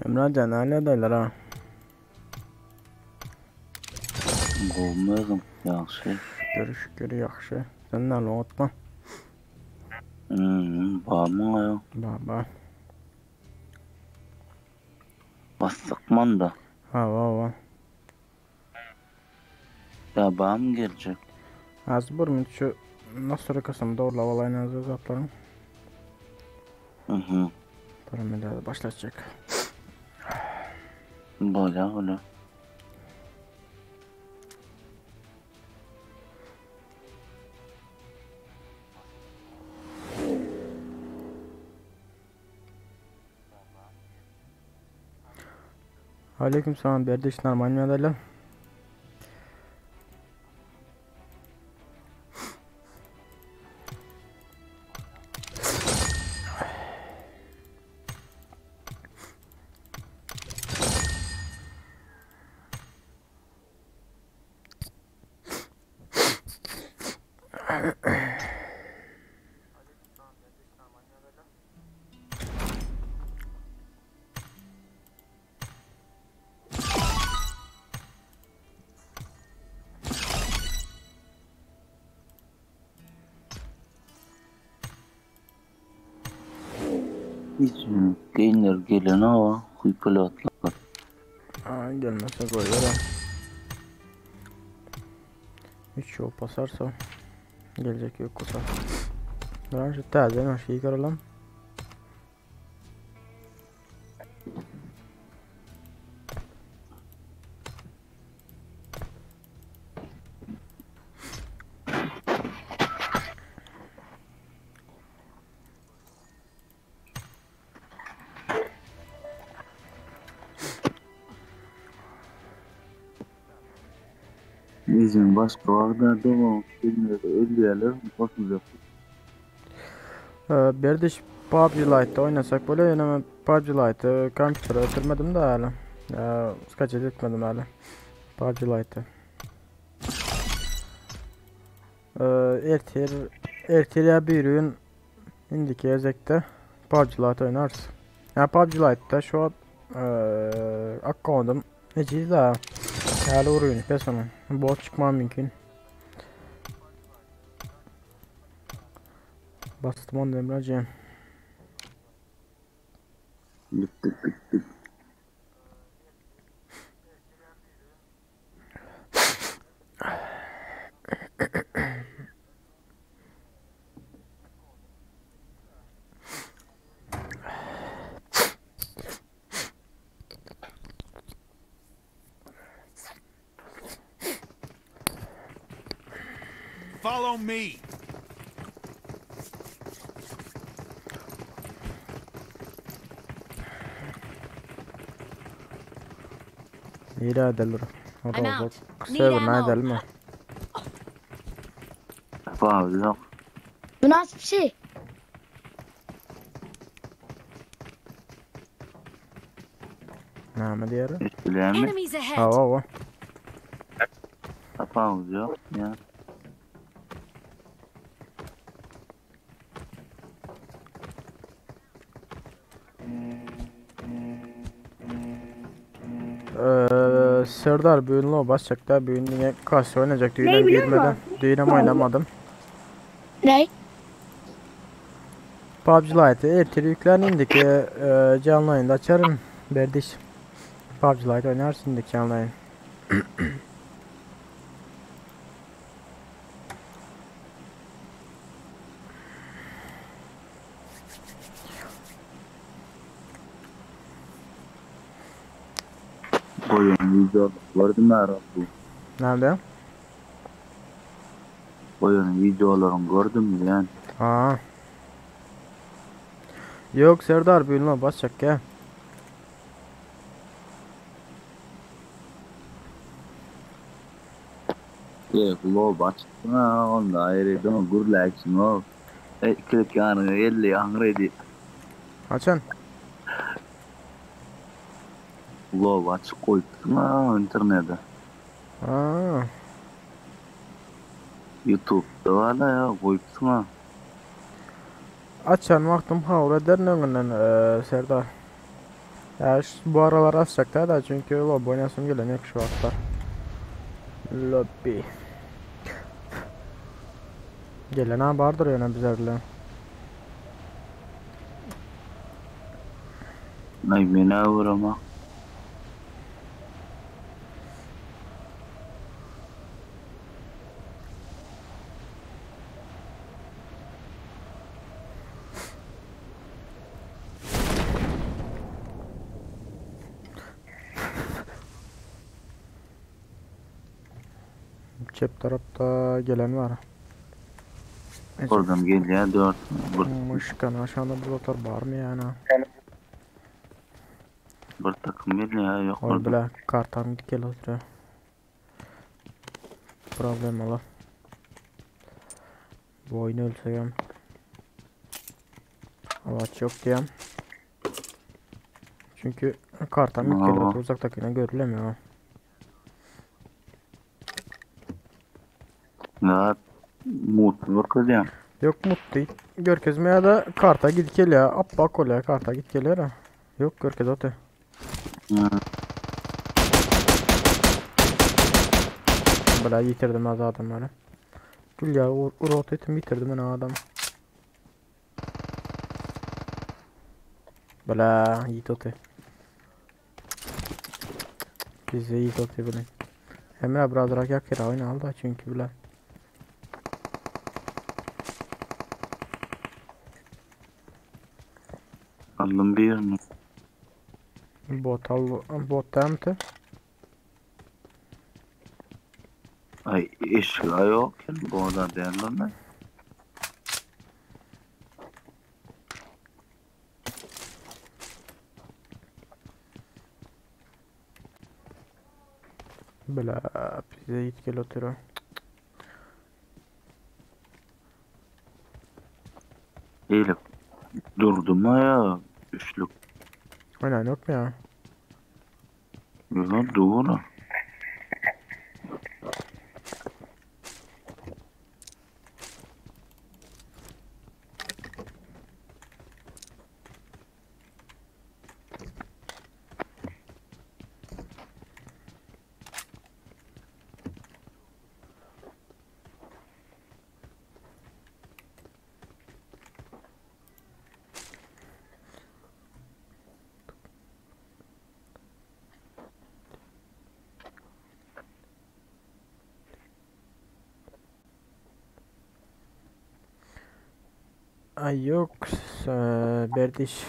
Emrecan neredeyler ha? Olmazım yaxşı. Şükür yaxşı. Sen ne unutma. Bağımın ayo. Baba. Bastıkman da. Hava. Ya bağım gelecek. Az bir şu nasıl kasım doğru olayın az zatlarım. Paramede başlayacak. Böyle öyle. Aleyküm selam berdiş normal mi adayla? Hiç gainer gelen hava. Kuypulu atlar. Gelmezse koyuyorum. Hiç yol basarsa gelecek yok kusa. Ben şu taze şeyi görelim. Bizim başka orada devam. Gainer ölüyorlar. Bakmayacak. Berdiş PUBG Lite'da oynasak böyle yine PUBG Lite'ı kompütere oturmadım da hala. Skaç etmedim hala. PUBG Lite'ı. Ertir ya bir ürün indiki ezekte PUBG Lite oynarız. Ya PUBG Lite'da şu an account'um neciyiz daha. Hala oyunu pes onun. Bot çıkmam mümkün. Bastım onu Emre'ciğim. Bittik. Follow me. İyi edelim. I'm Orada out. kısa Need bir ne ammo. edelim mi? Bağım yok. Bu nasıl bir şey? Ne mi diğeri? Hiç bilen mi? Enemies ahead. Hava. Kapağımız yok. Ya. Serdar büyünlü o basacak da büyünlüğe karşı oynayacak. Ne Düğüne biliyor girmeden. musun? Düğüne oynamadım. Ne? PUBG Lite'ı ertir yüklen indiki canlı yayında açarım. Berdiş. PUBG Lite oynarsın indiki canlı yayın. Oyun video gördün mü Arap bu? Nerede? Oyun videolarını gördün mü yani? Aa. Yok Serdar büyünlü o basacak ya. Lob açtın ha onda ayrı değil mi? Gurlaksın o. Klik yani 50 angredi. Açan. Lob açık koydun ha internette. Aa. YouTube'da valla ya koydun ha. Açan vaktim havra der önünden Serdar. Ya bu aralar asacaklar da çünkü lobby oynasım gelen yok şu hafta. Lobby. Gelen ha vardır yani bizlerle. Ay beni vur ama. Cep tarafta gelen var. Oradan geliyor 4. Mışkan aşağıda bulutlar var mı yani? Bir takım geliyor yok Oy orada. bile kartam git gel oturuyor. Problem ola. Bu oyunu ölseyem. Avaç yok diyem. Çünkü kartam git gel Aa, oturuyor uzaktakine görülemiyor. ya mutlu kız ya. Yok mutlu. Görkezme ya da karta git gel ya. Appa kol ya karta git gel ya. Yok görkez otu. Hı. Bela yitirdim az adamları. Gül ya rotate'imi bitirdim ben adam. Bela yiğit otu. Bize yiğit otu bilin. Emre biraz rakip kira oyunu aldı çünkü bile. Aldım bir yerini. Bot temti. Ay eşya yok. Bu da değerli mi? Bela bize yiğit gel oturuyor. Eğilip durdum ya. Üçlük. Aynen yok mu ya? Yok doğru. Ay yok. Berdiş.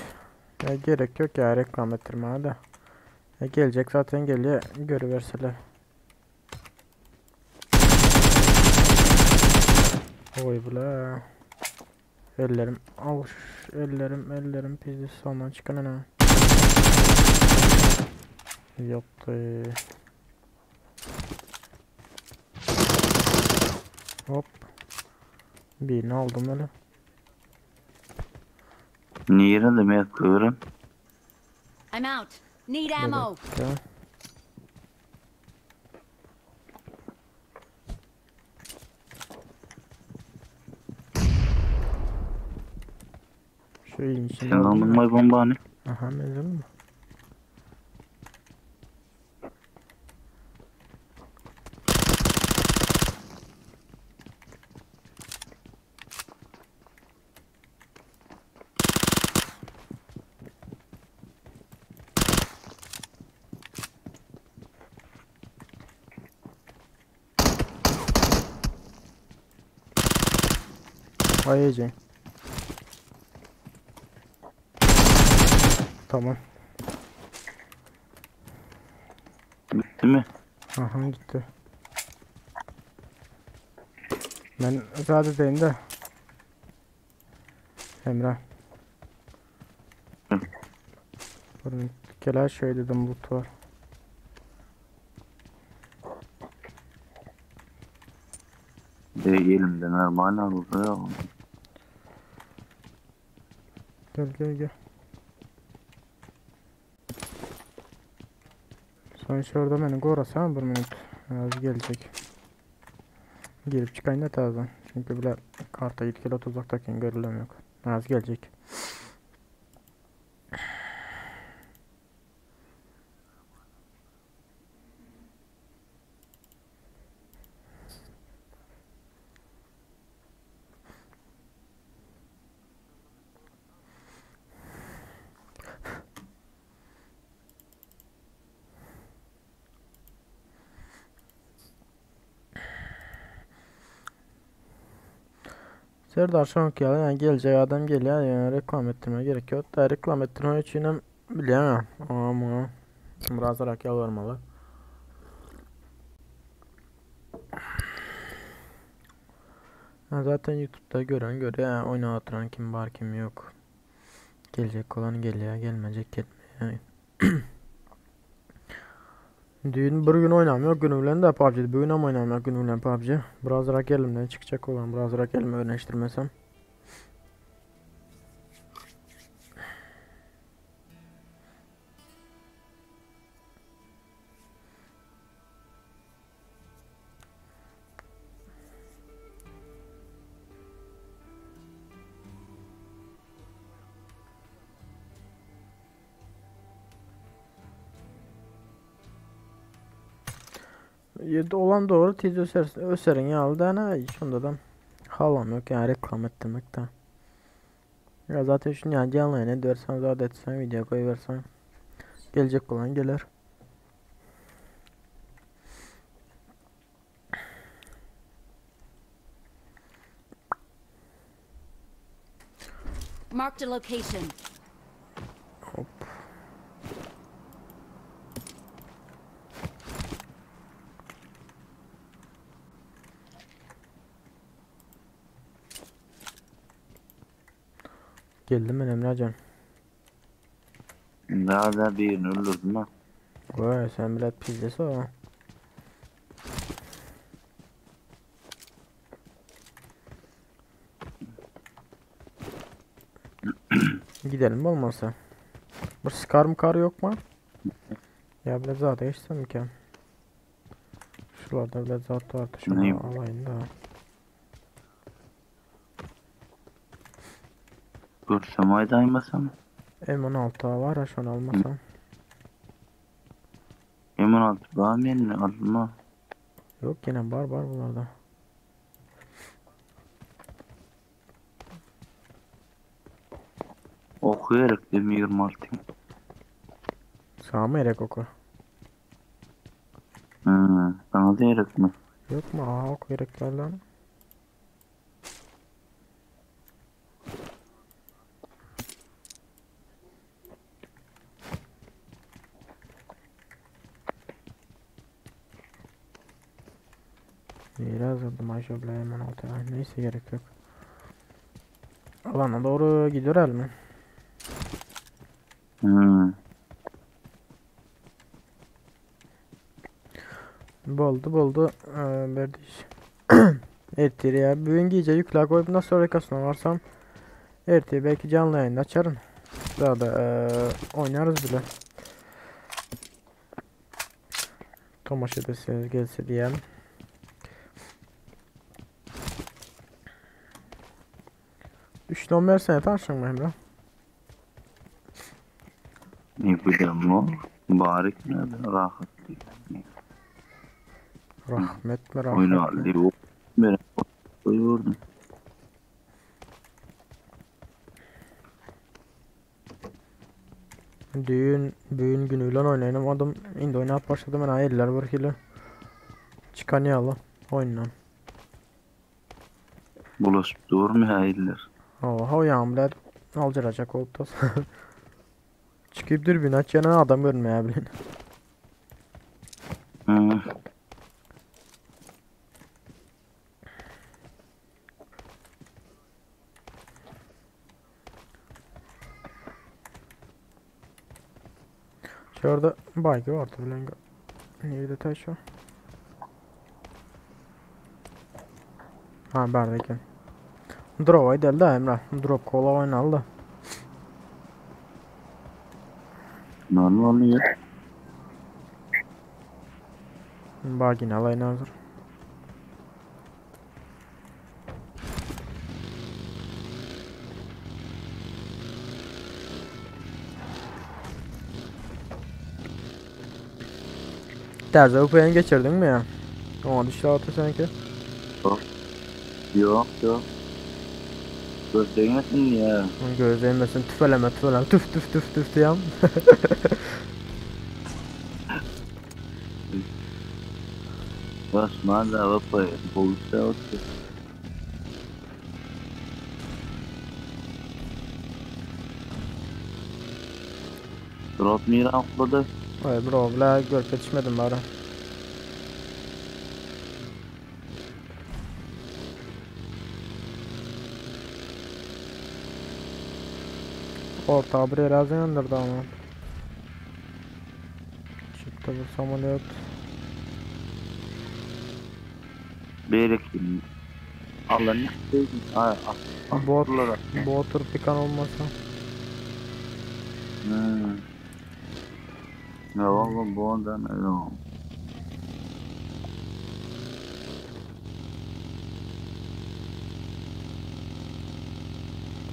Ya gerek yok ya reklam ettirmeye de. Ya gelecek zaten geliyor. Görüverseler. Oy bula. Ellerim. Avuç. Ellerim pizzi sondan çıkan ana. Yaptı. Hop. Birini aldım öyle. Niye de mi kıvırın? I'm out. Need Bir ammo. dakika. Şu iyi içinde Sen aldım aldın da. mı bombanı? Aha mezun mu? Vay Ece. Tamam. Bitti mi? Aha gitti. Ben sadedeyim de. Emre. Hı. Burun gelen şey dedim loot var. Elimde normal aldı ya. Gel. Sen şurada beni korusan bir minut. Az gelecek. Girip çıkayım da tarzan. Çünkü bile karta yetkili uzaktayken görülemiyor. Az gelecek. Serdar Şankaya yani gelecek adam geliyor yani reklam ettirmeye gerek yok. Da reklam ettirme için bilemem ama biraz rak yalvarmalı. Ha, zaten YouTube'da gören göre yani oynatıran kim var kim yok. Gelecek olan geliyor, gelmeyecek gitmiyor. Dün bir gün oynamıyor, günüyle de PUBG. Bugün ama oynamıyor, günüyle PUBG. Biraz rak elimden çıkacak olan, biraz rak elime öğreniştirmesem. Olan doğru tiz öserin ya aldı ana şunda da halam yok yani reklam ettirmekte. Ya zaten şunu yani canlı yayın edersen zaten etsen video koyuversen gelecek olan gelir. Marked a location. Hop. Geldim ben Emrecan. Daha da birini öldürdüm ha. Vay sen biraz pizzesi o. Gidelim olmazsa. Bir skar mı kar yok mu? Ya biraz daha değişsem ki. Şuralarda biraz daha vardı şunu Neyim? alayım da. Görsem aydaymasam. M16 var ya şunu almasam. Hemen altı bağım yerine alma. Yok yine var bunlarda. Okuyarak değil mi 26? Sağ mı erek oku? Sana diyerek mi? Yok mu? Aa oku erekler lan. Biraz aldım Ayşe bile M16. Neyse gerek yok. Alana doğru gidiyor el mi? Boldu berdiş. Ertir ya bugün gece yükle koyup nasıl arkasına varsam ertir belki canlı yayında açarım. Daha da oynarız bile. Tomaş edesiniz gelse diyelim. Üçten versene tanışın mı Emre? Ne bileyim o. Barik ne de rahat değil. Rahmet mi rahmet Oyunu mi? aldı. O ben koyuyordum. Düğün günüyle oynayamadım. İndi oynayıp başladım ben ayırlar var kilo. Çıkan yalı oynan. Bulaşıp durmuyor hayırlar. Oha yağmurlar alacak oldu. Çıkıp dürbün aç yanına adam görmeyebilin. Şurada bike vardı bilen. Neydi taş o? Ha berdeki. Drop aydeldi Emre. Drop kola oynaldı. Ne oluyor? Bagin alayına hazır. Terzi UP'ni geçirdin mi ya? Ona düştü altı sanki. Yok. Göstermesin ya. Gözlemesin tüfeleme tüf diyem. Basma da vapay. Boğuşta otur. Drop miran kuladı. Ay bro bile görüp yetişmedim bari. Orta bir arazi yandırdı ama. Çıktı bu samolyot. Berekli. Allah ne istedin? Ay, Bot, attılar. botur pikan olmasa. Ya valla bu ondan öyle oldu.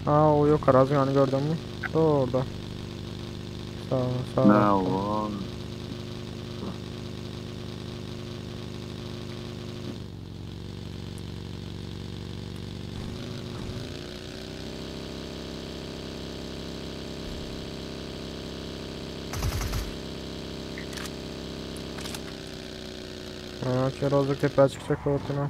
Aa o yok arazi yani gördün mü? Orada. Sağ sağ. Ne tarafta. var? Ha Çerozluk tepeye çıkacak ortuna.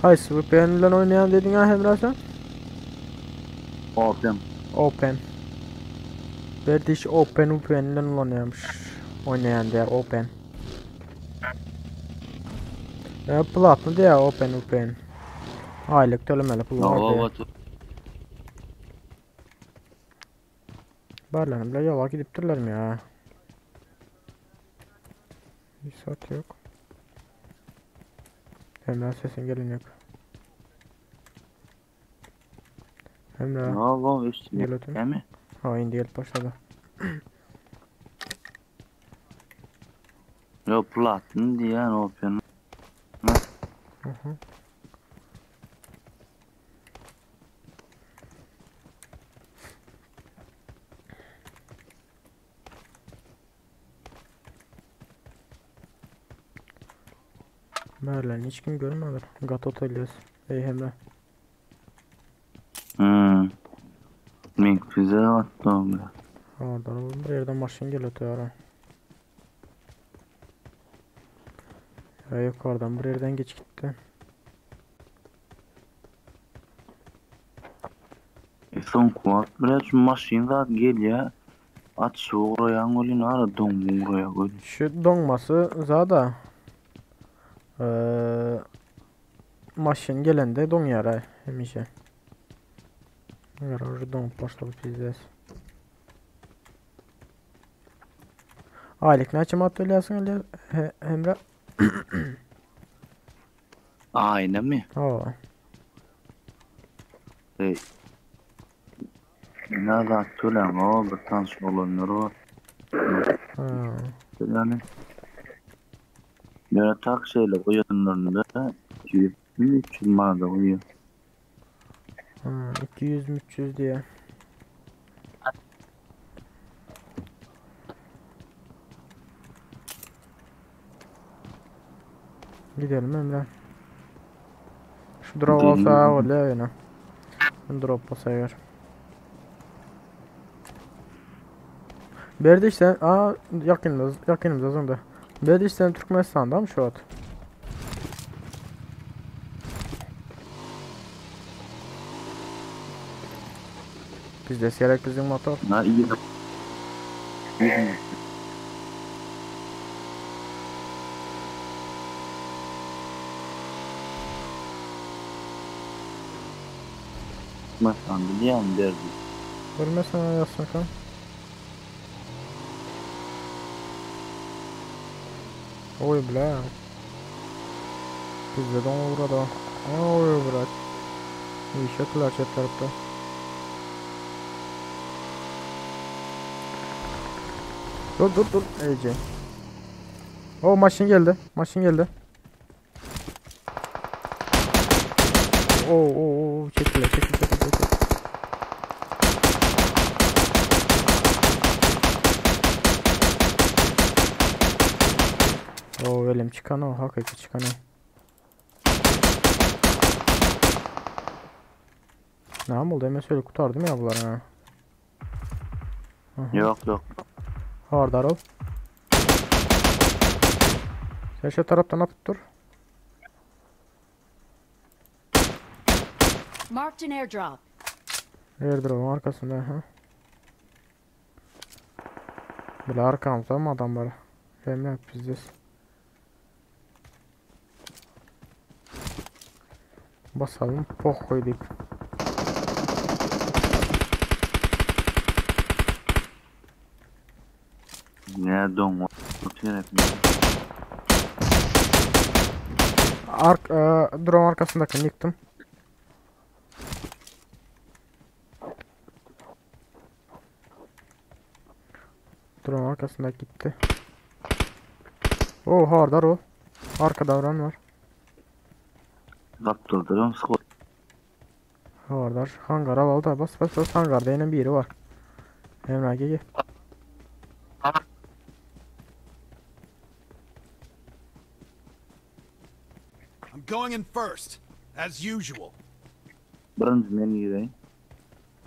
Hay VPN ile oynayan dedin ha Emre sen? Open. Open. Verdiş Open VPN ile oynuyormuş. Oynayan diye Open. Ya Platinum diye Open VPN. Aylık tölemeli Ya pul var diye. valla Barlarını bile yola gidip dururlar mı ya? Bir saat yok. Emre sesin gelin yok. Emre ya valla üstüne. gel otur. Değil mi? Ha indi gelip başladı. Ya platin diyen open. Hı hı. Merlan hiç kim görmedi. Gatot eliyoruz. Ey Emre. Mink füze attım ya. Oradan bir yerden maşın geliyor ya. Ya yok oradan bir yerden geç gitti. Son kuat biraz maşin zat gel ya. At soğura olin ara don buraya koy. Şu donması zada. Maşın gelende don yara hemişe. Yararı don başladı bizdes. Aylık ne açım atölyasın Emre? Aynen mi? Oo. Ne zat tölen o bir tans olanları var. Ha. Yani böyle taksiyle koyanlarında 200 manada koyuyor. Ha, 200-300 diye. Gidelim Emre. Şu drop olsa oluyor yine. Drop olsa eğer. Berdiş sen yakınımız sonunda. Berdiş sen Türkmenistan'da mı şu an? Bizde gerek bizim motor. Ha iyi. Mesela diyen derdi. Ölmesen yazsın kan. Oy bla. Bizde de uğradı. Oy bırak. İyi şakılar çet tarafta. Dur. Ece. O maşin geldi. Maşin geldi. Oo çekil. Oo elim çıkan o. Hakikaten çıkan o. Ne oldu? Hemen söyle kurtardım ya bunları ha. Yok. Hardar ol. Sen şu taraftan atıp dur. Marked an airdrop. Airdrop'un arkasında ha. Böyle arkamızda mı adam var? Emre bizdeyiz. Basalım poh koyduk. Ne don? Oturuyor. Drone arkasındakini yıktım. Drone arkasındaki gitti. Oh hardar o. Arkada vuran var. Kaptırdım. Skor. Hardar. Hangar al da bas bas bas, hangarda yine biri var. Emre gel. I'm going in first, as usual. Birinci men yürüyün.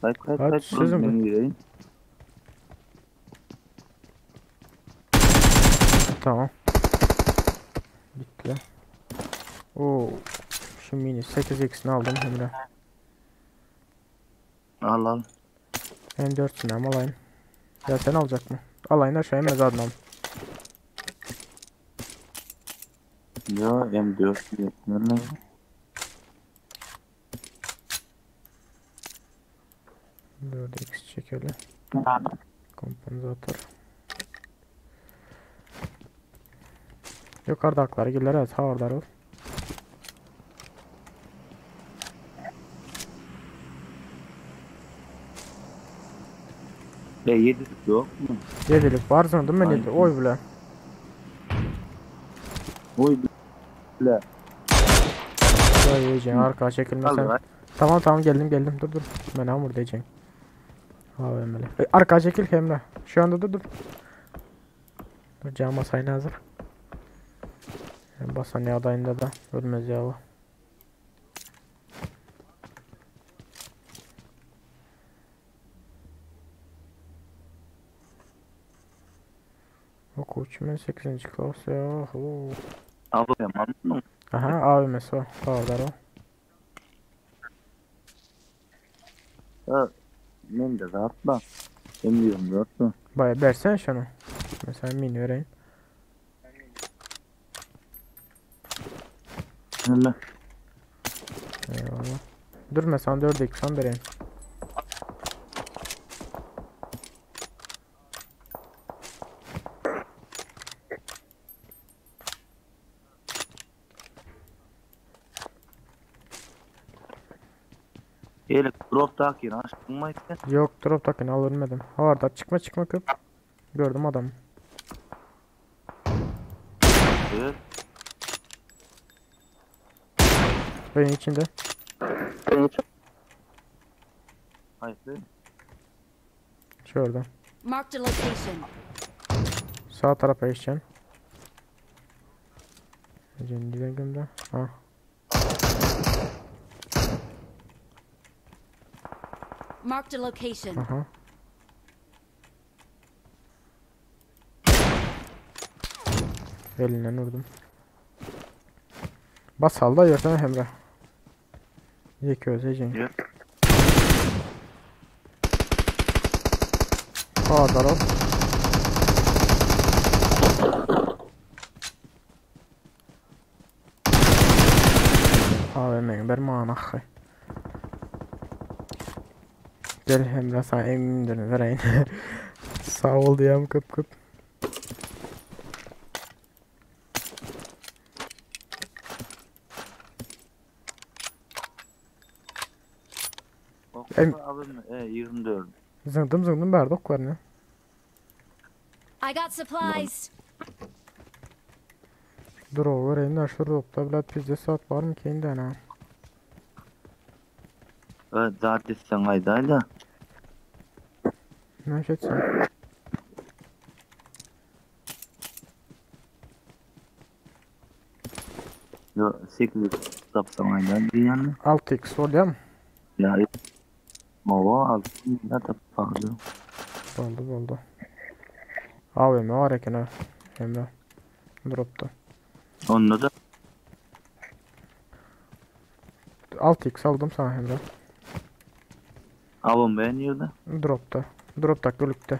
Kayıt Hadi, birinci sözüm men yürüyün. Tamam. Bitti. Oo. Şu mini 8x'ini aldım Emre. Al al. M4'sünü ama alayım. Ya sen alacak mı? Alayın aşağıya mezardan. Ya M4 yetmiyor. 4x çekelim. Kompanzatör. Yukarıda akları gelir, evet havardar ol. Ya 7 yok mu? Yedilik var sanırım ben Aynen. yedi. Oy bile. Oy bile. Oy yiyeceğim arka çekilmesen. Al, Tamam tamam geldim dur. Ben hamur diyeceğim. AVM'li. Arka çekil Emre. Şu anda dur. Dur cam masayına hazır. Basan ya adayında da ölmez ya o. Oku 8. klas ya. Oo. Abi anladın mı? Aha AVM'si var. Havardar o. Ha, men de rahatla. M24 mu? Baya versene şunu. Mesela mini vereyim. Hele. Eyvallah. Dur mesela 4x vereyim. Hele drop takir aşkın mı işte? Yok drop takını alırmadım. Havardar çıkma köp. Gördüm adamı. Evet. Benim içinde. Hayır. Şurada. Marked a location. Sağ tarafa geçeceğim. Gidelim de. Ha. Marked a location. Aha. Elinden vurdum. Bas al da yersene Emre. Yıkıyoruz Ece'yi. Evet. Havardar ol. AVM'yi verme anakı. Gel Emre sana emindir vereyim. Sağ ol diyem köp. Em- Abi 24. Zındım berdok var ne? I got supplies. Dur o vereyim de şu ropta bile pizza saat var mı ki inden ha? Evet zaten sen aydayla. Ne şey sen? Yo 8 tapsan aydayla yani. 6x oluyor. Ya Mova altın da tapadı. Oldu. AVM var eken ha. Emre. Dropta. Onda da 6x aldım sana Emre. Alın ben yerde. Dropta. Dropta gölükte.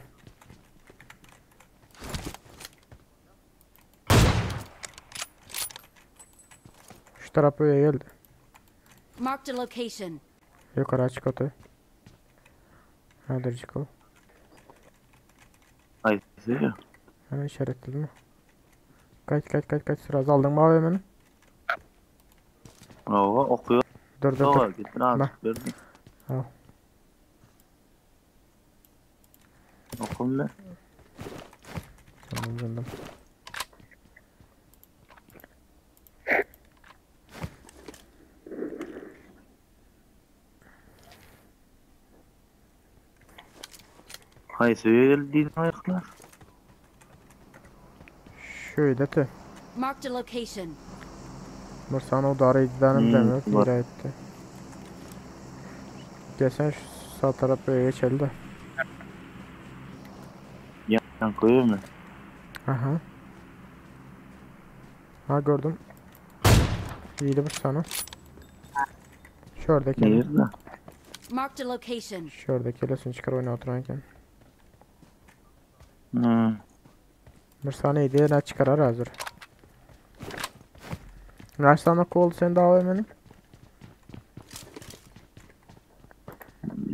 Şu taraf böyle geldi. Marked a location. Yukarı açık otu. Hadi çık o. Ay seviyor. Hemen işaretledim mi? Kaç sıra aldın mı abi hemen? Oo okuyor. Dur Doğru gittin Bak. azıcık verdin. Al. Okun ne? Tamam canım. Hay seviyor geldiğin ayaklar. Şöyle tü. Marked a location. Mursana o da arayıcılarını demiyor. var. Hira etti. Gelsen şu sağ taraf böyle geçelim de. Yan koyuyor mu? Aha. Ha gördüm. İyiydi bu sana. Şuradaki. Nerede? Marked a location. Şuradaki elesini çıkar oyuna otururken. Hmm. Mursana iyiydi. Ne çıkar hazır. Kaç tane oldu senin daha hemenin?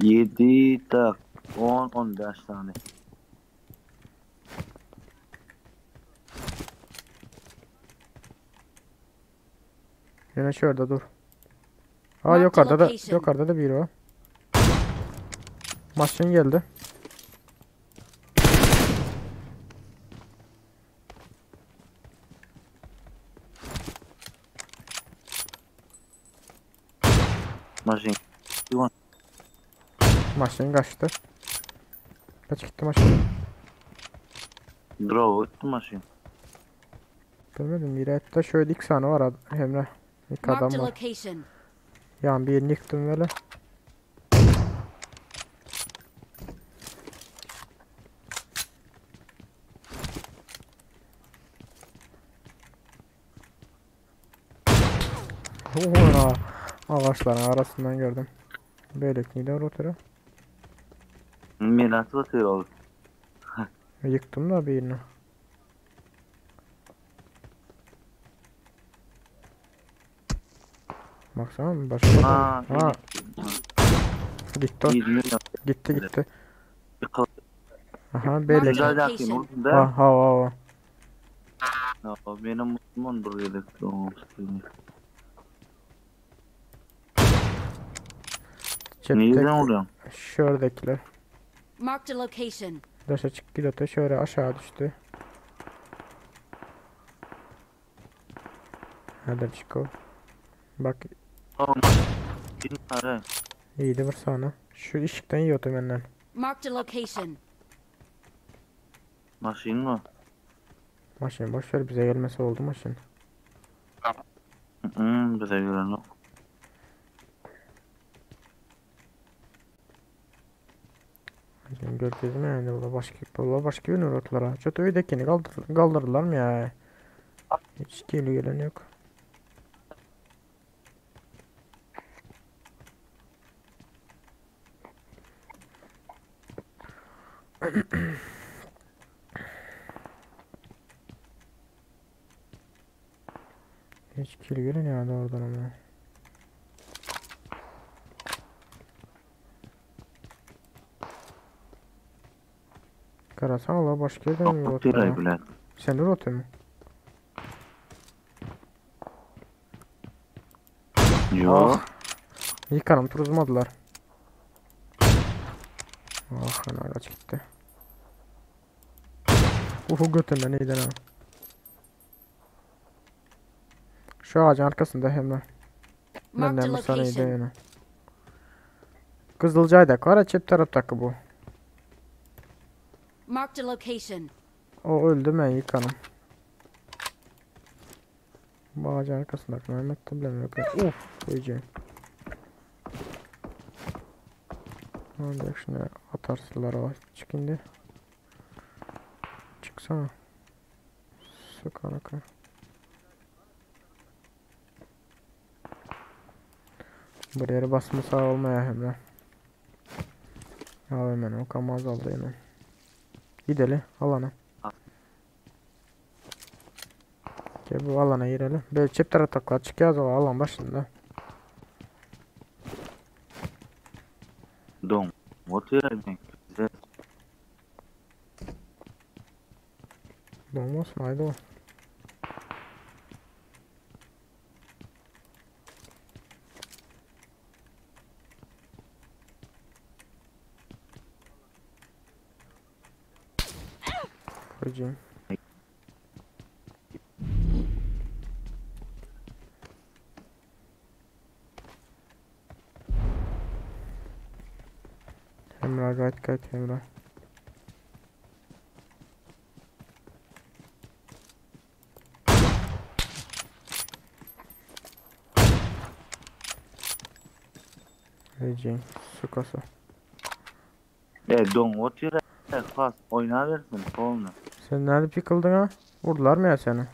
7 tak 10-15 tane. Yine şurada dur. Aa Marked yukarıda da location. yukarıda da biri var. Maşın geldi. Maşin. Maşın kaçtı. Kaç gitti maşın? Bravo gitti maşin. Bilmedim. Mirat'ta şöyle 2 tane var Emre. İlk Marked adam a var. location. Yani birini yıktım böyle. Oha! Ağaçların arasından gördüm. Böyle gidiyor oturuyor. Mirası batıyor olur. Yıktım da birini. Baksana başka. Aa, Ha gitti o. 20 milyon. Gitti. Yıkıl. Aha böyle. Güzel yapayım oğlum da. Ha. Ya, benim Müslüman buraya elektron istiyorum. Neyden Cepte oluyor? şuradakiler. Marked a location. Dışa çık gidiyor şöyle aşağı düştü. Hadi çık o. Bak Tamam. Bir tane. iyiydi bir sana. Şu ışıktan yiyordu benden. Marked a location. Maşin mi? Maşin boş ver bize gelmesi oldu maşin. Bize göre yok. Maşin göreceğiz mi yani burada başka bir nörotlara. Çöte öydekini kaldırırlar mı ya? Hiç geliyor gelen yok. Hiç geliyor gelen ya oradan ama. Karasan Allah başka yerden mi Çok tiray rotlara? bile. Sen de rota mı? Yok. Yıkanım turuzmadılar. Ah ana kaç gitti. Götünden neyden ha. Şu ağacın arkasında hemen. Marked a Benden bir sana iyiydi location. yani. Kızılcay'da kara çep taraftaki bu. Marked a location. O öldü ben yıkanım. Bu ağacın arkasındaki Mehmet de bilemiyor. Koyacağım. Ancak şimdi atarsılar o çıkındı. Çıksana. Sık alaka. Bir yere basmasa olmaya Emre. Al hemen o kamaz aldı hemen. Gidelim alana. Gel bu alana girelim. Böyle çiftler ataklar çıkıyoruz o alan başında. Don. Oturuyorum. Güzel. Olmasın haydi o. Hocam. Emrah gayet Emrah. Hocam sukası. Don oturuyorum. Kas oynaversin kolunu. Sen nerede pikildin ha? Vurdular mı ya seni?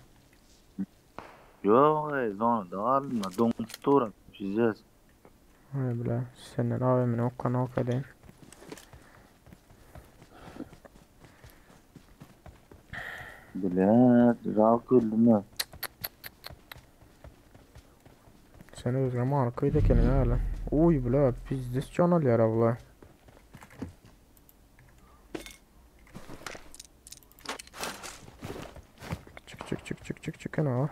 Yok zonu da alma. Don tutuyorum. Güzel. Hay bile. Senden abimin okka edeyim. Bilet. Rahat öldüm. Seni özgürüm arkaydı kendine hala. Uy bile pizdes canal yara bula. Çık ana.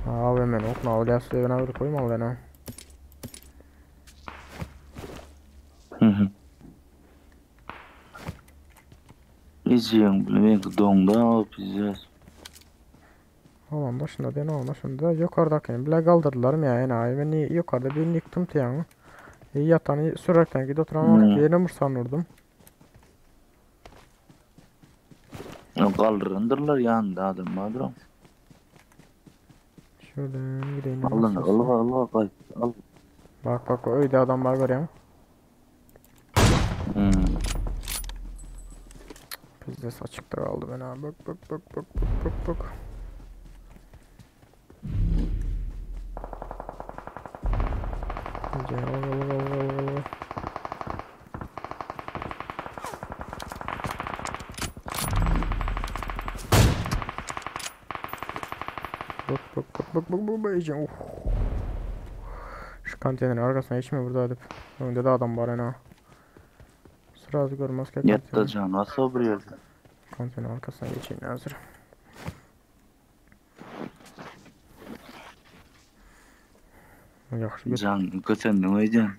Abi hemen okna öyle suyuna bir koyma lan. İzliyorum bilmiyorum ki donda güzel. Alan başında ben alan başında yukarıdakini bile kaldırdılar mı ya enayi beni yukarıda birini yıktım tiyanı. Yatanı sürerken gidip oturan yerine mırsan vurdum. Kaldırındırlar yanında adam madram. Şuradan gideyim. Allah kay. Al. Bak öyle adam var görüyor musun? Pizdes açıkta kaldı ben abi. Bak. Al. Bak iyice. Şu konteynerin arkasına hiç mi burada edip? Önünde de adam var ana. Sırası görmez ki Yatta can nasıl bir yerde? konteyner arkasına geçeyim hazır. Yaxşı Can köten ne edeceksin?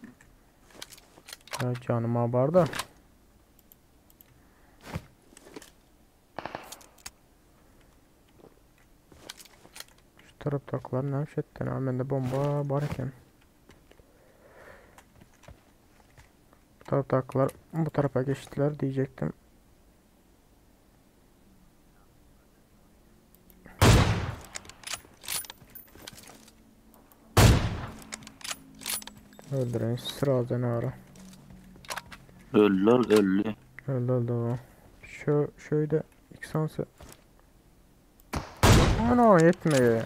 ya canıma var da. Şu taraftakiler ne yapışetten ha bende bomba var iken. Bu taraftakiler bu tarafa geçtiler diyecektim. Öldüren sıradan ara. Öldü. Öldü o. Şöyle iksansı. Ana yetmiyor.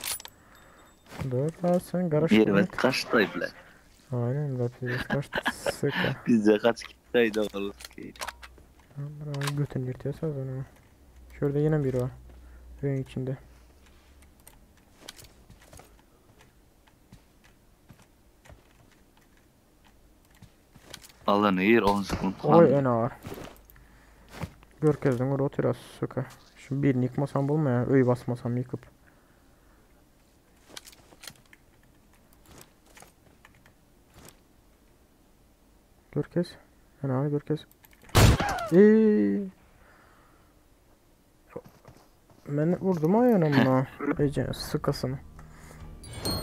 Dur ha sen karıştın. Yervet kaçtay bile. Aynen zaten kaçtı sıkı. Bizde kaç kitleydi olur ki. Abi götün yırtıyorsa onu. Şurada yine biri var. Evin içinde. Allah'ını yer 10 sıkıntı. Oy en ağır. Görkezden oraya oturuyor sıkı. Şu birini yıkmasam bulma ya. Öy basmasam yıkıp. Görkez. En ağır görkez. Ben vurdum ayağına buna. Ece sıkasını.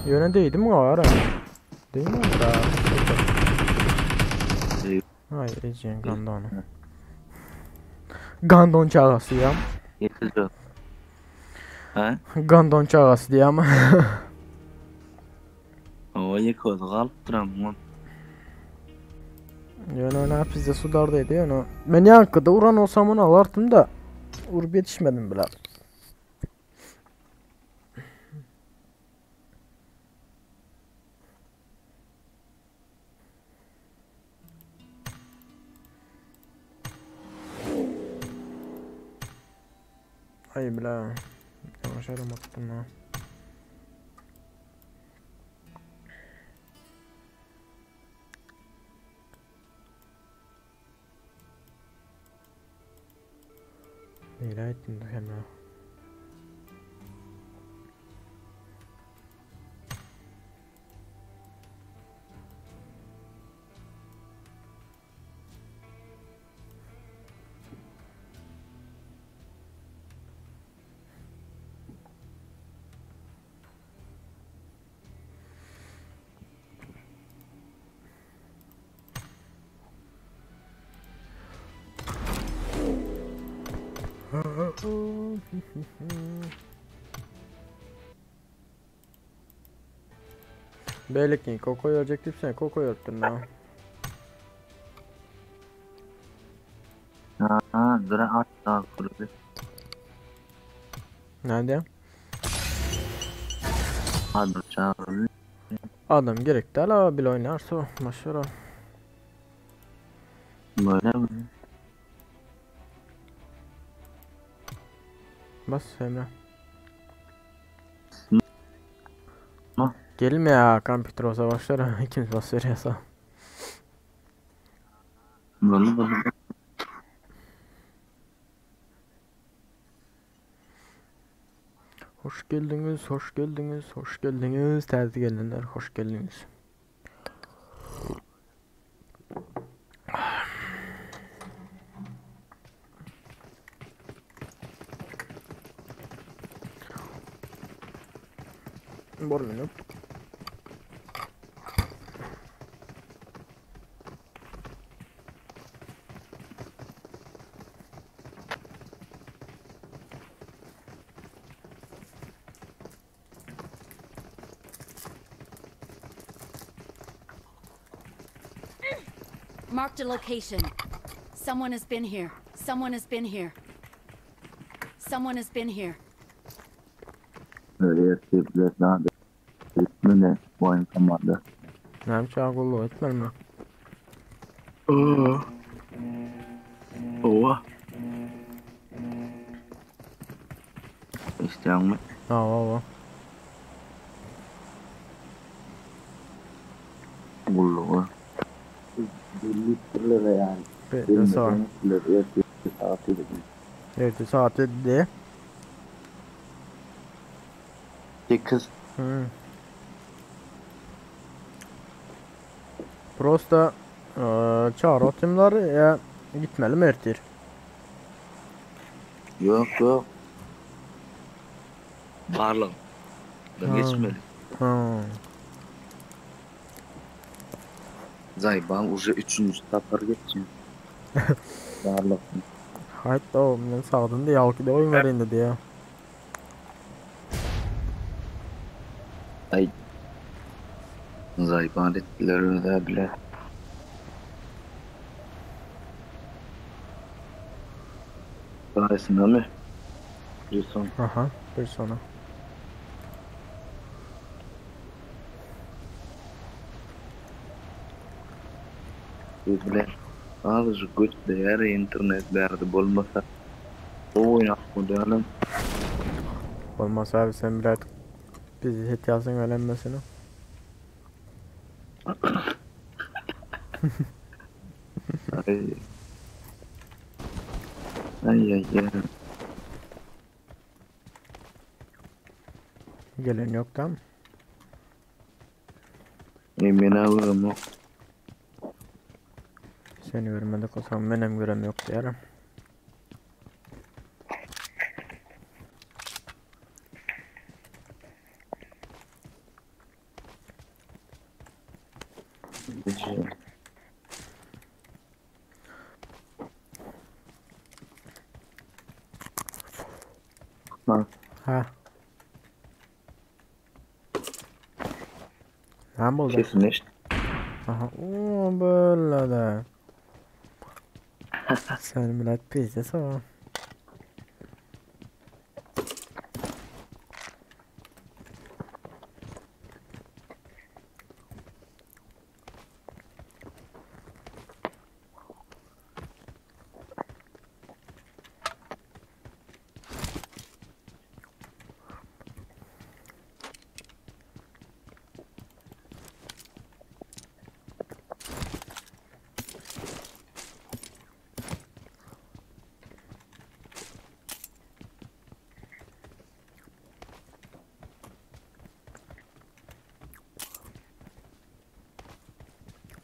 Yöne değdi mi ağır ha? Değil mi da? Ay Ece'nin gandonu. Gandon çağası ya. Yetecek. He? Gandon çağası diye ama. O yıkıldı kalıp duram. Yani ne pizza sudardaydı yani. Ben yankıda uğran olsam onu alardım da. Uğrup yetişmedim bile. Ay bla. Yavaş aramaktım ha. Neyle ettin de Emre? Beylik Koko ölecektim sen Koko örttün ha. Ha, dura at daha kurdu. Nerede? Hadi çağırdı. Adam gerekti ala bile oynarsa o maşara. Böyle mi? Bas Emre. Ha? Gelme ya kompütür o savaşlara ikimiz bas veriyorsa. Böyle. Hoş geldiniz, hoş geldiniz, hoş geldiniz. Terzi gelenler hoş geldiniz. Borminum. Marked a location. Someone has been here. Someone has been here. Someone has been here. Böyle yapıyorlar daha da. İsmi ne? Bu aynı zamanda. Ne yapacağım kullu etmem mi? Ova. İsteyen mi? Aa. Bullu. 50 lira yani. Bekle sağ. Saati de. Evet saati de. 8. Prosta çağrı atımlar ya gitmeli mertir. Yok yok. Barlım. Ben Ha. geçmeli. Ha. Zay ben уже 3. safhaya geçeceğim. Barlım. Hatta o ben sağdın diye halkı da oyun verin dedi ya. Ay. Zay ben ettiler de bile. Sayesinde mi? Bir son. Aha bir sonra. Bile. Az güç değer internet derdi bulmasa. O oynak modelim. Olmaz abi sen biraz bizi ihtiyacın öğrenmesini. Ay. Ay. Gelen yok tam. Emin ağırım o. Seni görmedik o zaman benim görem yok diyelim. Ha. Ha. Ne buldu? Kesin işte. Aha. Oo böyle de. Sen millet bizde sağ.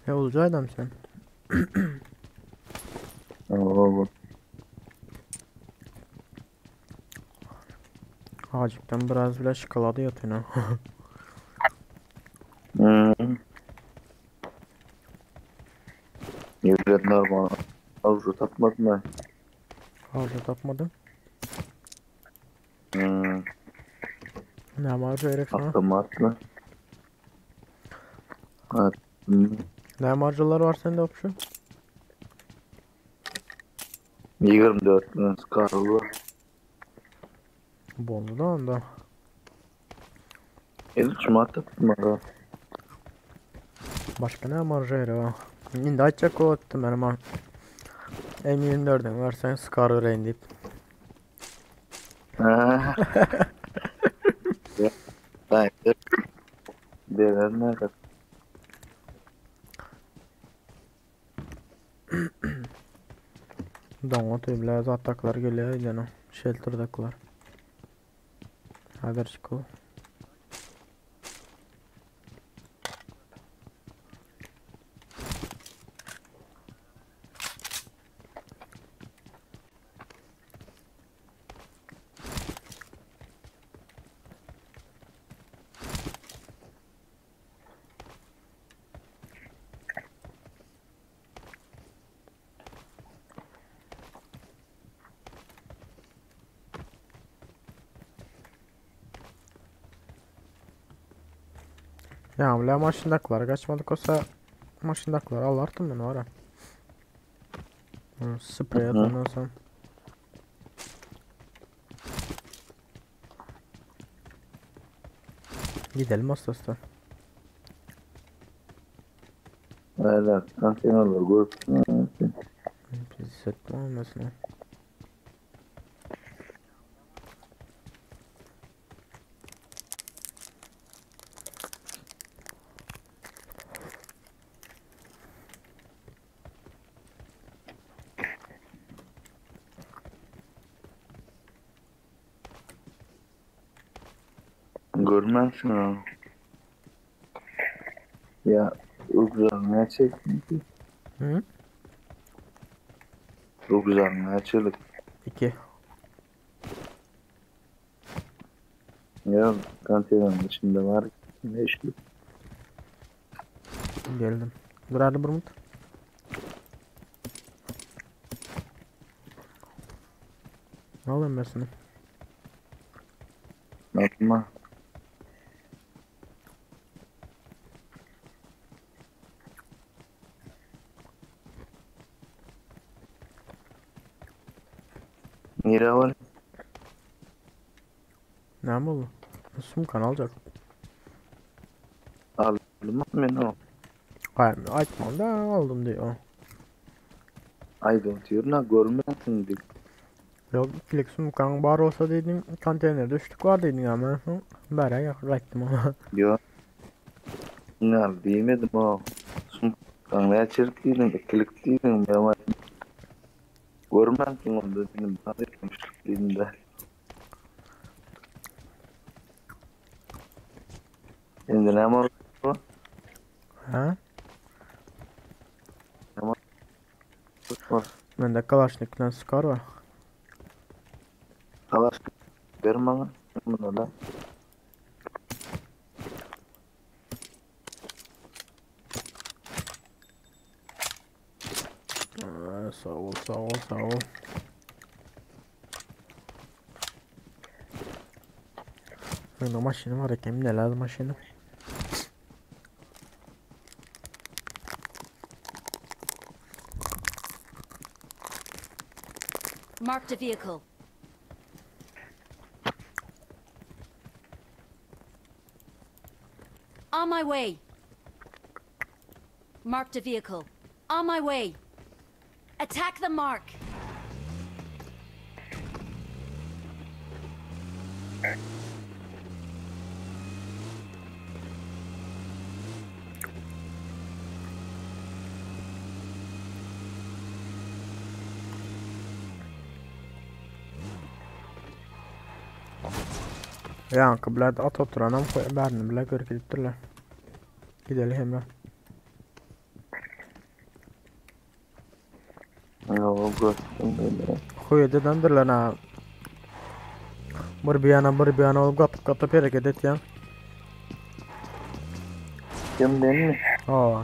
Yolcu adam sen. Oo. Acıktan biraz bile şıkaladı yatına. Hmm. Evlatlar bana avcı tapmadı mı? Harca tapmadım. Hmm. Ne var gerek sana? Aklıma. Evet. Hmm. Ne marcalar var sende option? 24 bin skarlı. Boldu da onda. 53 Mart'ta tutmadı. Başka ne marca yeri var? Şimdi açacak o attım benim ha. M24'den versen Scar'ı rendip. Ha. Ben değerler nerede? Dongo tüyüble zataklar geliyor canım. Shelter'dakiler. Hadi çıkıyor. Ya bile maşındakiler kaçmadık olsa maşındakiler alardım ben var ya. Sprey Hı. atandan sonra. Gidelim hastası. Öyle. Konteynerler görsün. Biz hissettim olmasın o. Görmezsin ha. Ya çok güzel ne çektin ki? Hı? Çok güzel ne çelik. 2. Ya konteynerin içinde var. Ne işli? Geldim. Dur hadi Burmut. Ne alayım ben sana? Atma. Nere var? Ne mi oldu? Sum kan alacak. Aldım ben o. Hayır açmam da aldım diyor. Ay ben diyorum ha görmezsin diye. Yok ikilik sum kan var olsa dedim konteynerde üçlük var dedin ama bari yaklaştım ama. Yo. Ne al diyemedim o. Sun kanaya çirktiydin, ikiliktiydin. Ben görmezsin onu dedim. Tanımıştık de. Şimdi ne var? Ha? Var. Bende Kalashnik'ten Scar var. Kalas ver bana. Buna da. Sağ ol sağ ol sağ ol. Bende maşini var ya kim ne lazım maşini. Marked a vehicle. On my way. Marked a vehicle. On my way. Attack the mark. Yankı bile at oturanam koy berini bile görüp gidiptirler. Gidelim hemen. Oo, gördüm böyle. Huyededen birlene bir bir yana olup katıp hareket et ya. Kim ben mi? Aa.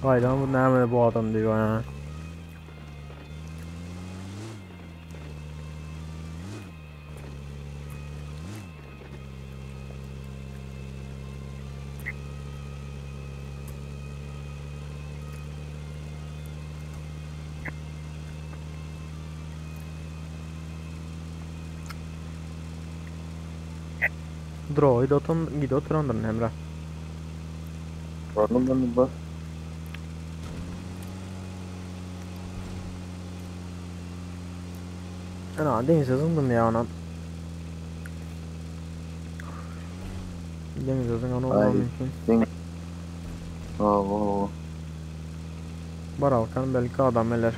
Aydan bu ne bu adam diyor ya. Droid gidiyor oturanların Emre. Oğlum ben bak. Ana denize zındım ya anam. Denize zıngan olmam Ay. mümkün. Ben... Oo. Baralkan belki adam eler.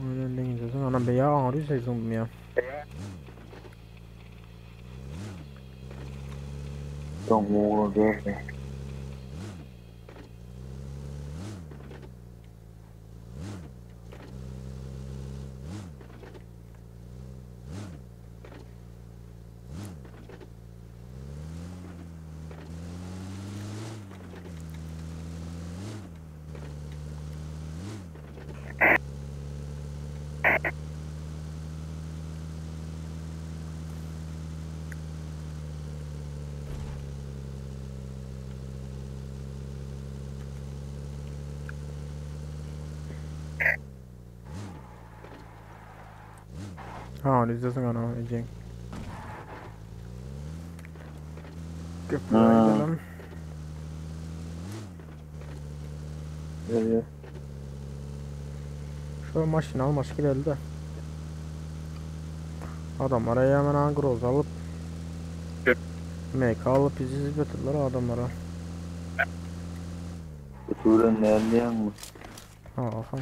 Öyle denize zıngan anam be ya ağrıyor sezonum ya. Çok uğurlu değil. Ağrıyor sezon anam ecek. Köprüye Ha. gidelim. Evet. Şu maşını almış gidelim de. Adamlara hemen agroz alıp MK alıp bizi hizmetirler adamlara. Turan nerede yanmış? Aha.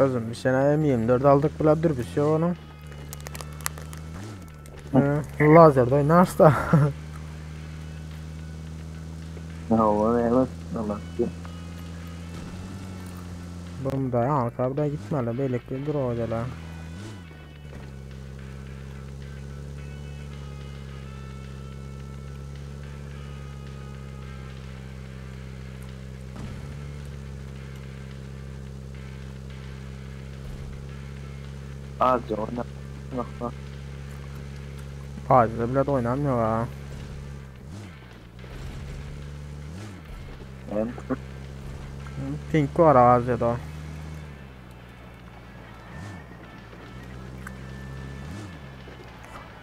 Özüm bir sene M24 aldık bile dürbüs yok onun. Lazer de oynarız da. Hava evet. Allah. Bunda ya arkada gitmeli belki dur orada. Az oyna. Bak. Bazıda bile de oynamıyor ha. Ben Pink var Asya'da.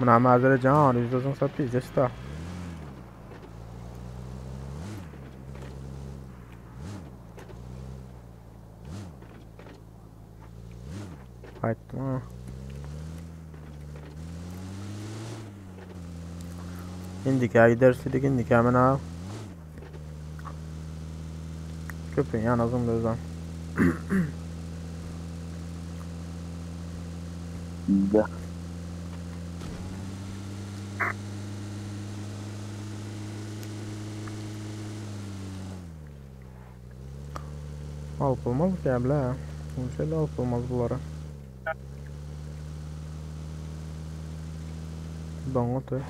Buna mazere can %10 satacağız da. Haydi ha. İndika giderseydik indika hemen ha. Köpün yanazım da özden. de. Alıp olmaz ki ya bile ya. Bu şeyle alıp olmaz bunları. Dongotu.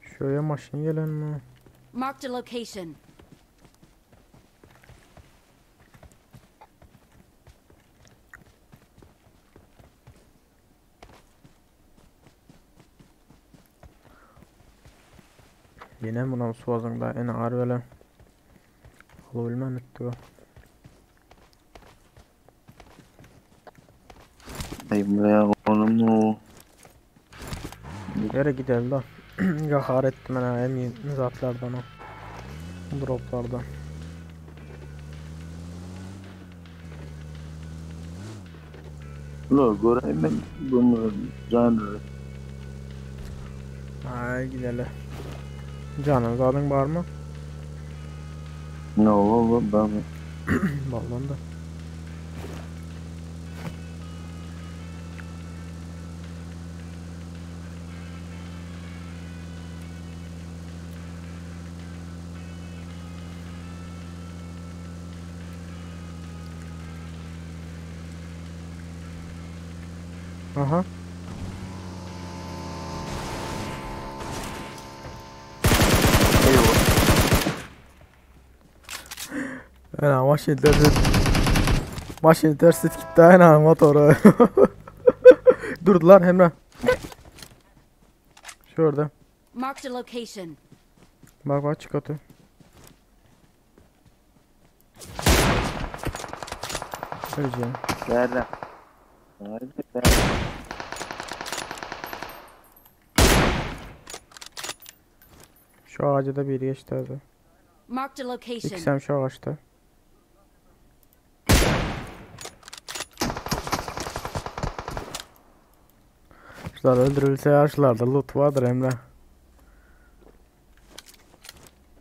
Şuraya maşın gelen mi? Marked a location. Yine bundan su azında en ağır böyle. Alabilmem etti o. Ay buraya oğlum o. Yere gidelim da. Gahar ettim ben emin zatlardan o. Droplardan. Ulan göreyim ben bunu canlı. Ay gidelim. Canınız alın var mı? Ne olur ben Bağlandı. Aha. Ana maşin ters gitti ana motoru. Durdular Emre. Şurada. Marked a location. Bak bak çıkartıyor. Öleceğim. Nerede? Nerede? Şu ağaca da biri geçti abi. Marked a location. İkisem şu ağaçta. Şunlar öldürülse yaşlarda loot vardır Emre.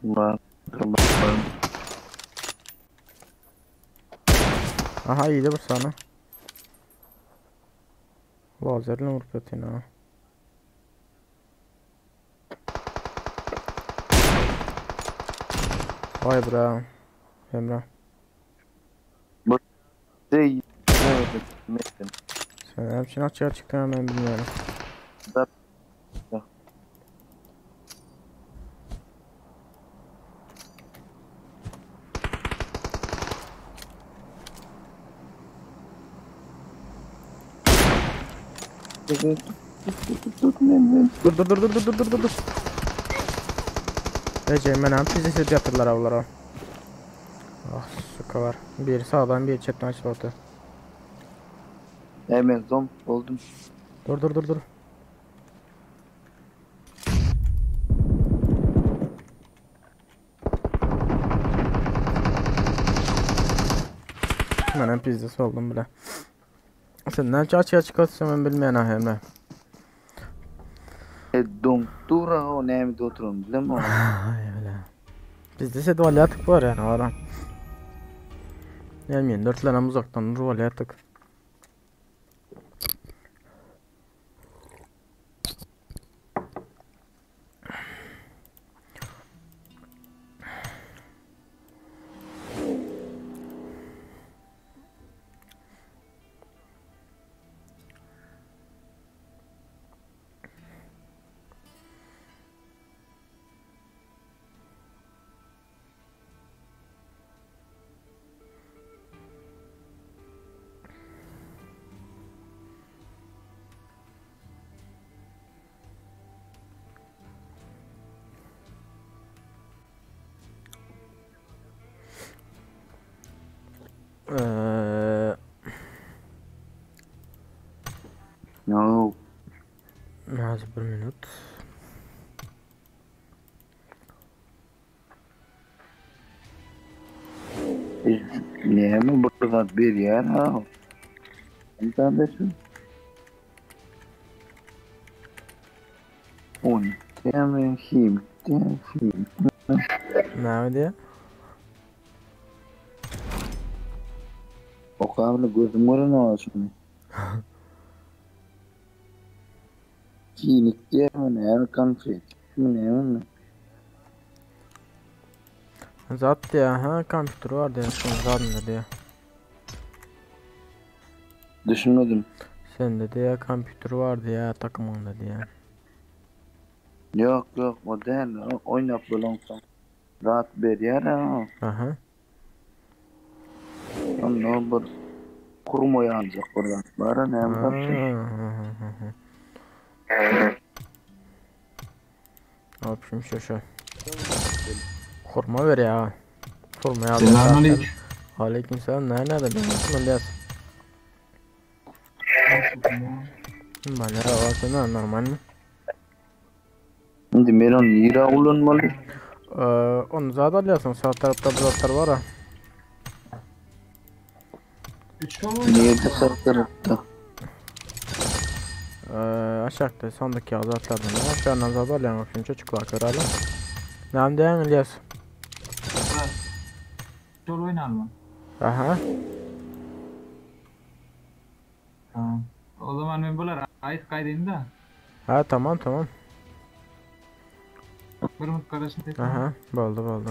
Ben Aha iyiydi bu sana. Lazerle vurup atın ha. Vay bre. Emre. şey Metin. Sen hepsini açığa çıktın hemen bilmiyorum. Da Dur. Recep hemen bizi set yatırlar avlara. Ah suka var. Bir sağdan bir chatten açıldı. hemen zom oldum. Dur. Hemen pizzası oldum bile. Sen ne açığa çıkartsın ben bilmeyen ha Emre. Dum tura o ne de oturum değil mi? Ay öyle. Bizde set valyatık var yani aran. Gelmeyin 4 tane uzaktan dur valyatık. No. Az bir minut. Ne mi burada bir yer ha? İnternetin. On. Hemen kim? Ne diye? O kadar gözüm var ne olsun? Kinik diye mi ne? Konfet. Ne mi? Zat ya ha kompütür vardı ya son zadında diye. Düşünmedim. Sen dedi ya kompütür vardı ya takımında diye. Yok o değil. Oynap bulunsan. Rahat bir yer ha. Aha. Onu bir kurma yancak buradan. Bana ne yaparsın? Ne yapayım şu. Kurma ver ya. Kurma ya. Selamünaleyküm. Aleykümselam. Nerede ben? İlyas. Bana havasına normal mi? Şimdi Meron yira olunmalı. Onu zaten alıyorsun. Sağ tarafta bloklar var ha. Üç mü var? Niye de sağ tarafta? Aşağıda sondaki azatlardan aşağıdan zabarlayan okuyunca çıklar kararlı. Ne diyen İlyas? Yol oynarma. Aha. Tamam. O zaman ben bular ait kaydayım da. Ha tamam. Bir umut kardeşim tek. Aha. Oldu.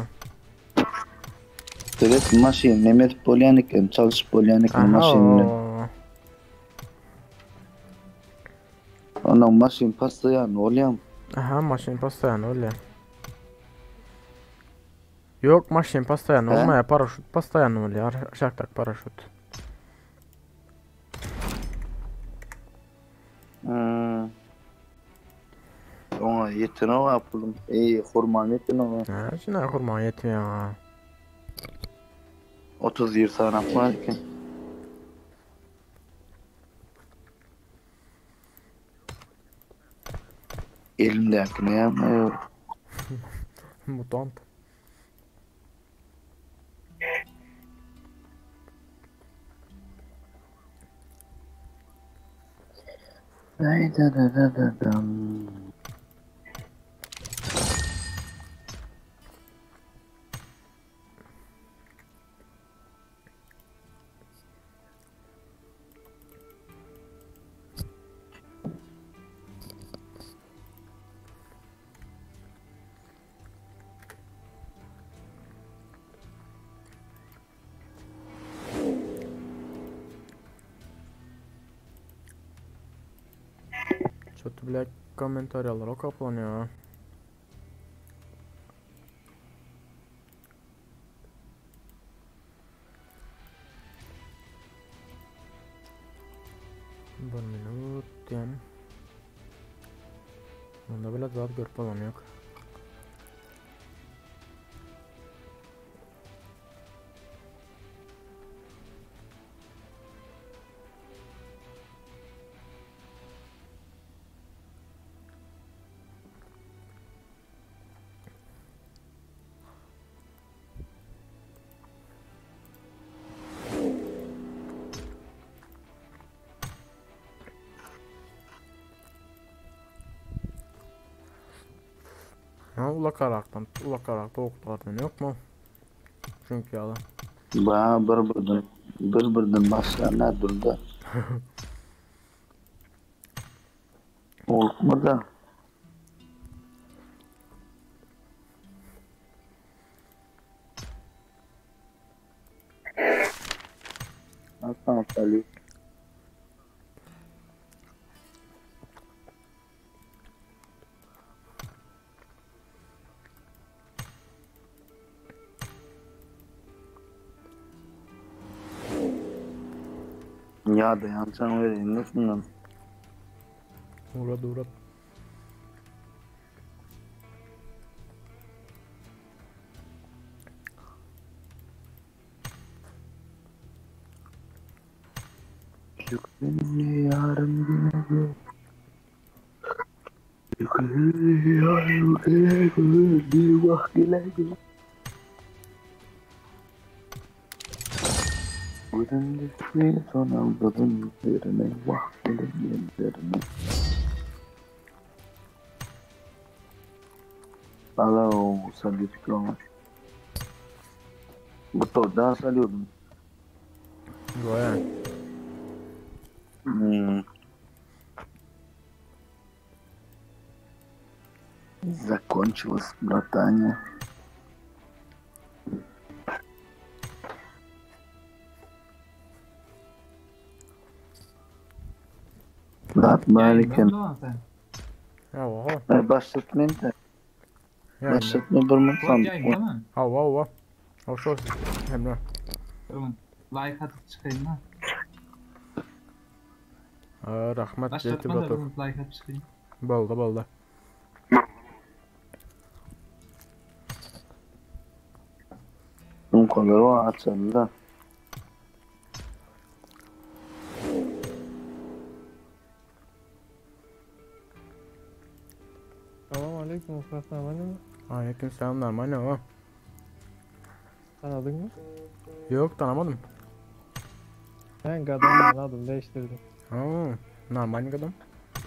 Evet maşin Mehmet Polyanik'in çalış Polyanik'in Aha maşinini. o. Ona maşin pastayan olayım. Aha maşin pastayan öyle. Yok maşin pastayan He? olmaya paraşüt pastayan oluyor. Aşağıda paraşüt. Ona yetin o yapalım. İyi kurban yetin o. Ha şimdi kurban yetmiyor ha. 30 yıl sana var ki. Elimdeki ne yapmıyor? Mutant. Dam. Что-то, блядь, комментарий рока понял. Bir minut yani. Bunda bile zat görüp falan yok. Ha ulakaraktan tavuklardan yok mu? Çünkü ya da. Bana bir başlarına durdu. Olmadı. Hasan Ali. Ya da yansan vereyim nasıl? Uğradı. Yüklenli yarım güne Yüklenli yarım güne bir vakile Gudun düşmeyi son aldım üzerine vakile yerlerine Alo, salutron. Betul, dah salut. Goya. Закончилось братание. Brат Malikin. Ya oha. Başlatmayayım da. Yani. Başlatma bir mı sandım? Tamam. Hava. O şu Emre. Tamam. Like atıp çıkayım ha. Rahmet Başlatma yeti da batık. like atıp çıkayım. Balda. Bu kadar o açıldı. Selam aleyküm Mustafa Samanı mı? Aleyküm selam normal ne o? Tanıdın mı? Yok tanımadım. Ben Gadan'ı adım değiştirdim. Ha, normal kadın.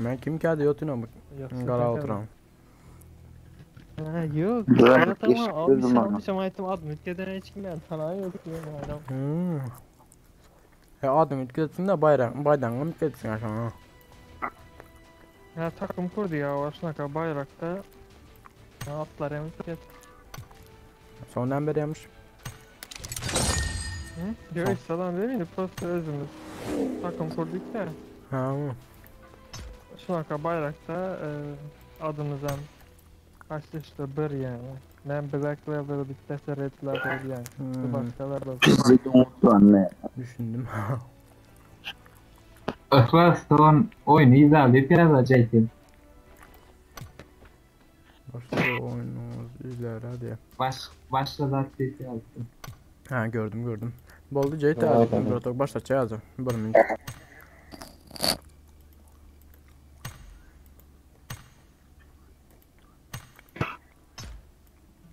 Ben kim geldi yotuna bak. Kara oturan. Ha yok. Ben Ben tamam abi geçtim sen ama. bir şey aytım adım ülkeden hiç kimden tanıyan yok diyor adam. Adım ütketsin de baydan mı ütketsin aşağı. Ya takım kurdu ya aslında bayrakta. Atlar hem ülket. Sondan beri yemiş. Hı? Yok falan değil miydi? Prosto özümüz. Takım kurduk da. Ha. Şuna bayrakta adımız hem kaçtı bir yani. Ben bezaklar da bir teser ettiler tabii yani. Hmm. Başkalar da. Bir umutlu anne. Düşündüm. Ikhlas son oyunu izleyip biraz acayip. Başka oyunumuz ileri hadi. Başladı aktivite yaptım. Ha gördüm. Boldu Ceyte aldım. Protok başlatacağız. 1 minut.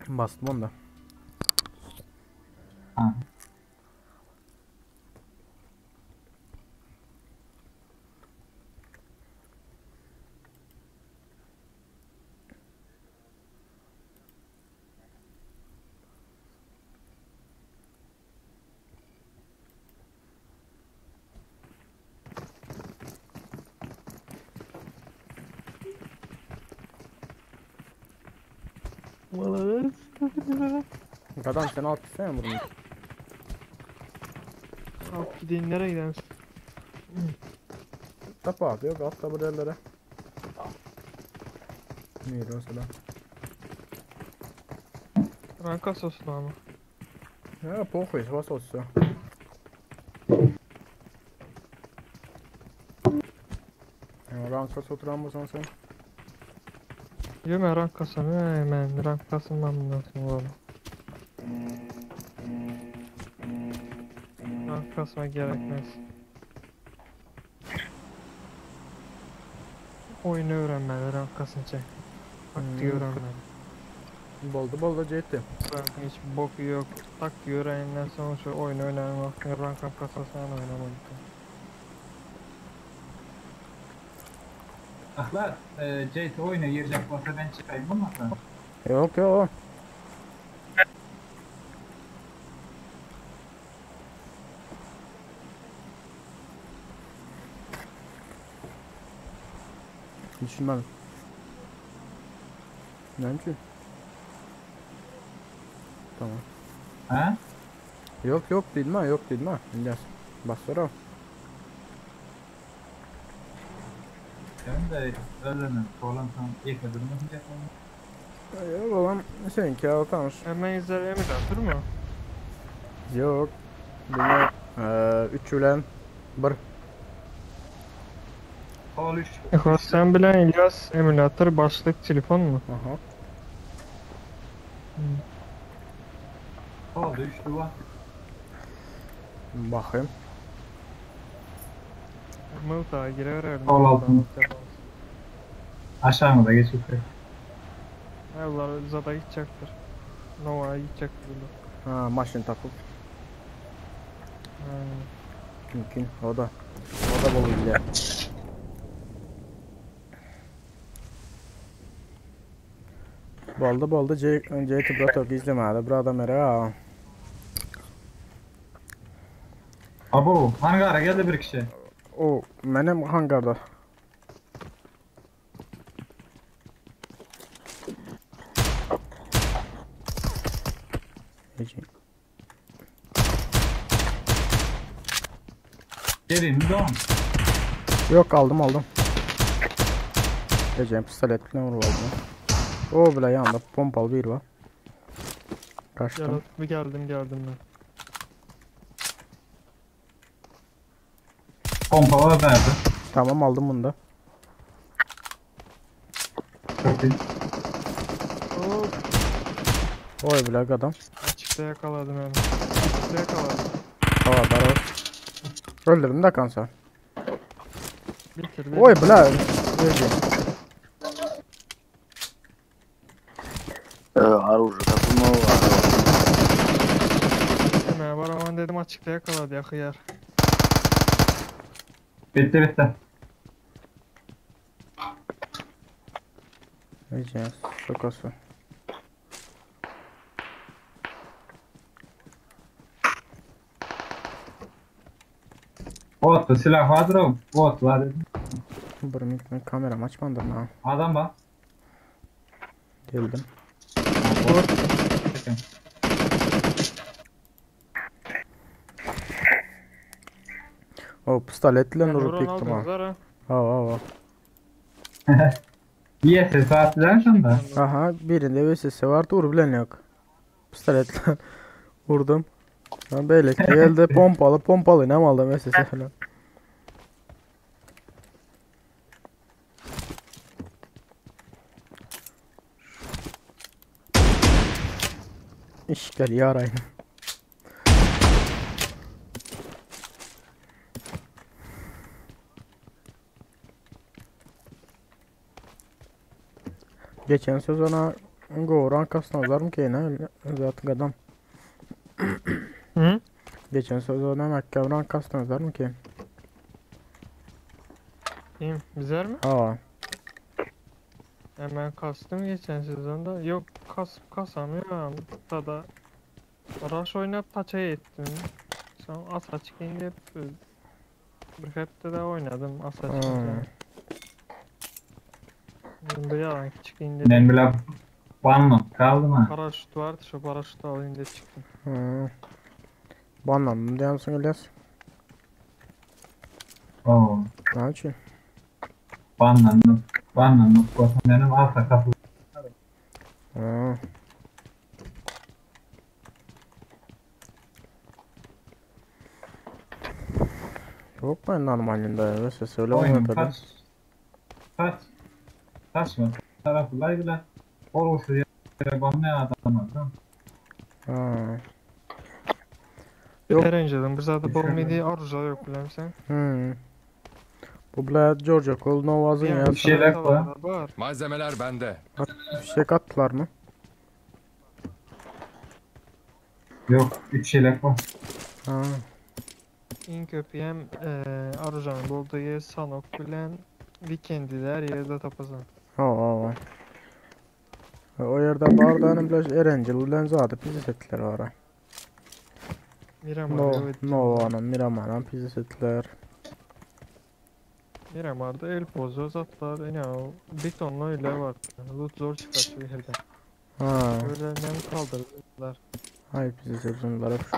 Bastım onda. Ha. Vallahi. Kadam sen alt sen bunu. Kalk gideyim nereye gidersin? Tapa atıyor atla bu yerlere. Neydi o sıra? Ranka soslu ama. Ya похуй, вас вот все. Rankas oturan mısın sen? Yo ben rank kasını hemen rank kasımdan bundan sonra oğlum. Rank kasma gerekmez. Oyunu öğrenmeli rank kasınca. Taktiği öğrenmeli. Boldu Ceyte. Rankın hiç boku yok. Taktiği öğreninden sonra şu oyunu oynamak. Rank kasasından oynamak. Ikhlas JT oyunu girecek olsa ben çıkayım olmasa. Yok. Düşünmedim. Neymiş? Tamam. Ha? Yok dedim ha. İlyas. Bastır Ben de öğrenim. Oğlan tam ilk adımı yapacak onu. Yok babam seninki al tanış. Hemen izler mi atır mı? Yok. Buna 3 ulan 1. Kol 3. Sen bilen İlyas emülatör başlık telefon mu? Aha. Kol 3 duvar. Bakayım. Mılta girer herhalde. Kol altın. Aşağı mı da geçip. Onlar zada gidecektir. Nova'ya gidecektir bunlar. Ha maşın takıl. Mümkün. O da bolu bile. Boldu Ceyte Protok izlemedi. Burada mera. Abo, hangara geldi bir kişi. O benim hangarda. Gelin mi devam? Yok aldım. Gecem pistoletle vuruldu. O bile yanında pompalı bir var. Kaçtım. Bir geldim ben. Pompalı verdi. Tamam aldım bunu da. Çok iyi. Hop. Oy bile adam. Açıkta yakaladım hemen. Açıkta yakaladım. Havada var. Öldürdüm de kanser. Bitirdi. Oy bile. Öldü. Оружие takılma var. Hemen var aman dedim açıkta yakaladı ya hıyar. Bitti. Ece şakası. Bot silah vardır o. Bot var dedim. Bir minut kameram açmandır ha. Adam bak. Geldim. O pistoletle vurup yıktım ha. Zara. Ha. Bir ses attılar sonra. Aha birinde VSS vardı vur bilen yok. Pistoletle vurdum. Ben böyle geldi pompalı ne aldım VSS falan. İşgal yarayın. Geçen sezona Goran kasnazlarım ki ne zaten adam. Hı? Geçen sezona Mekkavran kasnazlarım ki. Kim? Bizler mi? Ha. Hemen kastım geçen sezonda. Yok kasamıyorum. Da Rush oynayıp taçaya ettim. Sonra asa çıkınca bir hepte de oynadım asa çıkınca. Bir yalan çıkınca Ben bile banlı kaldım ha. paraşüt vardı, şu paraşütü alınca çıktım. Hı. Banlandım diyorsun İlyas. Oo. Ne için? Banlandım. Benim alta kapı. Ha. Yok ben normalinde VSS öyle Oyunun oynatırdım. kaçma tarafı bile olursa yere banlayan adamlar değil mi? Ha. Yok. Erenceden bir zaten bol midi arıza yok bilemsen. Hı. Bu bile Georgia Cole Novaz'ın ya. Bir şeyler var. Var. Malzemeler bende. Fişek attılar mı? Yok 3 şeyler var. Ha. İn köpüyem arıcanın olduğu yer Sanok bilen Weekend'ler yerde tapazan. Ha. O yerde bardanın bile Erencil bilen zaten pizza setler var ha. Nova'nın Miramar'ın pizza setler. Miramar'da el pozu zatlar yine o betonlu öyle var. Loot zor çıkar şehirden. Ha. Öyle nem kaldırdılar. Hay pizza setler hep şu.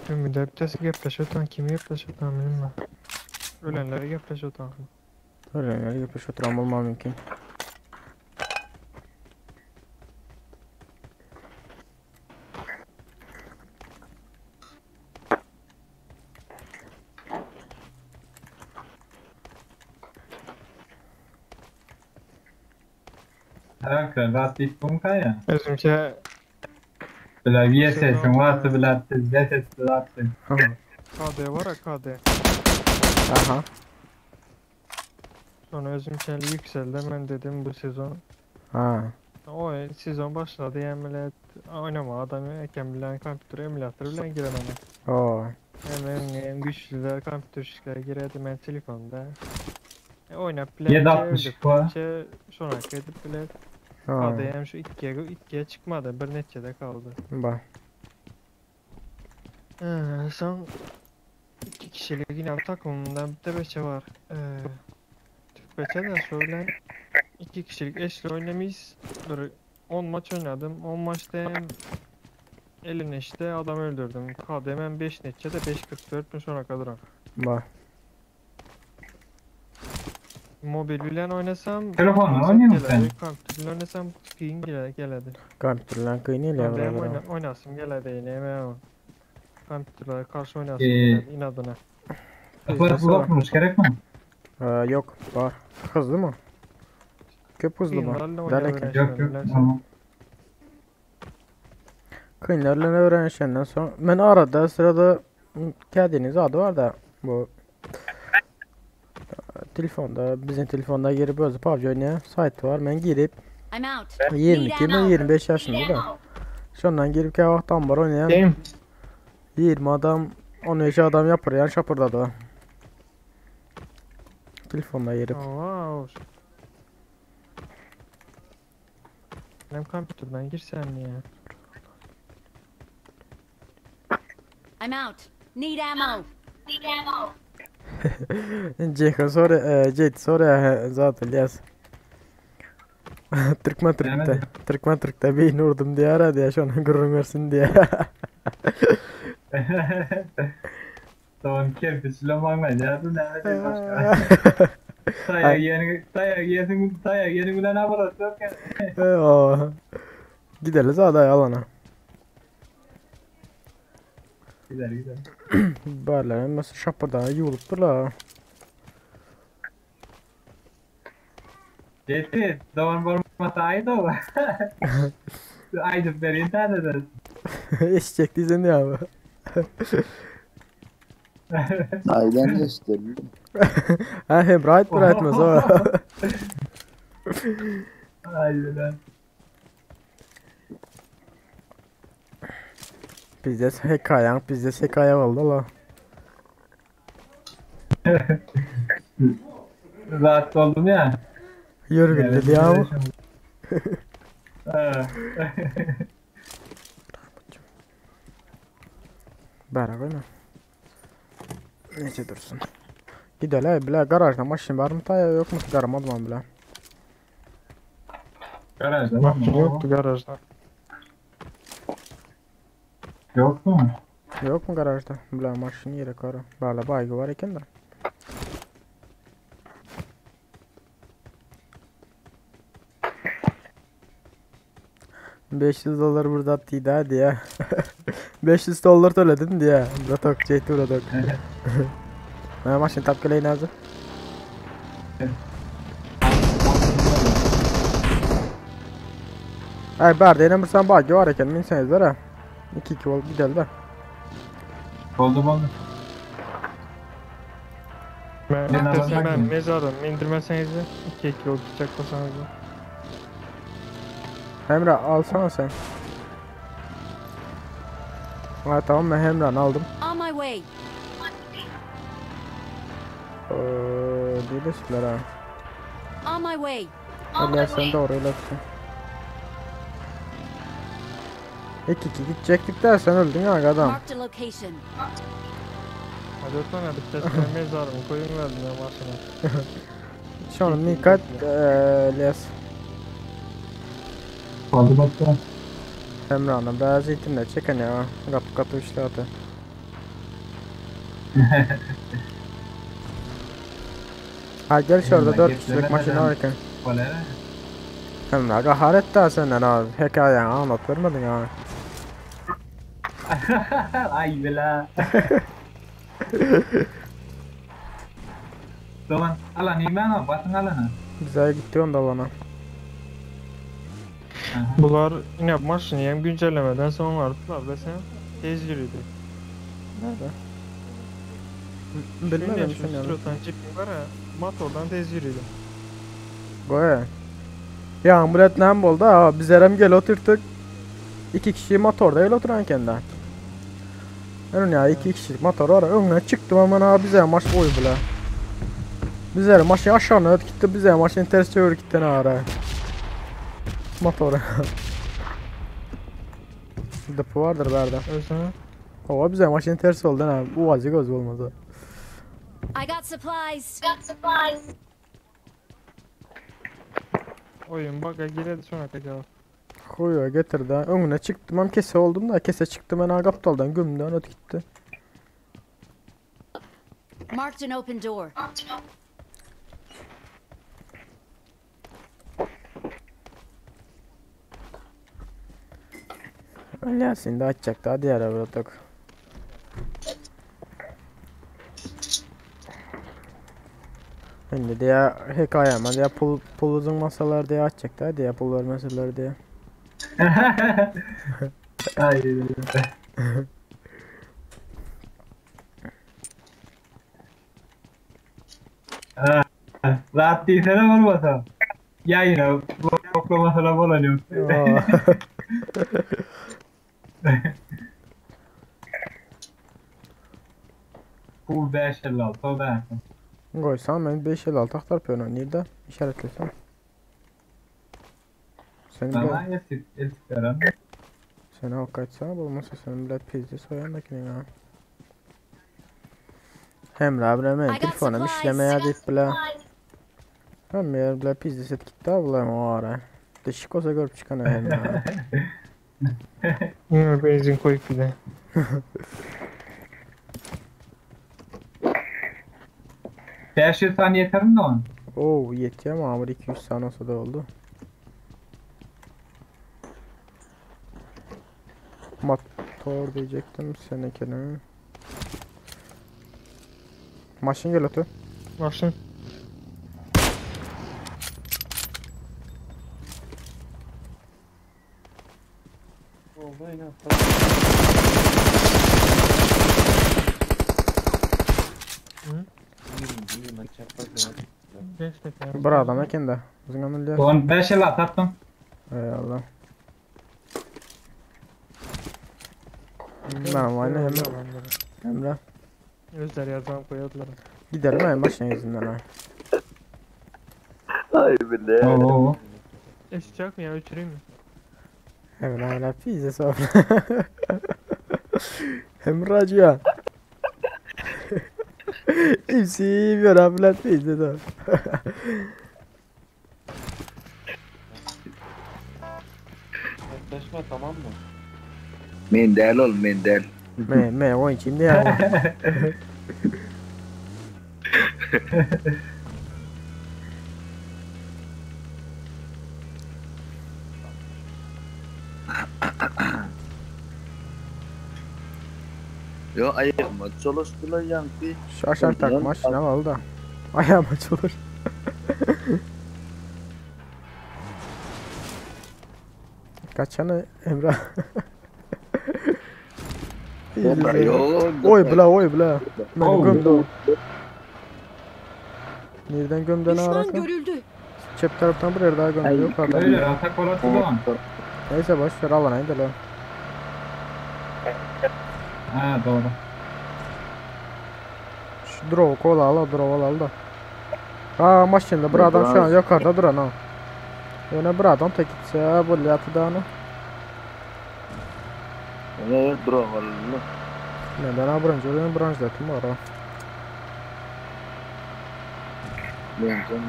Tüm müdeptesi gepleşiyortan kimi gepleşiyortan bilmem. Ölenlere gepleşiyortan. Öyle yapış oturan olmam mümkün. Herhalde rahat bir bunka ya. Bizimki Bile bir sesin varsa bile tezgah sesi varsa. Ha. KD var ya KD. Aha. Sonra özümçeli yükseldi ben dedim bu sezon. Ha. O sezon başladı emülat oynama adamı eken bilen kompütür emülatör bilen giremem. O. Hemen güçlüler kompütür işlere giredi ben telefonda. Oynap bilen 760 var. sonra edip bilen Ha. ADM şu ikiye çıkmadı bir neticede kaldı. Bak. Son 2 kişilik yine takımında bir de beşe var. Beşe de şöyle 2 kişilik eşli oynamayız. Bir 10 maç oynadım. 10 maçta hem 50 neşte adam öldürdüm. KDM 5 neçede 5.44 gün sonra kadar. Bak. Mobil bilen oynasam Telefonla oynuyor musun sen? Kompütür bilen oynasam kıyın geledi. Kompütürlen kıynıyla KDM beraber. oynasım geledi yine hemen o. Kompütürler karşı oynasım Ee, geledi inadına. Akıllı bulutmuş gerek mi? Yok var. Hızlı mı? Köp hızlı mı? Kıyınlarla Derken. oynayabilirim. Yok tamam. Kıyınlarla öğrenişenden sonra ben arada sırada kendiniz adı var da bu telefonda bizim telefonda girip özü PUBG oynayan site var. Ben girip I'm out. 22 Need mi ammo. 25 yaşında da. Şondan girip ki vaktan var oynayan Kim? 20 adam 13 adam yapır yani şapırdadı o. Telefonda yerip. Wow. Benim kompüterden girsen ya. I'm out. Need ammo. Ceyhan sonra Ceyt sonra zaten yaz. Türkmen Türk'te. Bilemedim. Türkmen Türk'te bir nurdum diye aradı ya şuna gurur versin diye. Son kerpiçlamağa ne yaptın ne başka. Tayak yeni gülen abarat yok ya. Oo. Gideriz aday alana. Gider gider. Böyle mesela şapırdan yulup la. Yetti. Zaman varmasa aydı o. Aydıp verin tane de. Eşecek diysen ya bu. Aydan geçti. Ha hem rahat bırakmaz o. Aydı lan. Bizde hikayen, bizde hikaye oldu la. Rahat oldum ya. Yürgün dedi ya bu. Ha. Beraber mi? Neyse dursun. Gidelim bile garajda maşin var mı taya yok mu garamadım bile. Garajda Mahkum mı? yoktu garajda. Yok mu? Yok mu garajda? Bile maşin yere kara. Böyle baygı var iken de. $500 burada attıydı hadi ya. $500 söyledin diye. Zatok çeyti uğradık. Ha maşin tapkaleyin azı. Ay barda yine sen baygı var iken minseniz ha. 2-2 olup gidelim de. Oldu. Ben Ben desem alacak ben mıyım? mezarım indirmeseniz de 2 olup bıçaklasanız da. Emre alsana sen. Ha tamam ben Emre'ni aldım. On my way. Birleştiler ha. On my way. Eller sen doğru iletsin. 2-2 gidecektik dersen öldün ya adam. Marked a location. Hadi ötmen hadi desem mezarım koyun verdim ya maşına. Şu an dikkat les. Oldu baktı. Emre'nin bazı itimler çeken ya. Kapı kapı işlerdi. Ha gel şurada 4 kişilik makine varken. Kolera. Emre aga haret daha senden abi. Hikayen anlat vermedin ya. Ay bela. Zaman alan imana batın alana. Bize gitti onda bana. Bunlar yine maşını hem güncellemeden sonra arttılar desem tez yürüdü. Nerede? Bilmiyorum Bilmedim şu sen yani. sıratan cipim var ya motordan tez yürüdü. Goya. Ya amulet ne oldu ha? Biz Erem gel oturttuk. 2 kişi motorda el oturan kendinden. Önün ya 2 kişilik motor var. Önüne çıktım hemen abi bize maç boyu bile. Bize maçın aşağına öt gitti bize maçın ters çevir gitti ne ara. Motora. Depo vardır berda. Öylesine. Hava bize maçın tersi oldu ne? Bu vazı göz olmadı. I got supplies. Oyun baka giredi sonra kaçalım. Koyuyor getirdi. Önüne çıktım hem kese oldum da kese çıktım ben agaptaldan gömden öt gitti. Marked an open door. Öylesinde açacaktı hadi yere bıraktık. Şimdi diye hikayem diye pul uzun masalar diye açacaktı hadi ya pul vermeseler diye. Ay bela. Rahat değilse de olmasa. Ya yine bu Toplama falan olan yok. Aa. Bu 556 o da. Koysam ben 556 aktar piyano. Nerede? İşaretlesem. Senin Ama bile, ilk veren. seni al kaçsana bulmasa senin bile pizzi soyandakini ya. Hem rabra men I got telefonum supplies. işlemeye deyip bile. Hem yer bile pizzi set gitti ablam o ara. Değişik olsa görüp çıkan hem ya. Yine benzin koyup bir de. Beş yüz saniye yeter mi lan? Oo yetiyor ama amir 200 saniye olsa da oldu. Motor diyecektim seninkini. Maşın gel otur. Başın. Geç bakayım. Bir adam ekende. Bizim ameliyat. On 556 attım. Ey Allah. Ben var ne Emre. Özler yazan koyarlar. Gidelim ay maşın yüzünden ha. Ay bile. Oo. Eşecek mi ya uçurayım mı? Emre hala pizza sor. Emre acıyor. İpsi bir abiler pizza sor. Yaklaşma tamam mı? Mendel ol mendel. Me o içinde ya. Yo ayağıma çalıştılar ki. Şaşar takma şuna al da. Ayağım açılır. Kaçana Emre. Emre yo. Oy bla. Beni Oh. gömdü. Nereden gömdüğünü Düşman arasın. görüldü. Çep taraftan bir yer daha gömdü. Yok adam. Öyle atak olası lan. Neyse boş ver alın haydi lan. Ha doğru. Şu drone kola al da. Aa maşında bir adam şu an yukarıda duran ha. Yine bir adam tek gitse bu yatı da onu. Ne dur oğlum. Neden ha branş dedim var ha. Ben canım.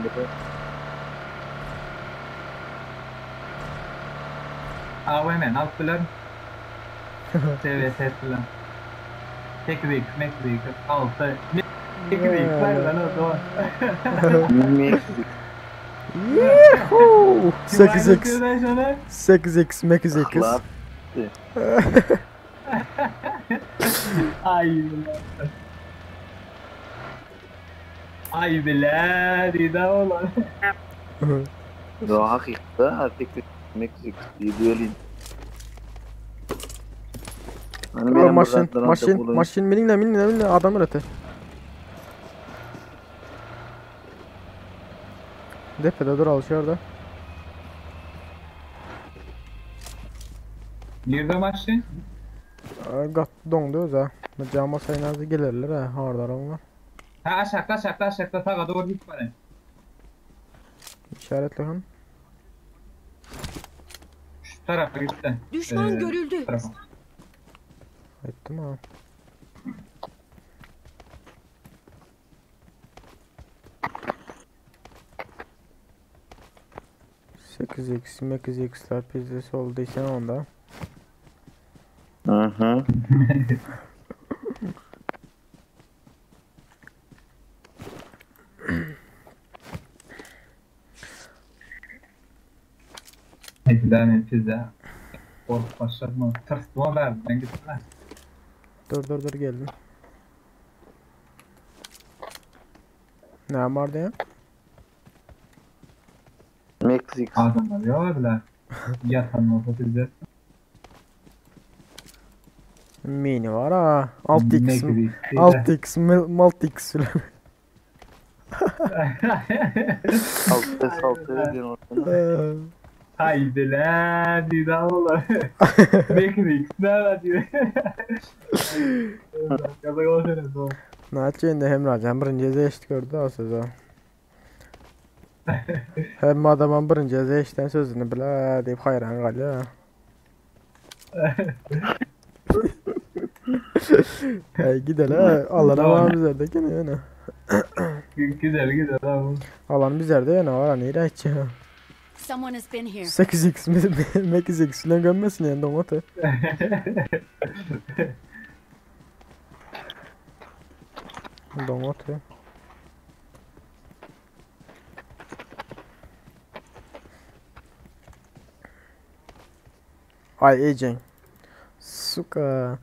Abi hemen alt bilen. TVS bilen. Teknik, altı. Teknik, var lan o zaman. Yuhuu 8x 8x Mekiz. Aklar. Ay. Ay bile, dida olan. Yo hakikaten artık Meksik diyelim. Hani Maşın minle adam ürete. Depede dur alışıyor da. Nerede maçtı? Gat dondu öze. Cama sayınazı gelirler ha hardar onlar. Ha aşağıda sağa doğru git bana. İşaretle han. Şu tarafa gitti. Düşman görüldü. Tarafa. Ettim ha. Sekiz x mekiz x'ler pizzası olduysa onda. Hı hı. Bir tane pizza. Korkup başladım. Tırstım o ben gittim. Dur geldim. Ne vardı ya? Meksik. Adamlar yok bile. Yatan olsa pizza. Mini var ha. 6x Meksik. 6x Maltix filan. Altı saltı ediyor ortada. Haydi lan diyor oğlum. Bekleyin. Ne var diyor. Kazak olsana sonra. Naçeyinde Emrecan birinci ceza eşit gördü o sözü. Hem adamın birinci ceza eşitten sözünü bile deyip hayran kalıyor. Hey gidelim ha. Allah'ın aman bizlerde gene yana. Güzel güzel abi. Alan bizlerde yana var hani ilaç ya. Someone has been here. 8x mi 8x ile gömmesin yani domatı. Domatı. Ay Ecen. Suka.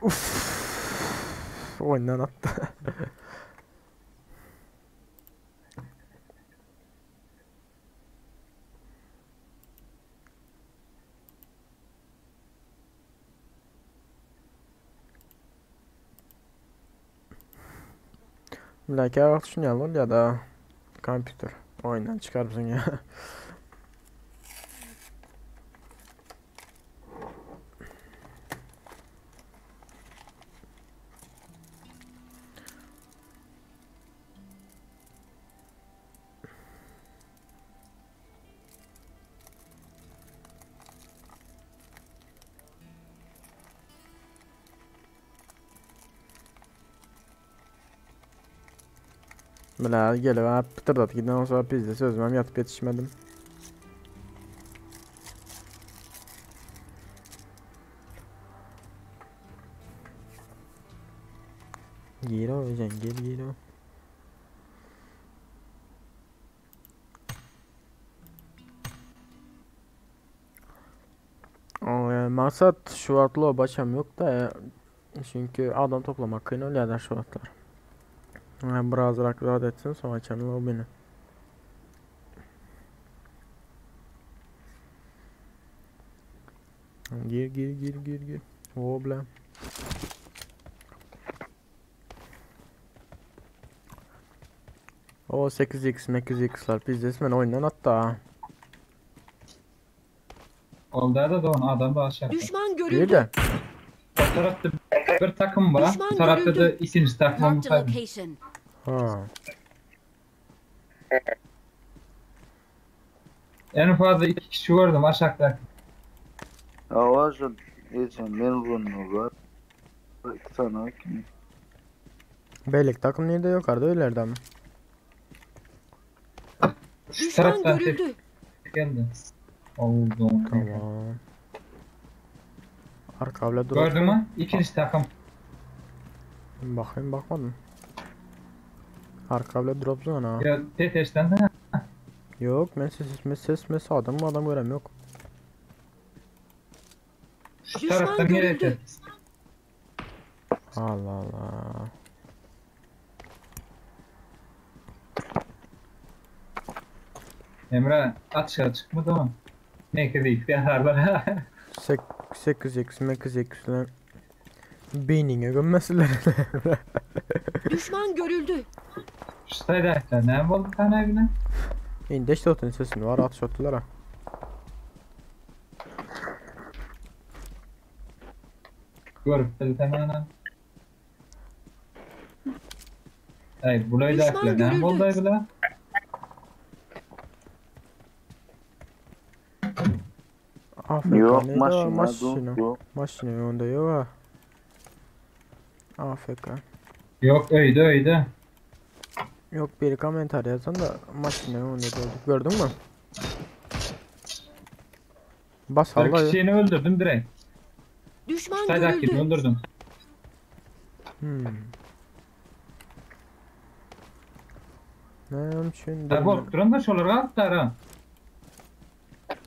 Uff. Oyundan attı. Like vakti düşünüyorum ya da kompütür oyundan çıkar mısın ya? Bela gelip ha pıtırdat giden sonra bizde sözüm yatıp yetişmedim. Gir o Ecen gir o. Maksat şu atlı başam yok da çünkü adam toplamak kıyın oluyor şu atlar. Biraz rahat etsin sonra açalım o beni. Gir. O bla. O 8x 8x'lar bizde ben oyundan hatta. Oldu da doğan adam da aşağı. Düşman Bir görüldü. de O tarafta bir takım var. Düşman Bu tarafta da görüldü. ikinci takım Marked a var. location. ha. En fazla 2 kişi gördüm aşağıda. Avazın Ecen ben runnu var. 2 tane kim? Beylik takım nerede yukarıda öylerden mi? Şu Düşman taraftan görüldü. geldi. Oldu. Tamam. Arka bile dur. Gördün mü? İkinci takım. Bakayım bakmadım. Arka bile drop zone ha. Ya TTS'den de Yok ben ses adam görem yok. şu Düşman taraftan görüldü. nereye? Allah Allah. Emre atışa çıkmadı mı? Ne kadar iyi yararlar. 8x 8x ile beynine gömmesiler. Düşman görüldü. Şu sayıda ne oldu tane evine? İndeş totun sesini var atış attılar ha. Görüp dedi tamamen. Hayır burayı da Düşman akla. Ne görüldü. oldu evine? Afrika Yok neydi o? maşina dur. Maşina yolunda yok ha. Afrika. Yok öyle. Yok bir komentar yazan da maşina yolunda gördük. Gördün mü? Bas Bir Allah. kişiyi öldürdüm direkt. Düşman Saydakini görüldü. öldürdüm. Ne için Tabi oturan da şolar atlar ha.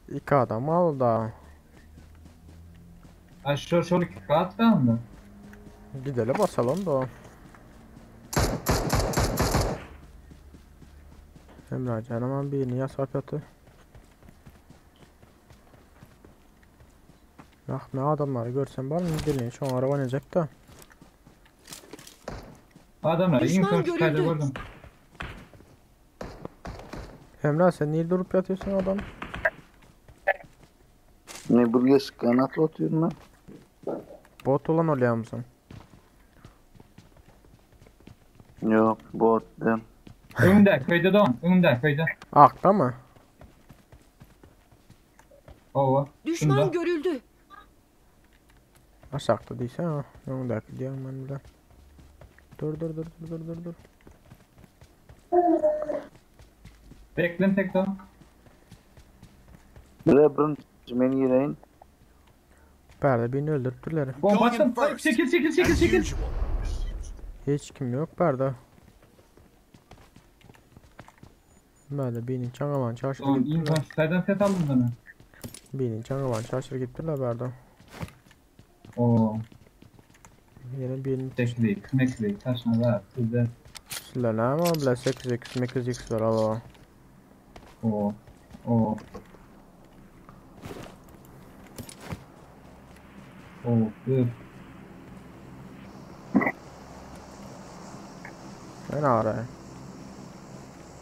İki adam aldı. Aşağı şöyle atlar mı? Gidelim basalım da. Emre canıma birini yasak atı. Bak ne adamları görsen bana gelin şu an araba oynayacak da. Adamlar Düşman info kaydı görüldü. gördüm. Emre sen niye durup yatıyorsun adam? Ne buraya kanat oturuyorum lan. Bot olan oluyor musun? Yok bot dem. Önde köyde don. Önde köyde. Akta mı? Ova. Düşman Şunda. görüldü. Aşağıda değilse ha. Yolundaki diyorum ben bile. Dur. Beklen tek don. Buraya bunun beni yürüyün. Perde birini öldürttüler. Bomba Going in attım. Ay, first. çekil. As usual. Hiç kim yok perde. Böyle birinin çangaman çarşır Don gittiler. insan siteden set aldın da mı? Birinin çangaman çarşır gittiler perde. Oo. Yine birinin Meklik. Taşına da. Sizde. silahı ama bile 8x var Allah. Oo. Oo. Oo. Dur. Ben araya.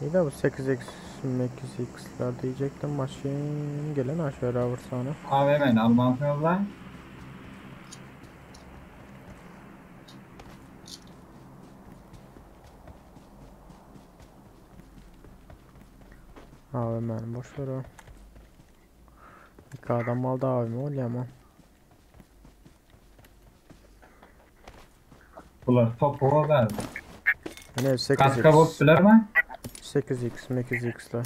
İyi de bu 8x'ler diyecektim maşin gelen aşağıya vursana. AVM'ni almalısınız lan. Abi ben boş ver o. İki adam aldı abimi oluyor ama. Bunlar topu verdi. Ne Kaska bot 8x. bilir mi? 8x'ler.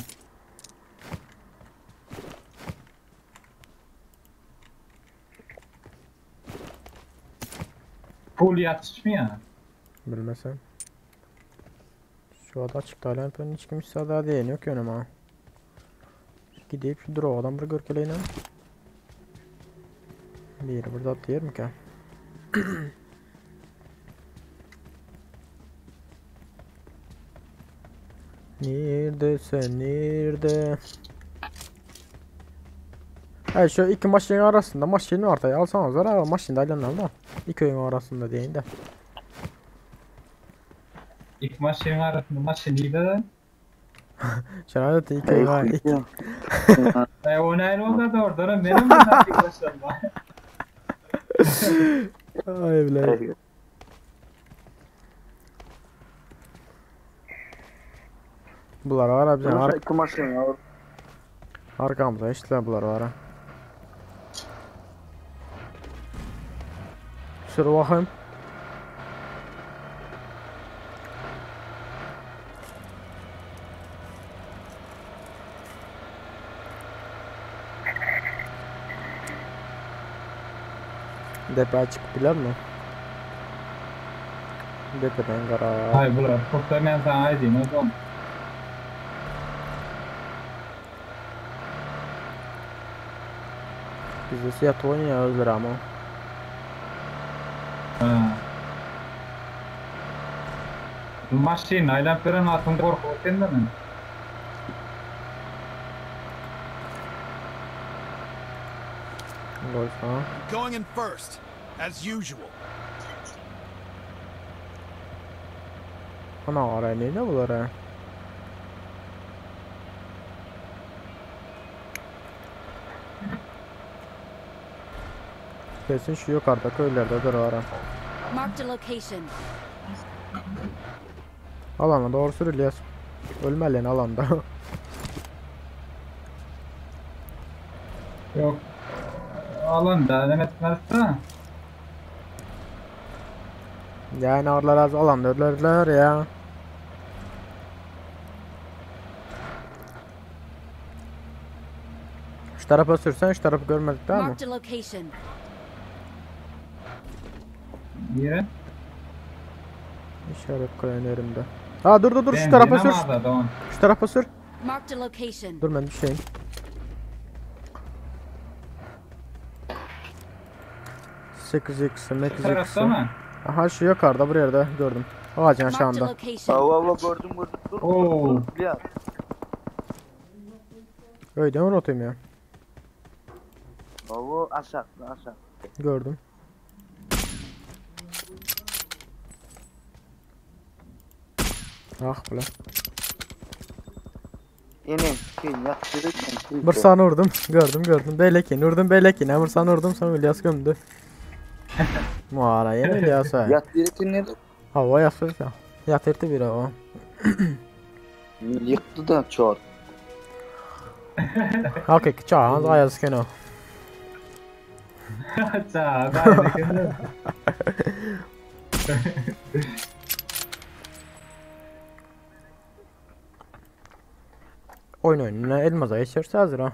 Full yatışmıyor. Bilmesem. Şu ada açıkta hala ben hiç kimse daha değil yok önüme. Gidip şu draw adam bir görkeleyle. Bir burada atlayır mı ki? Nerede? Evet şu iki maşinin arasında maşini ortaya alsanız var ama maşini aylanlar da. İki oyun arasında değil de. İlk maçın arasında maçın iyiydi de. Şahane iki oyun var. O ne oldu da orada da benim de arkadaşlarım var. Ay bile. Bunlar var abi bizim İki maşın ya. arkamızda işte bunlar var ha. Sür bakayım. Depe açık bilir mi? Depeden kara. Hayır bunlar çok da ben sana edeyim o zaman. Bizde siyah oynuyoruz ama. Ha. Bu maçın aylanların altında korkuyorsun da mı? Gol sana. I'm going in first. As usual. Ana araya ne bunlar ha? Kesin şu yukarıda köylerdedir o ara. Marked a location. Alana doğru sür İlyas. Ölmeliyin alanda. Yok. Alın da demet etmezse. Yani oralar az alanda ölürler ya. Şu tarafa sürsen şu tarafı görmedik değil mi? Marked a location. Yere. İşaret koyan yerimde. Ha dur şu tarafa sür. Şu tarafa sür. Marked a location. Dur ben düşeyim. Sekiz x, sekiz Tarafta x. mı? Aha şu yukarıda buraya da gördüm. Ağacın Marked a aşağında. location. Hava gördüm. Dur. Oo. Ya. Öyle mi rotayım ya? Hava aşağı. Gördüm. Ah bile. Ene keyin yaxshi Bir sana vurdum. Gördüm. Belekin vurdum belekin. Bir sana vurdum sonra İlyas gömdü. Muara yine İlyas'a. Yat direkten nerede? Hava yapsırsa. Yatırdı bir hava. Yıktı da çor. Hakiki çağınız ayazken o. Çağ, ben Oyun oyununa elmaza geçerse hazır ha.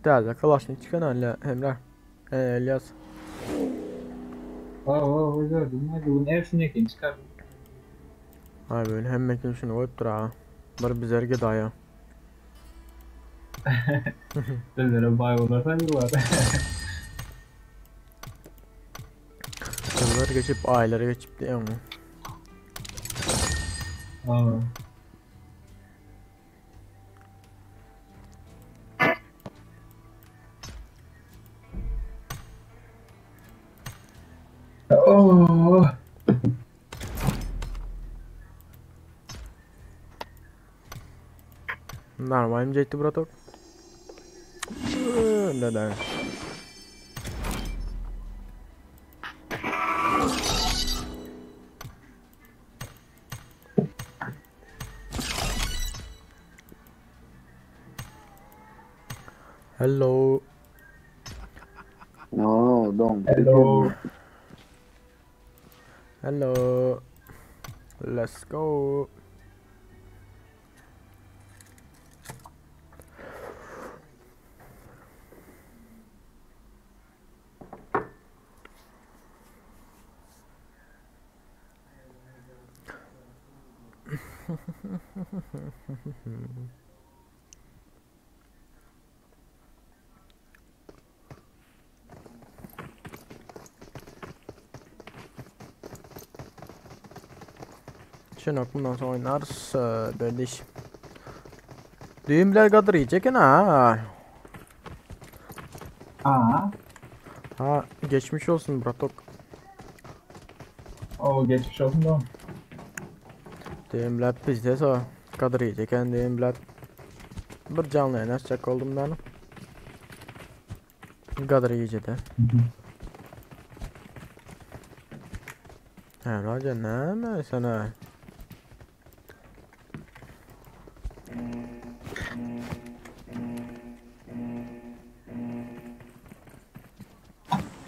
Değerli Kalaşnik çıkan hala Emre. İlyas. gördüm. Hadi bunu hepsini ekin çıkar. Ay böyle hem mekin şunu koyup dur ha. Bir bizerge daya. Gözlere bay olursa bir var. Yıllar geçip ayları geçip diye mi? Aa. Oh. Нормально джейти, браток. Да-да. Hello. No, don't. Hello. Hello. Let's go. Şunu bundan sonra oynarız böyle iş. Düğümler kadar yiyecek ha. Aa. Ha geçmiş olsun Bratok. O geçmiş olsun da. Düğümler bizde so kadar yiyecek düğümler. Bir canlı yayın açacak oldum ben. Kadar yiyecek de. Herhalde ne mi sana?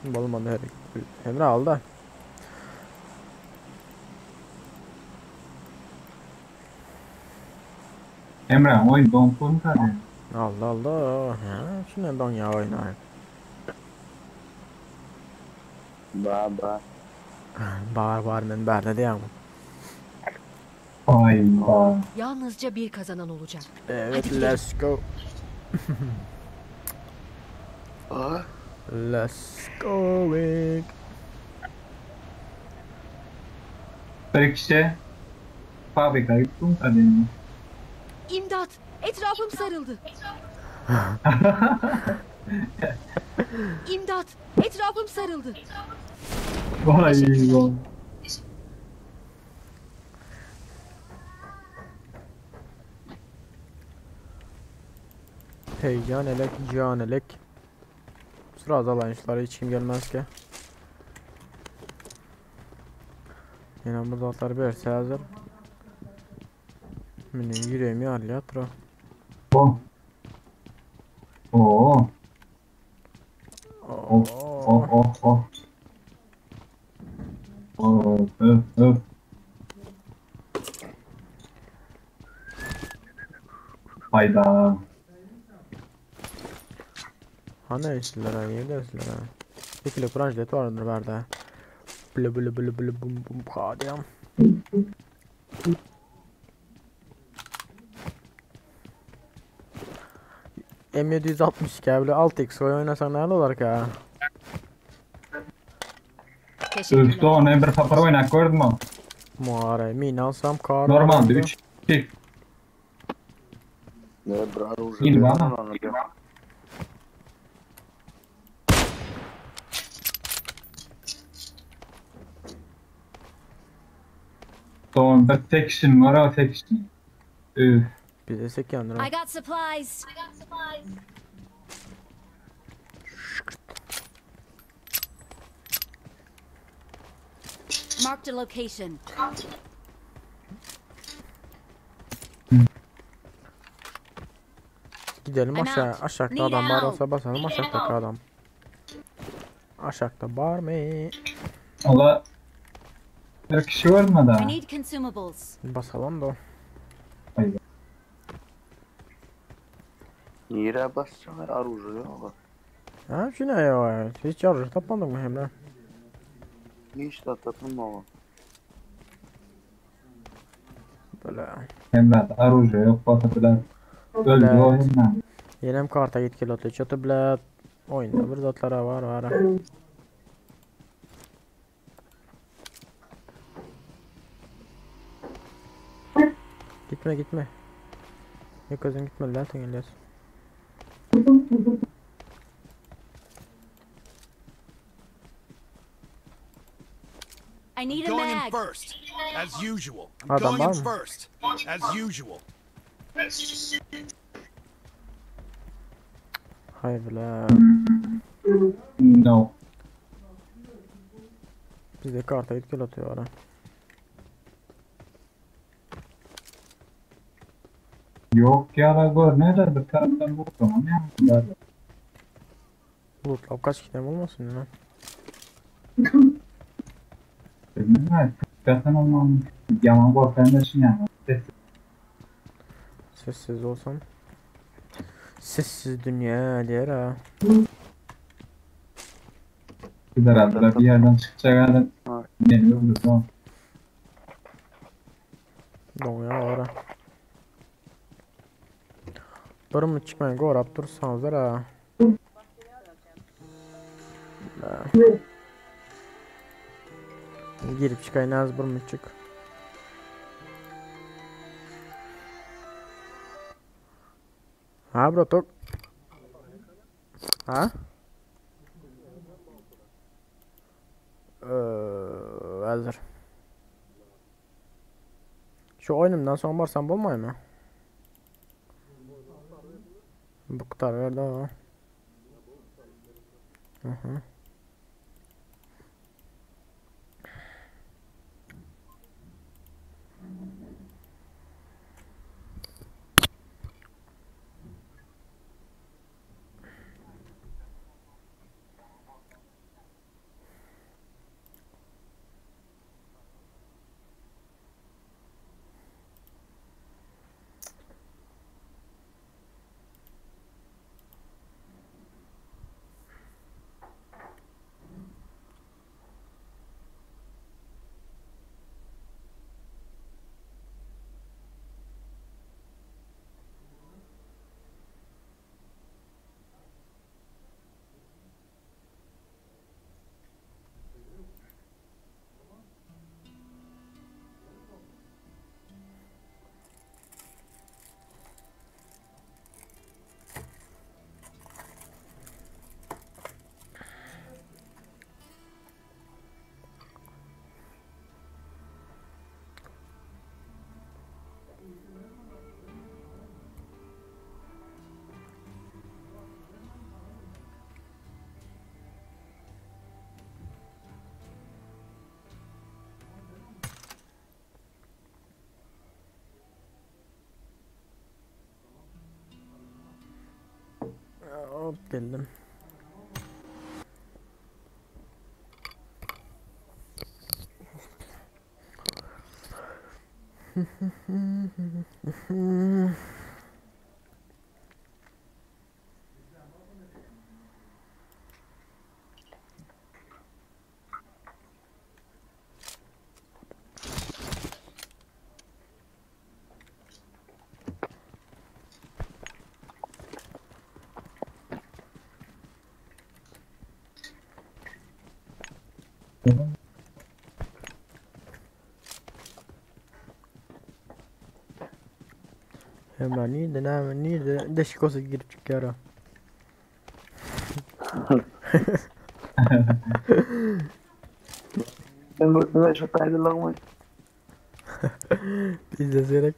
Balım her Emre aldı. Emre oyun donpun tadı. Aldı. Ha, şuna don ya oynar. Baba. Bağır ben berde diyemem. Ay ba. Yalnızca bir kazanan olacak. Evet, let's go. Let's go. Bir kişi fabrikaya gittim tadı. İmdat! Etrafım sarıldı. İmdat! Etrafım sarıldı. Vay ba. Heyecan elek, can elek. Sıra azalanışlara hiç kim gelmez ki. Yine bu zatlar verse hazır. Benim yüreğimi yarlayatıra. Oh. Oh. Oh. Oh. Oh. Oh. Hayda. Hani işler ha, iyi dersler ha. İkili branşlet vardır berde. Blı bum bum kadiyam. M762 abi 6x oynasan ne olur ki? Teşekkürler. Üstü onu bir kapır oynak gördün mü? Muare min alsam kar. Normalde 3 2 Ne bir orужие. İyi bana. Son bir tek işin var o tek işin. Bize 8 lira. I got supplies. Marked a location. Gidelim I'm aşağı. out. Aşağıda Need adam var help. olsa basalım aşağıdaki adam. Aşağıda var mı? Allah bir kişi var mı I da? need consumables. Basalım da. Yere basacağım orужие yok. Ha şu ne ya? Hiç yarış tapmadık mı hem de? Hiç de tapılmama. Böyle. Emre orужие yok batılar. Öldü Evet. oyundan. Yenem karta git kilotlu çatı bile. Oyunda bir zatlara var. Gitme. Yok gözün gitme lan sen geliyorsun. I need a Going in mag. first, as usual. I'm Adam going in var mı? first, as usual. Hayır bile. No. Bizde karta git kilotlu var ha. Yok ya da gör neler bir taraftan vurdum ama ya. Loot kaç kitap olmasın ya. Bilmem zaten olmam. Yaman korkan da şey yani. Sessiz olsam. Sessiz dünya diyor ha. Gider abla bir yerden çıkacak adam. Beni öldürdü o. Donya var ha. Durun çıkmayın gorap dursanız ha. Girip çıkayın az bir çık. Ha bro tok. Ha? Hazır. Şu oyunumdan sonra varsam bulmayayım mı? Bu kadar verdi o. Hı. Hop geldim. Hemen neydi deşik olsa girip çıkıyor ha. Ben burada çok ayrılanma. İzleyerek.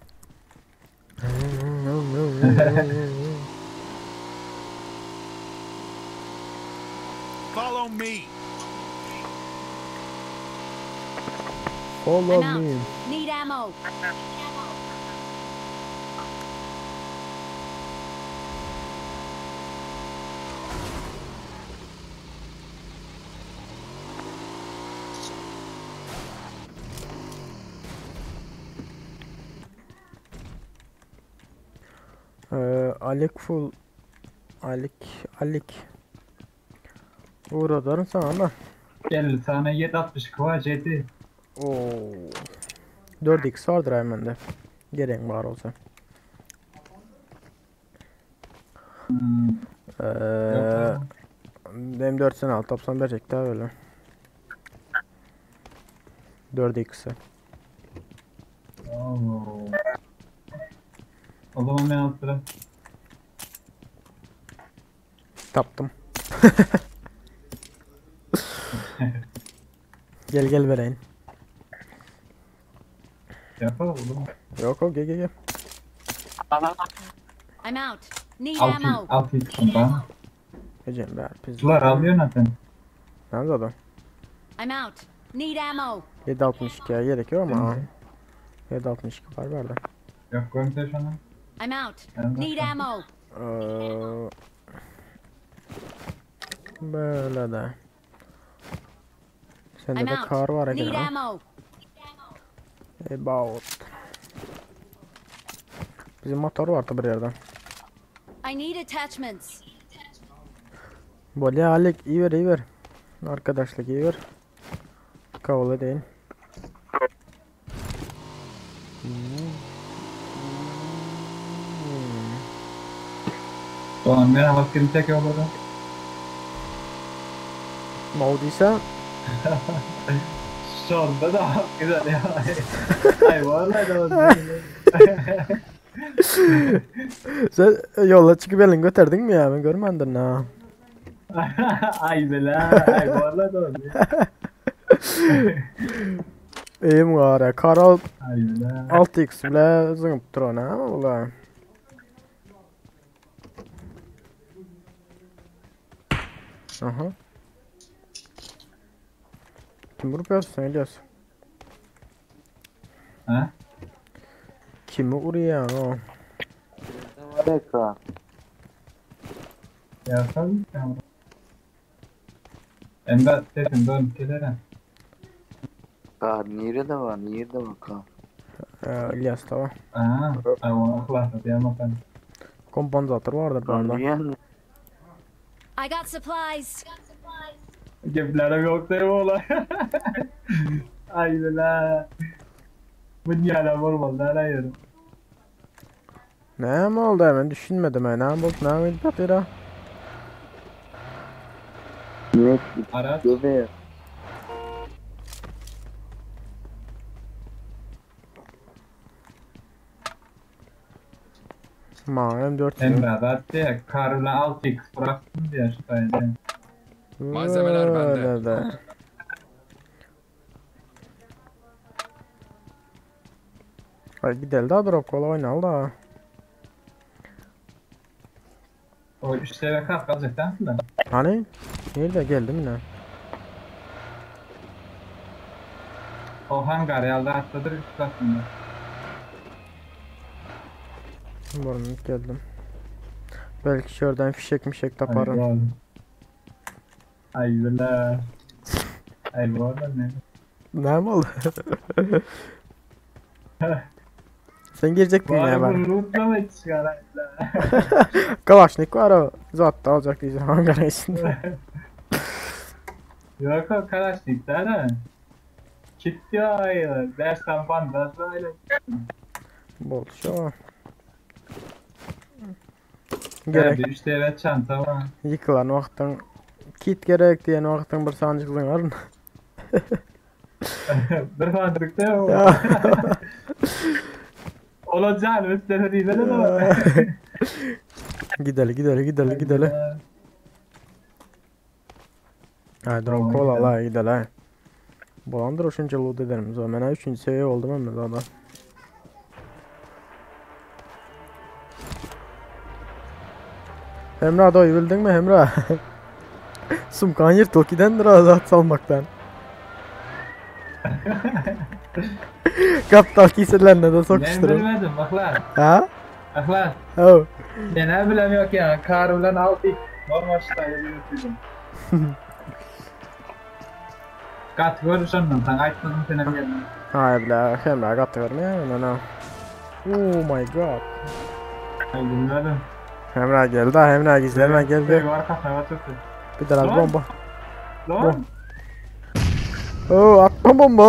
Follow me. Follow I'm out. me. Need ammo. Alik full. Alik. Uğradarım sana ama. Gel sana 760 kva jeti. Oo. 4x vardır hemen de. Gerek var olsa. Hmm. Yok. Benim 4 sene alt topsam verecek daha böyle. 4x'e. Oo. O zaman ben attırım. Taptım. Gel vereyim. Yapalım oğlum. Yok gel. I'm out. Need 6 ammo. 6 bana. Ecem be pizza. Sular alıyor zaten. Nerede adam? I'm out. Need ammo. 7.62'ye gerekiyor ama. 7.62 var verdi. Yok koymuşlar şu an. I'm out. Ben de Need baktım. ammo. Böyle de. Sende I'm de out. kar var Need gene. ammo. About. Bizim motor vardı bir yerden. I need attachments. Böyle Alik iyi ver. Arkadaşlık iyi ver. Kavga değil. Doğan ben hakkını çekiyor burada. Ne olduysa Şu anda da güzel ya. Ay vallahi da sen yola çıkıp elini götürdün mü ya? Ben görmedim ha. ay bela. Ay vallahi da İyiyim var ya. Kar alt, ay bela. 6x bile zıngıp duruyor ha valla. Aha. Kim vurup yazsın İlyas? Ha? Kimi vuruyor o? Harika. Yapalım ya. Hem de dedim dön gelene. Nerede var? İlyas tamam. Aa, ay o akıllı diyemem ben. Kompansatör vardır bende. Niye? I got supplies. Geplerim yok değil mi oğlan? Ay bela. Bu dünyada vurmalı arıyorum. Ne mi oldu hemen düşünmedim ha. Ne oldu? Ne oldu? Batira. Ne? Araç. Göbe. M4 Emre zaten karla 6x bıraktım diye şu sayede. Malzemeler bende. Öyle de. Hadi gidelim daha drop kola oynayalım da. O 3 seviye kalk alacaktın da. Hani? Nerede geldim yine? O hangar yalda atladır üst katında. Buradan geldim. Belki şuradan fişek Ay taparım. bu ay bela. Ay bu arada ne? Ne mi oldu? Sen girecektin Bu ya arada ben. lootla mı çıkar? Kalaşnik var o. Zaten alacak diyeceğim hangarın içinde. Yok o kalaşlıklar ha. Kitti ayı. Dersten bandaj böyle. Bol şu. Gerek. Gerek. 3 seviye çanta var. Yıkılan vaktin kit gerek diyen vaktin bir sancık var. Bir fandırıkta o. Ya. Olacağını üstlerine değil ama. Gidelim. Haydi Tamam, kola gidelim. la gidelim. Bulandır o şunca loot ederimiz. O mena 3. seviye oldum ama daha. Emrah doyubildin mi Emrah? Sumkan yırtılık gidendir azat salmaktan. Kaptal kiyselerine de Ben sokuşturun. bilmedim bak lan. Ha? Bak lan. Oh. Ben ne bilem yok ya. Kar ulan altı. Normal style yürütüyorum. Kat görürsen sen aytmadın sana gelme. Hayır bile Emrah kattı görmüyor musun? Oh my god. Ay bilmedim. Emrah geldi ha Emrah gizlerine geldi. Var kafaya tuttu. Bir daha Lan. bomba. Lan. Oo atma bomba.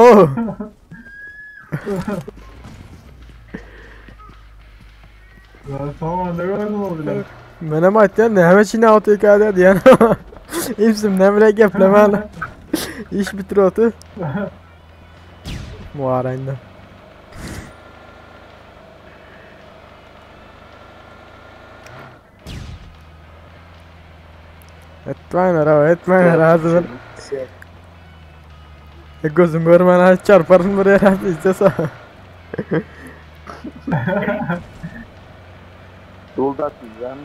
Lan tamam ne gördüm oldu lan. Menem aytyan ne hemen Çin'e auto hikaye diyen. İpsim ne bile gepleme İş bitir otu. Muharayında. Etmeyin hazır. Gözüm görmen çarparın buraya raf istese. Soldat güzel mi?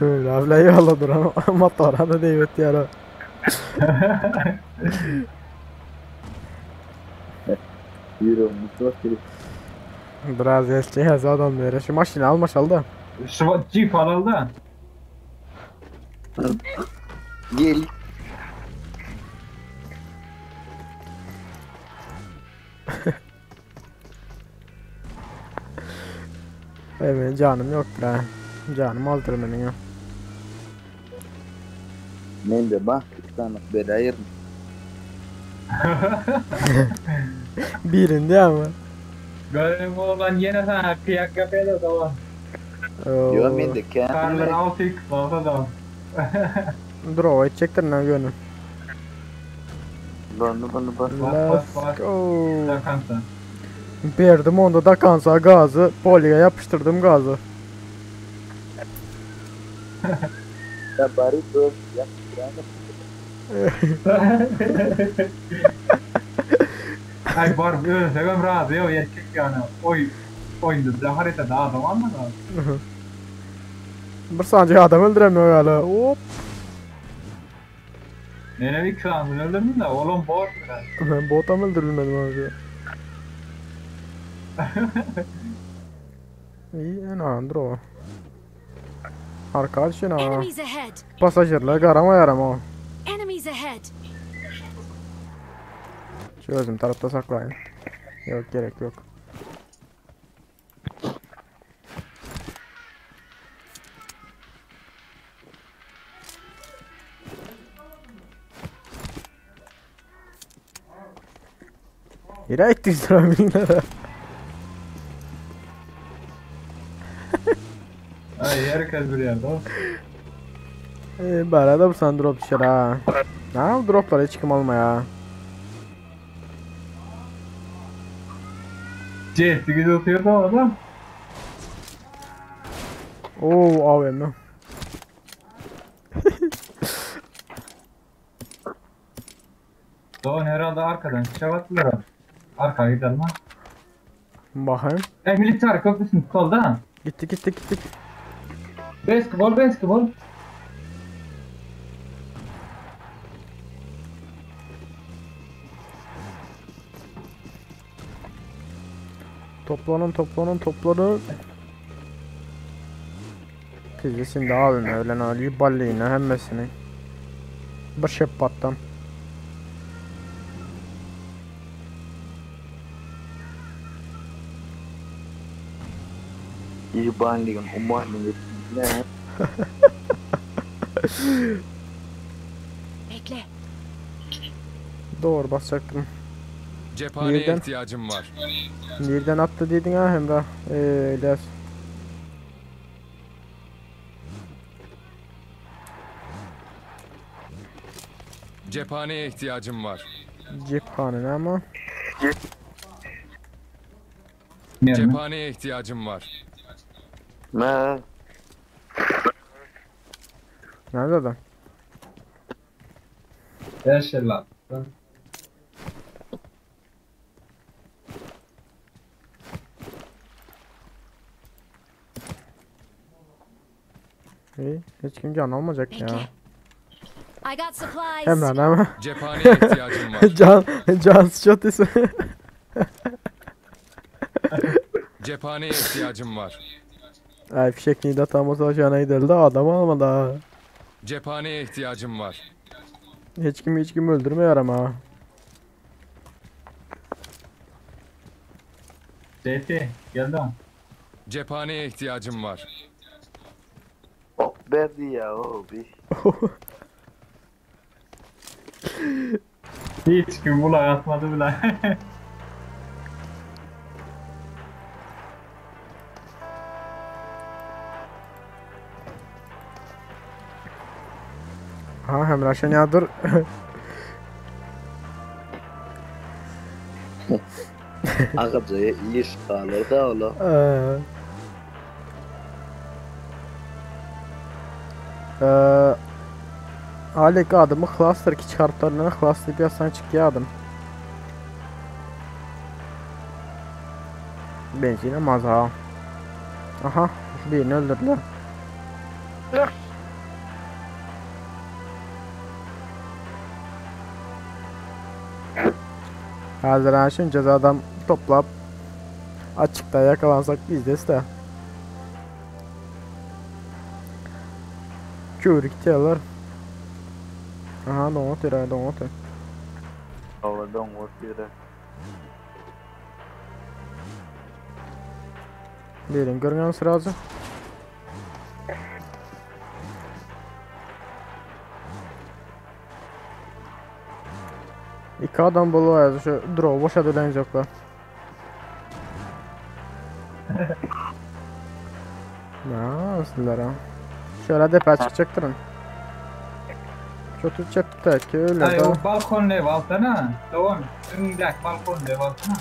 Lavla yolla duran motora da deyip yara. Yürü Mustafa Şerif. Biraz eski heza adam verir. Şu maşını almış aldı. Şu Jeep alıldı. Gel. Evet canım yok be. Canım aldır beni ya. Ben de bak bir tane bedayır. Birinde ama. Gönlüm olan yine sana kıyak yapıyordu tamam. Yo ben de Karlar kendime altık olsa da. Dur o edecektir ne gönül. bunu bak. Let's go. Yakansa. Verdim onda da kansa gazı. Poliye yapıştırdım gazı. Ya bari dur ya. Ay var ölsem razı ya erkek yani. Oyunda harita daha adam anladı. Bir sancı adam öldüremiyor hala. Hop. Nene bir kılansın öldürdün de oğlum boş biraz. Ben botam öldürülmedim abi. İyi en andır o. Arkadaşın ha. Enemies ahead! Pasajırlar garama yarama o. Enemies ahead! Şu özüm tarafta saklayın. Yok gerek yok. Yine ettik sıra binlere. Ay herkes bir yerde o. Bana da bu sana drop düşer ha. Ha bu droplara hiç kim alma ya. C8 tutuyordu o adam. Oo AVM. Doğan herhalde arkadan şavattılar. Arkaya gidelim ha. Bakayım. Militer köprüsün solda. Gittik. Basketbol. Toplanın. Sizin de alın öyle ali ballina hemmesini. Bir şepattan. Dibanding umah dengan ne? Bekle. Doğru basacaktım. Cephaneye Nereden? ihtiyacım var. Nereden attı dedin ha Emrah? İlyas. Cephaneye ihtiyacım var. Cephanene ama. Bilmiyorum. Cephaneye ihtiyacım var. Ne? Nerede adam? Her şey lan. İyi. Hiç kim can almayacak ya. Bekle. I got supplies. Emrah ama. Cephaneye ihtiyacım var. Can sıçrat ismi. Cephaneye ihtiyacım var. Ay fişek neydi atamaz aşağına giderdi adam almadı ha. Cephaneye ihtiyacım var. Hiç kim öldürmüyor ama. JT geldim. Cephaneye ihtiyacım var. Oh, berdi ya o bir. Hiç kim bulak atmadı bile. Ha Emrah sen ya dur. Agak iyi skalar da ola. Alek adımı cluster ki çıkartlarına cluster bir aslan çıktı adım. Benzine maza. Aha birini öldürdüler. Hazır şimdi cezadan toplayıp açıkta yakalansak biz de. Körük diyorlar. Aha donatır. Oradan ortaya. Birini görünen sırası. İki adam buluyor şu draw boşa dönen yoklar. Nasıllar ha? Şöyle depa çıkacaktırın. Şu tutacaklar ki öyle Ay de. o balkon ev altına. Tamam. Ünlük balkon ev altına.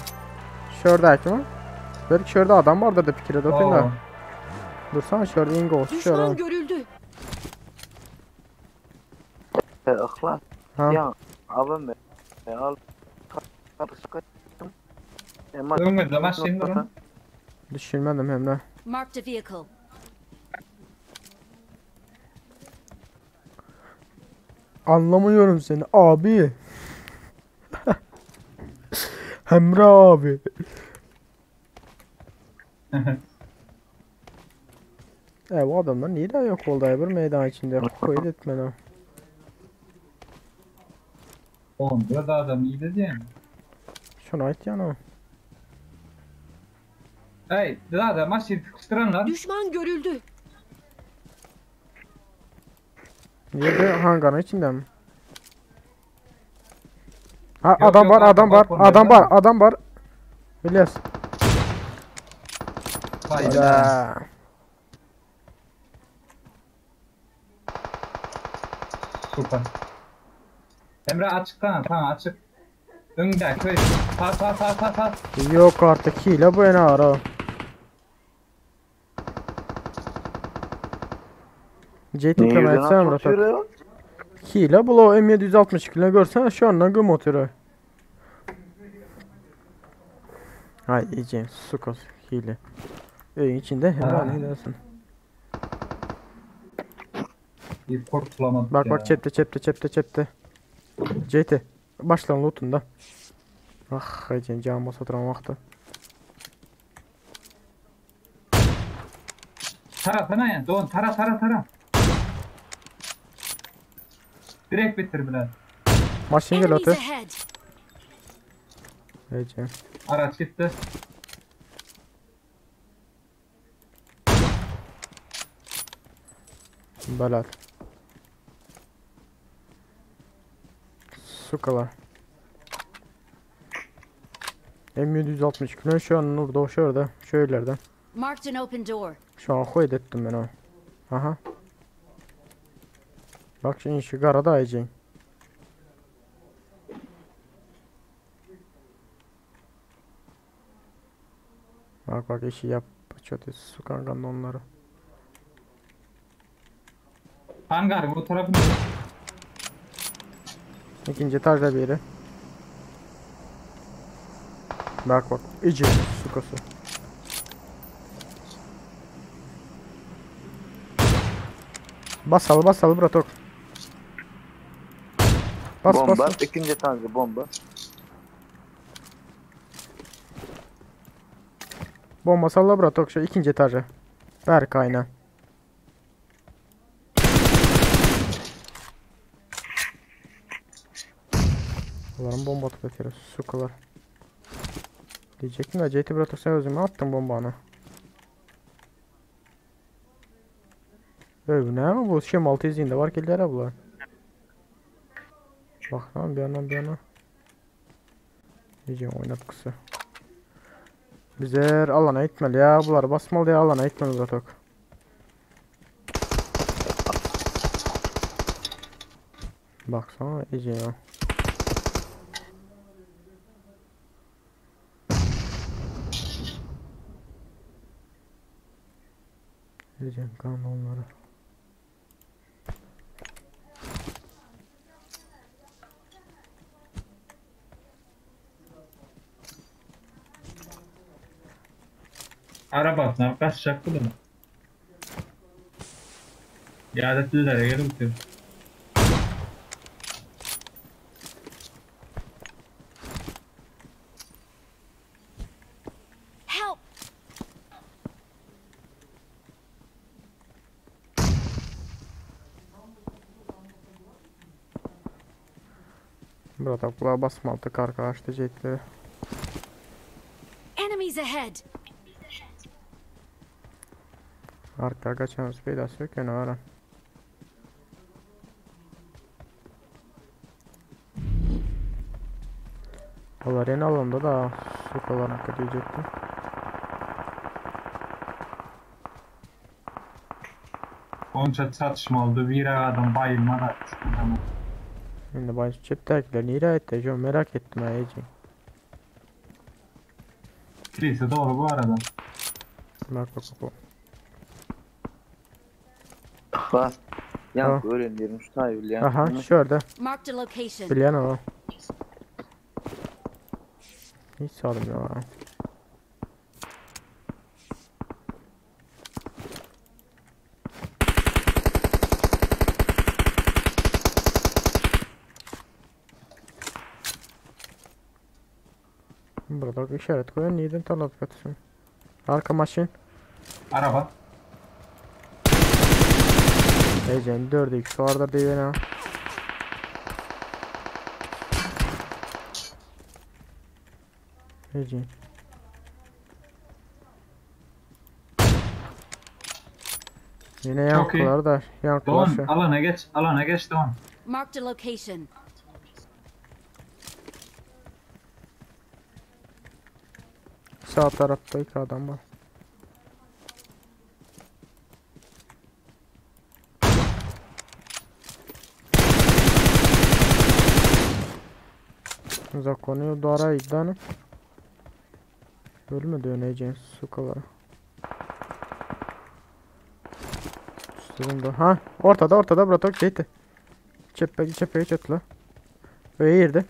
Şuradaki mi? Belki şurada adam vardır da fikir edin Oo. da. Dursana şurada ingo olsun Düşman şurada. görüldü. İhlas. Ha. Ya abim al. Karışık. Ömür zaman şimdi lan. Düşünmedim hem de. Marked a vehicle. Anlamıyorum seni abi. Emre abi. Bu adamlar niye daha yok oldu ya bir meydan içinde koyun etmeden. Oğlum burada adam iyi dedi yani. Şuna ait yana. Hey, da maşin tıkıştıran lan. Düşman görüldü. Niye de hangarın içinde mi? Ha Yok, adam yok, var adam var. İlyas. Hayda. Süper. Emre açıktan tamam açık. Önde köy. Sağ. Yok artık hile bu en ağır. JT kemer etsem rahat. Hile bu o M762'ine görsen şu andan güm oturuyor. Hay iyice sukos hile. Evin içinde hemen hilesin. Bir kurtulamadık Bak ya. bak çepte. JT başlan lootunda. Ah hacın canıma satıran vakti. Tarafına ya. Doğan tara. Direkt bitir bile. Maşin gel Enemies atı. ahead. Ece. Araç gitti. Belat. Sukalar. M760 kilo şu an orada o şurada. Şöylerden. Marked an open door. Şu an koy ettim ben o. Aha. Bak şimdi şu garada ayıcın. Bak işi yap. Çöte su kankan onları. Hangar bu tarafına. İkinci etajda biri. Bak iyice sukası. Basalı bratok. Bomba. Bas. İkinci tanrı bomba. Bomba salla bratok şu ikinci etaja. Ver kayna. Ulan bomba atıp ötürü sukalar. Diyecektim de CT bratok sen özüme attın bombanı. Öyle ne ama bu şey Malta izinde var killere bunlar. Bak lan bir yana. İyice oynat kısa. Bizler alana itmeli ya bunlar basmalı ya alana itmeli bratok. Baksana iyice ya. Diyeceğim kan onları. Araba atlar. Kaçacak bu da. İadetliler gelin bitiyor. Help! Bratok kulağa basmalı arkadaşlar CT. Enemies ahead. Arka kaçamaz peyda söküyor ara. Onlar yeni alanda da sukalarına diyecektim. Onca çatışma oldu. Bir adam bayılmadı. Şimdi ben çiptekiler nire etti John merak ettim ha Ece. Kilise doğru bu arada. Bak. Bas. Yan Tamam. öğreniyorum şu tayyip ya. Aha şurada. Marked a location. Bilen o. Hiç sağlam ya. Burada işaret koyun neyden talat katsın. Arka maşin. Araba. Ece'nin 4x vardır diye ne? Ece. Yine Çok iyi. yankılar da yankılar Doğan şu. alana geç. Alana geç Doğan. Marked a location. Sağ tarafta iki adam var. Zakonuyor dara iddianı. Ölme döneceğiz sukalara. Üstünde. Ha ortada bratok şeydi. Çepeki çötle. Öyle yerde.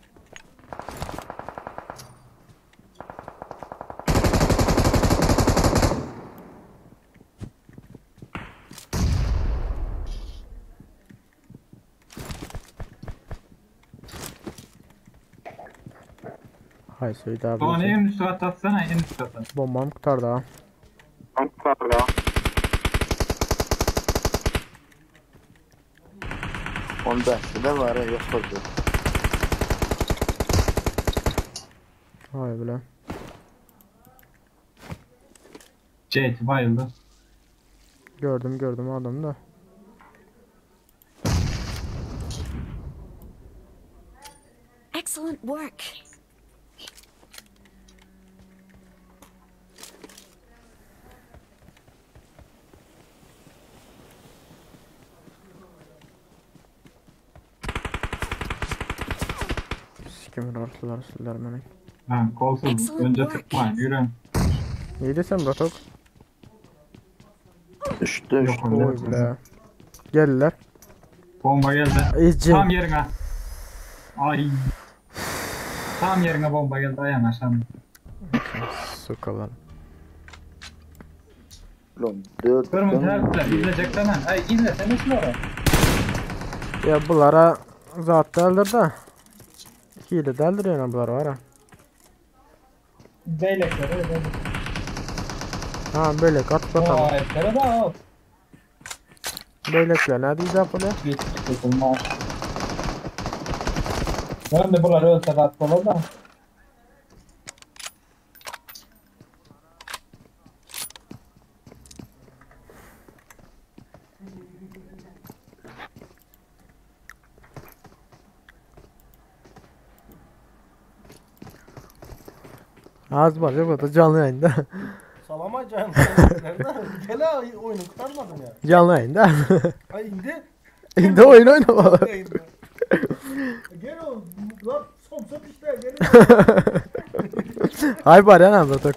Hay Seyit abi. Doğan en üst kat atsana en üst kata. Bombam kurtardı ha. Onda da var ya yok oldu. Vay bile. Jet bayıldı. Gördüm adamı da. Excellent work. Kimin ortalar sizler beni. Ha, kolsuz önce tıkma yürü. İyi desem Batok. Düştü Yok düştü. öyle. Oy bile. Geldiler. Bomba geldi. İyice. Tam yerine. Ay. Tam yerine bomba geldi ayağın aşağı. Sokalar. Lan dört. Kırmızı herifler izleyecek hemen. Ay izlesene şunları. Ya bunlara zat deldir de. Hile deldir yani bunlar var ha. Zeylekleri öyle. Ha böyle kat bakalım. O heriflere de al. Böylelikle ne diyeceğim bunu? Hiç tutulmaz. Ben de buraları ölse katmalı da. Az var yok o da canlı yayında. Salama canım. Gele oyunu kurtarmadın ya. Canlı yayında. Ay indi. Şimdi oyun oynamalı. Gel o. Lan son sat işte. Gel. Hay bari anam Batok.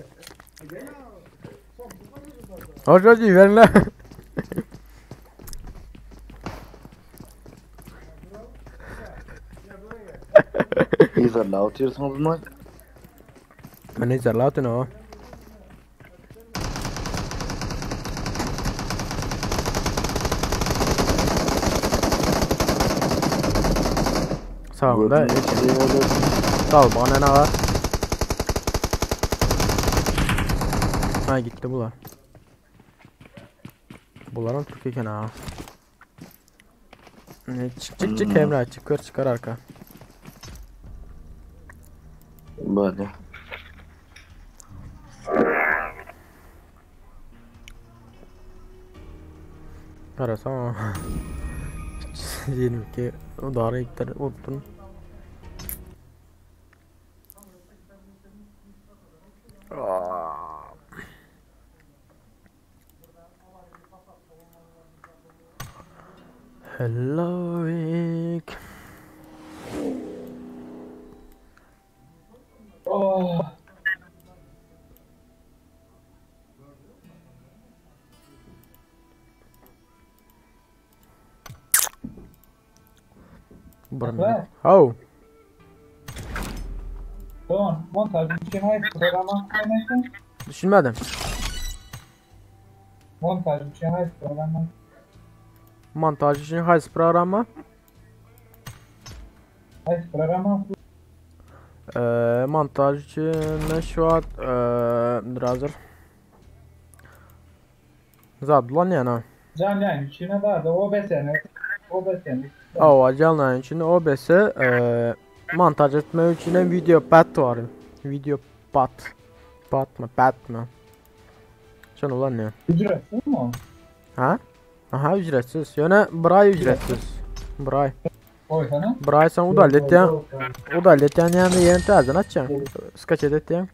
Hoş hoş verin lan. İzarla atıyorsunuz mu? Ben hiç zerlatın o. Sağımda sal bana ne var? Ha gitti bunlar. Bunların Türkiye kenar. Çık Emre çıkar arka. Böyle. Arasam 22 udarı iptal oldun. Hello Rick. Oh. Buranın. Oh. Tamam. Montaj için hayır programa koymasın. Düşünmedim. Montaj için hayır programa. Montaj için Heist programı. Hayır programa. Montaj için şu an hazır. Zadlan yana. Canlı yayın içine daha da OBS yani. OBS yani. O canlı yayın için OBS montaj etme için video pat var. Video pat. Pat mı? Pat mı? Şunu ulan ne? Ücretsiz mi o? Ha? Aha ücretsiz. Yani Bray ücretsiz. Bray. Oy sana. Bray sen udalet ya. Udalet yani yerini tercih açacaksın. Skaç edet ya.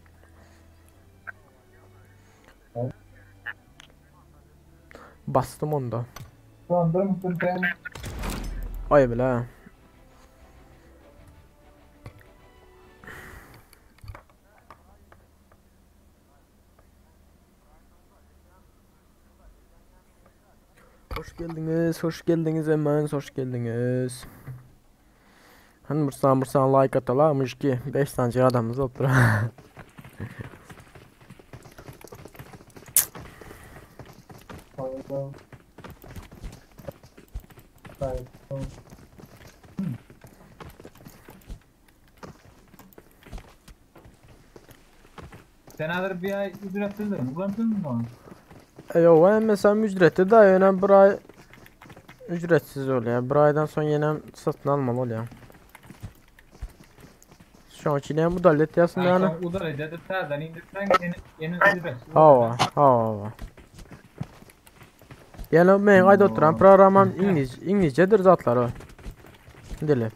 Bastım onda. Döndür müsün sen? Ay bile ha. Hoş geldiniz hemen, hoş geldiniz. Hani bursan like atalamış ki 5 tane adamımız otur. Senedir bir ay ücretsizdir mi? Kullanırsın mı onu? Yo ben mesela ücreti de yani burayı ücretsiz oluyor. Bir aydan sonra yine satın almalı oluyor. Şu anki yine bu dalet yazsın yani. Sen udar edip sağdan indirsen yeni ücretsiz. Hava. Yani ben ayda oturan programım İngilizcedir zatlar o. Dili.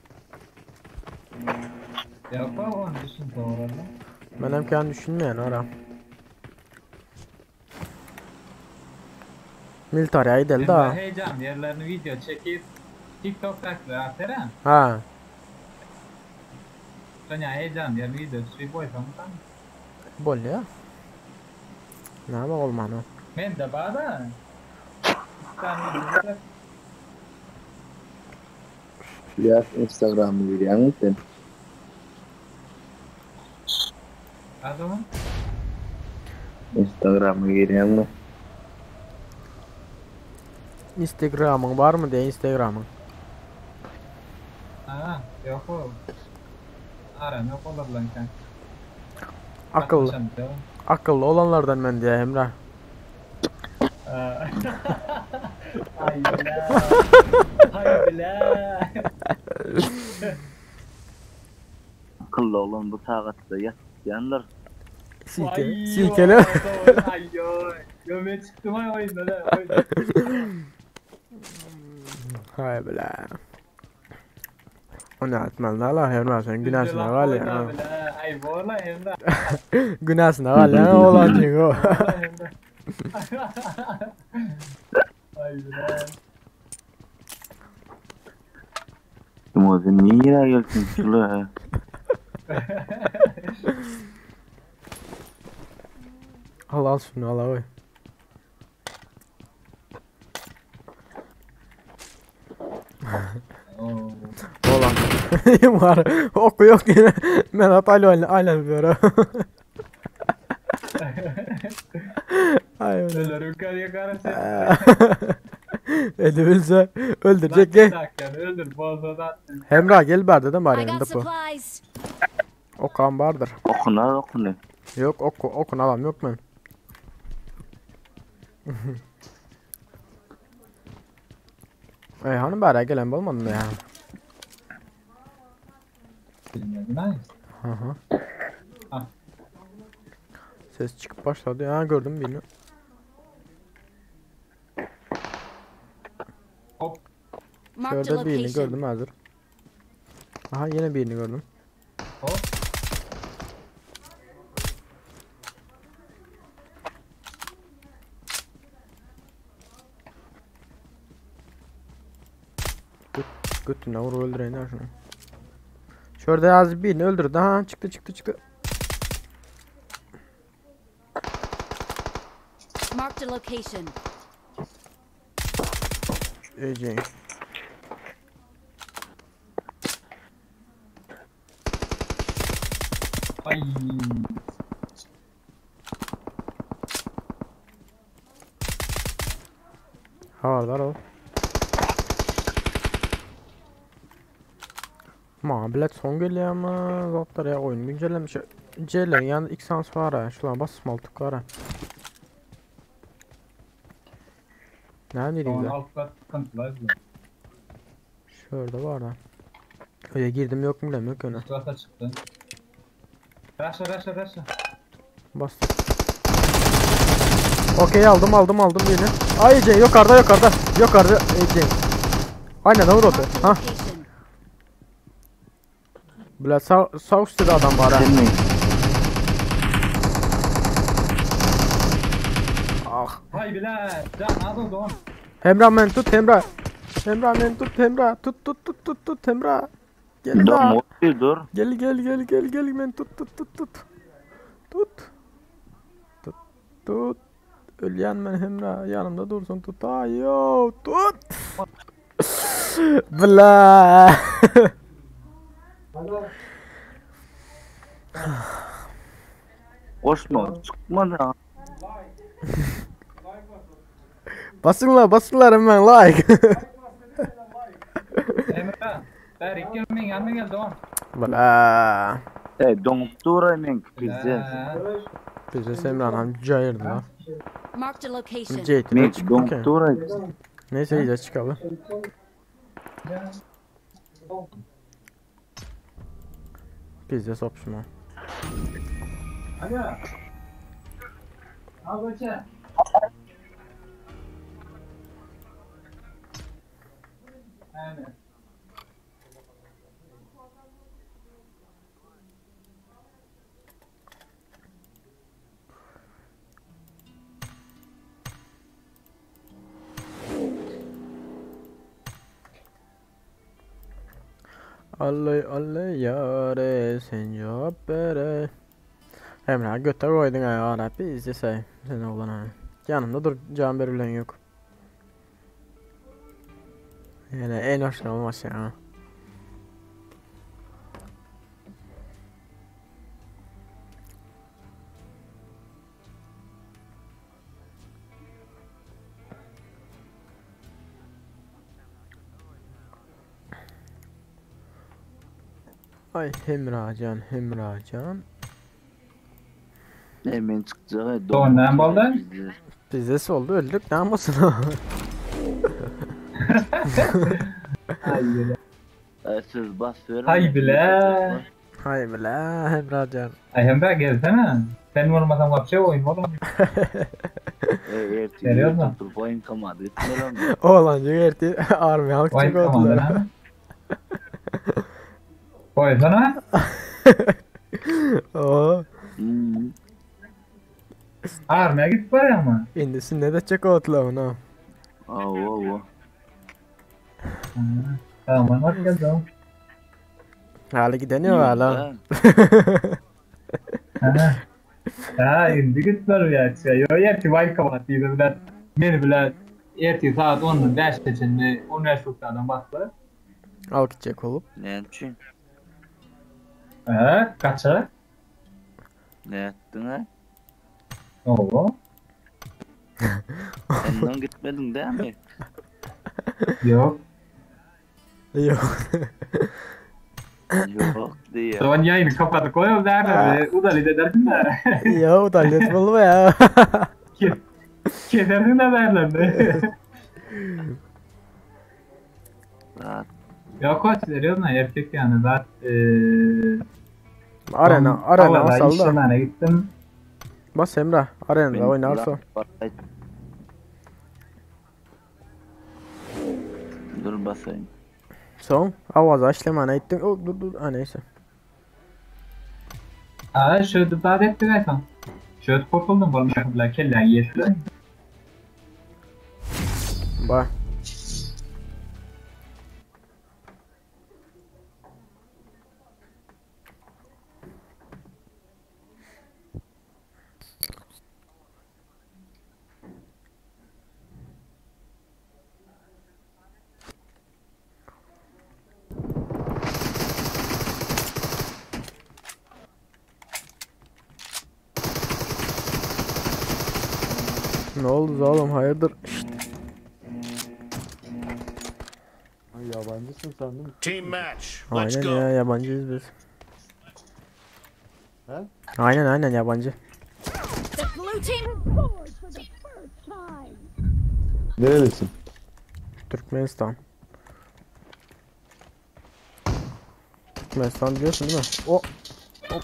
Yapma onu düşün doğru. Ben hem kendi düşünmeyen ara. Military ay del da. Heyecan yerlerini video çekip TikTok takla aferin. Ha. Sonya heyecan yerlerini video çekip boysan tam. Bol ya. Ne bak olmadı. Men de bana. Sen Ya Instagram'ı veriyor musun? adamın Instagram'ı veriyor mu? Instagram'ın var mı diye Instagram'ın. ha yok o. Aram yok olur lan sen. Akıllı olanlardan ben diye Emrah. Ay bila. Ay bila. Akıllı olan bu saatte yatyanlar. Sikele. Ayyo. Göme çıktım ay oyunda da. Hay bile. O ne atmanlar la Emrah sen günahsına gal ya. Ay bola Emrah. Günahsına gal ya olan diyor. Ay bila. Timothy niye gelsin şöyle? Al şunu al oy. Olan. Var. Oku yok yine. Ben Atalya aynen böyle. Ay öyle. Ölürüm karıya karşı. Öldürürse öldürecek ki. Öldür bozda. Emrah gel bar dedim bari I got yanında bu. supplies. Okan vardır. Okuna. Yok okun alam yok ben. Hanım bari gelen olmadı mı ya? Nice. Hı. Ah. Ses çıkıp başladı ya gördüm birini. Hop. Marked a Şurada birini location. gördüm hazır. Aha yine birini gördüm. Hop. Götüne vur öldüreyim ya şunu. Şurada az birini öldürdü. Ha çıktı. Marked a location. Ece. Ay. Havalar o. Bilet son geliyor ama zatlar ya oyun güncellemiş. C'lerin yanında ilk sans var ha. Şuradan bas smaltık var ha. Ne diyeyim de? Alt kat sıkıntılar. Şurada var ha. Öyle girdim yok mu bilmiyorum yok öyle. Sırata çıktı. Raşa. Bastım. Okey aldım birini. Ay Ece yukarıda. Yukarıda Ece. Aynen vur otu. Marked a Ha. location. Bile sağ üstte de adam var ha. Ah. Hay bile. Can adı doğan. Emrah men tut Emrah. Tut Emrah. Gel daha. Dur. Gel men tut. Tut. Ölyen men Emrah yanımda dursun tut. Ayo tut. Bla. Koşma çıkmadı. Basınlar hemen like. Emre. Ben İlker'in yanına gel doğan. Bla. Donup durayım bize. Bize Semran cayırdı la. Marked a location. Ceytine Mek çıktı donup ki. durayım. Neyse iyice çıkalım. Biz de sopşuma. Alo. Al koça. Aynen. Alley alley yare sen cevap bere. Emre göte koydun ayağına biz de say. Sen oğlan ha. Yanımda dur can verilen yok. Yani en hoşuna olmaz ya. Ay Hemracan, Hemracan. Hemen çıkacak. Doğru, ne yapalım? Bizdesi oldu öldük ne yapmasın o? Siz bas verin. Hay bile. Hay bile Hemracan. Ay Emre gelsene. Sen olmasan kapça oyun oğlum. Geliyor mu? Dur oyun kamadı. Gitmiyor mu? Oğlancı gerti army halk Oyun kamadı çıkıyordular. lan. Koysana. Oo. Armaya git var ama. İndisi ne de çıkıyordular onu. Oo. Tamam hadi gel tamam. Hala gideniyor hala. Ha indi git var ya. Yo yerti vay kapat diye bilen. Beni bilen. Yerti saat 10'da ders geçende üniversiteden başlar. Al gidecek olup. Ne için? Kaça? Ne yaptın ha? Oo. Senden gitmedin değil mi? Yok. Yok. Yok diye. Zaman yayını kapatıp koyuyorum derler. Udalit edersin de. Ya utanlet bulma ya. Kesersin de derler. Rahat. Ya koç veriyorsun ha erkek yani zaten. Arena asaldı. İşlemene gittim. Bas Emrah arenada oynarsa. Dur basayım. Son avaza işlemene gittin. Oh, dur ha neyse. Şöyle daha ettik aysan. Şöyle kurtuldum bu mesela keller yeşil. Bak. Ne oldu oğlum hayırdır? Yabancısın sandım. Team match. Let's Aynen go. ya yabancıyız biz. He? Aynen yabancı. The blue team. Nerelisin? Türkmenistan. Türkmenistan biliyorsun değil mi? O No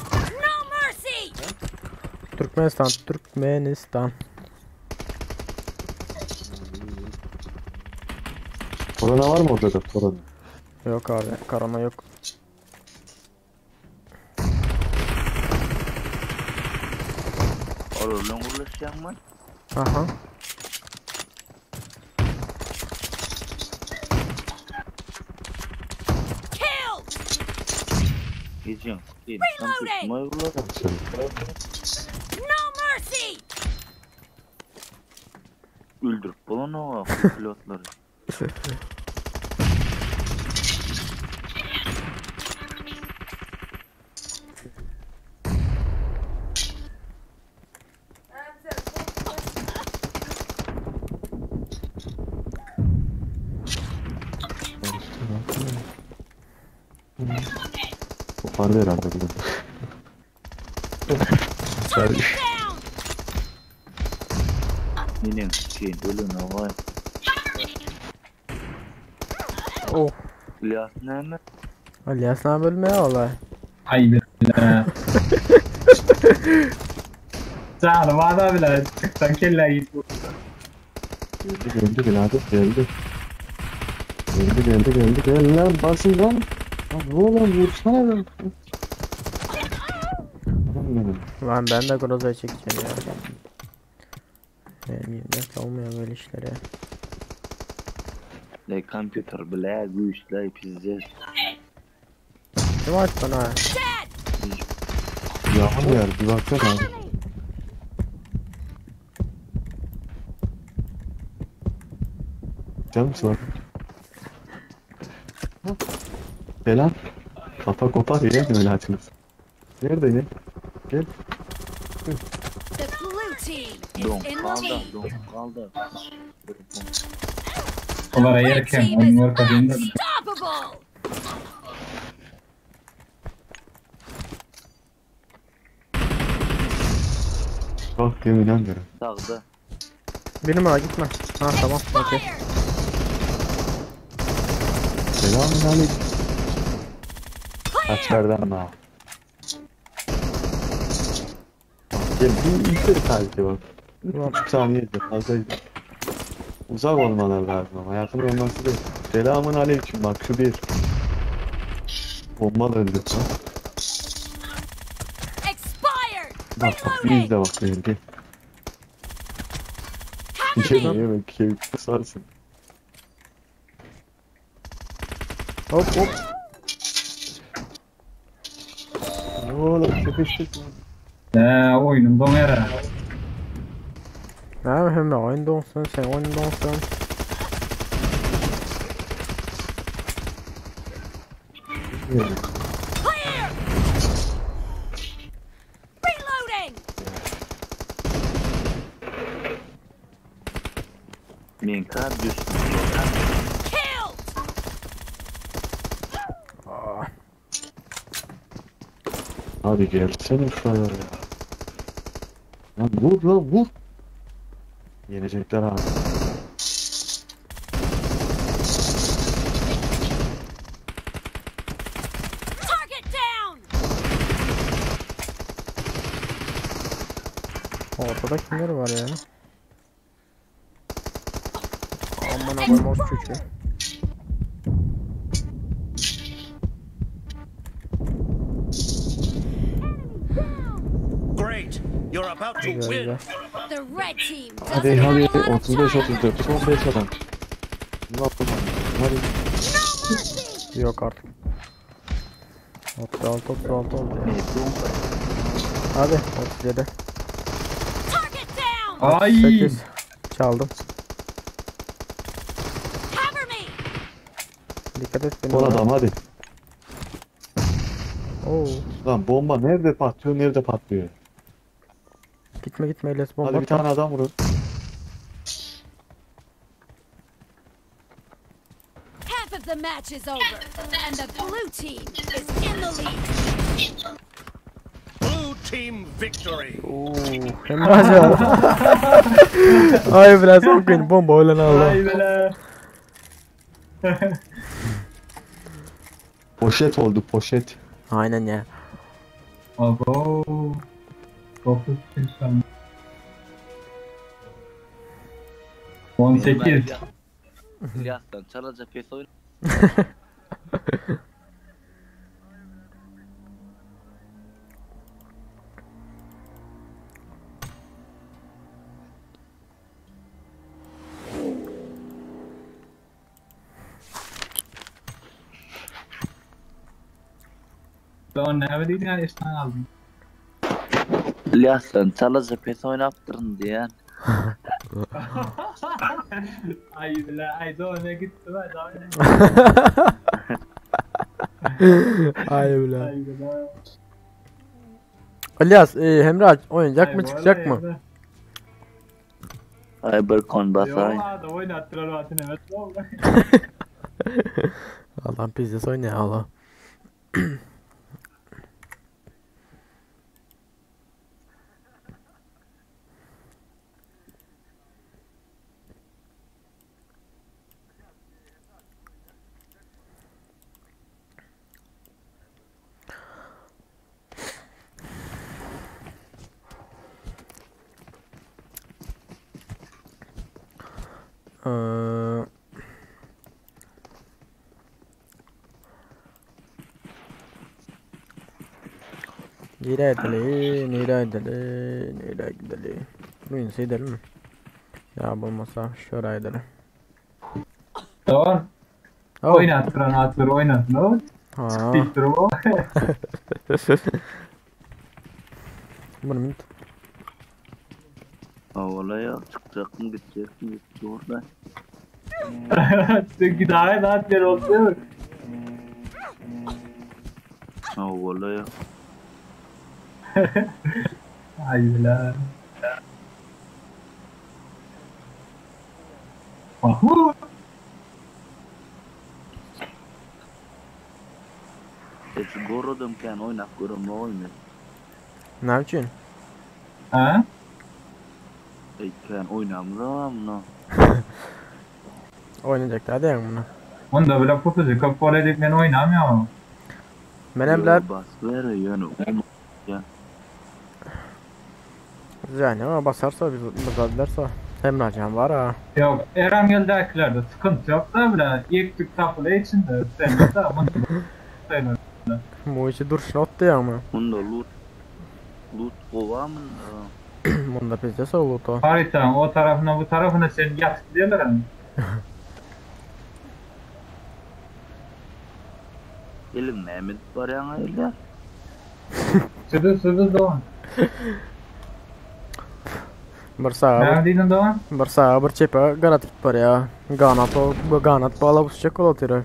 mercy. Türkmenistan. Korona var mı orada da? Korona. Yok abi korona yok. Olur lan uğraşacağım mı? Aha. Kill. Geçiyorum. Reloading. No mercy. Öldürüp bulun o pilotları. Kopardı herhalde bunu. Down. Yine şey ölün o var. Oh. İlyas nerede? Alias ne bölmeye olay. Ay bile. Canım adam bile. Çıksan kelle git. Geldi birader geldi. Gel lan basın lan. Lan oğlum vursana lan. Lan benim. Lan ben de Groza'yı çekeceğim ya. Benim yerimde olmuyor böyle işlere. Ne computer bile güçlü pizza. Kim aç bana? Yağmur yer bir baksana abi. Canım var. Selam. Kafa kopar ya öyle açınız. Nerede ne? Gel. The blue team is Don in the kaldı, lead. don kaldı. Onlara Red yerken team is oynuyor kazandı. unstoppable. Bak yemin ederim. Sağda. Bir numara gitme. Ha tamam okey. Fire. Selamünaleyküm. Kaçlardan ha. Gel bir yukarı sadece bak. 3,5 saniyede fazlaydı. Uzak olmaları lazım ama yakın olması değil. Selamünaleyküm bak şu bir. Bomba da öldü lan. Expired. Bak bak bir izle bak benim gel. Bir Cover şey me. mi yemek şey kısarsın. Hop hop. Oğlum sıkıştık lan. Oyunum donera. Ha hem de oyunda olsun sen oyunda olsun. Clear. Reloading. Men kardeşim. Killed. Hadi gelsene şuraya ya. Lan vur lan vur. Yenecekler abi. Target down. Ortada kimleri var ya? Aman aman o çocuğu. Great. You're about to Güzel win. güzel. The red team Hadi doesn't hadi have a lot of 35 time. 34 15 adam. Ne yapalım? Hadi. Yok artık. 36 36 oldu ya. Hadi 37. Target down. Ay. 8. Çaldım. Cover me. Dikkat et benim. Son adam hadi. Oo. Lan bomba nerede patlıyor nerede patlıyor. Gitme gitme Elias Hadi bomba bir tane adam vurun. Half of the match is over, and the blue team is in the lead. Blue team victory. Oo. Emrah ya. Ay biraz okuyun bomba öyle Allah. Ay bile. Poşet oldu poşet. Aynen ya. Abo. Dokuz insan. 18. İlyas'tan çalacak pes oyun. Ben ne bileyim yani işte aldım. İlyas'tan çalacak pes oyun yaptırın diyen. Ay bile ay doğru gitti ben doğru. Ay bile. Ay bile. Elias, Emrah oynayacak Ay mı bu çıkacak arada mı? evde. Ay bir kon Yok basay. abi oynattılar zaten evet ne oldu? Allah'ım pizzası oyna ya Allah. Eee, Nereye gidelim? Bugün gidelim mi? Ya bulmasa şuraya gidelim. Doğan. Oh. Oynat granatları oynat. Ne oldu? Ha. Speed o. Bunu mu? Havalı ya. Çıkacaksın gideceksin. Gitti orada. Çünkü daha rahat yer oldu değil mi? Havalı ya. Hayırlar. Ahu. Şu gorodumken oynak görüm ne olmuyor. Ne için? Ha? Eyken oynamıram no. Oynayacaklar değil mi bunu? Onda bile kutucu kapı edip ben oynamıyor ama. Benim bile Bas ver yönü. yani ama basarsa biz alırsa Emrecan var ha. Yok, Erangel'dekilerde sıkıntı yok da bile ilk tük tapılı içinde sen de tamam. Bu işi duruşuna attı ya ama. Bunda loot kovamın. Bunda bizde soğuk o. Haritanın o tarafına bu tarafına sen yatık diyorlar mı? Elim Mehmet var ya öyle. Sıvı Doğan. Bir sağa Neredeydin Doğan? bir sağa bir çepe ganat git var ya. Ganat bağla bu çikolata.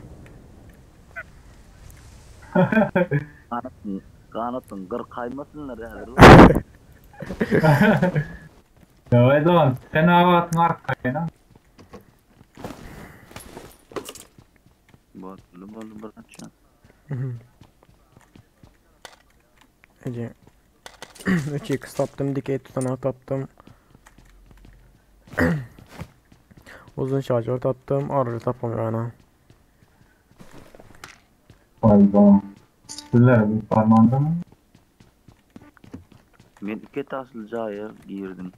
Kanatın gır kaymasınlar ya. Ya Doğan sen hava atma arkaya. Balı bırakacağım. Ece 3x taptım, dikey tutanak taptım. Uzun şarjör taptım, aracı tapamıyorum yani. Vay Doğan. Sizler bir parmağında mı? Ben iki taslıcaya girdim.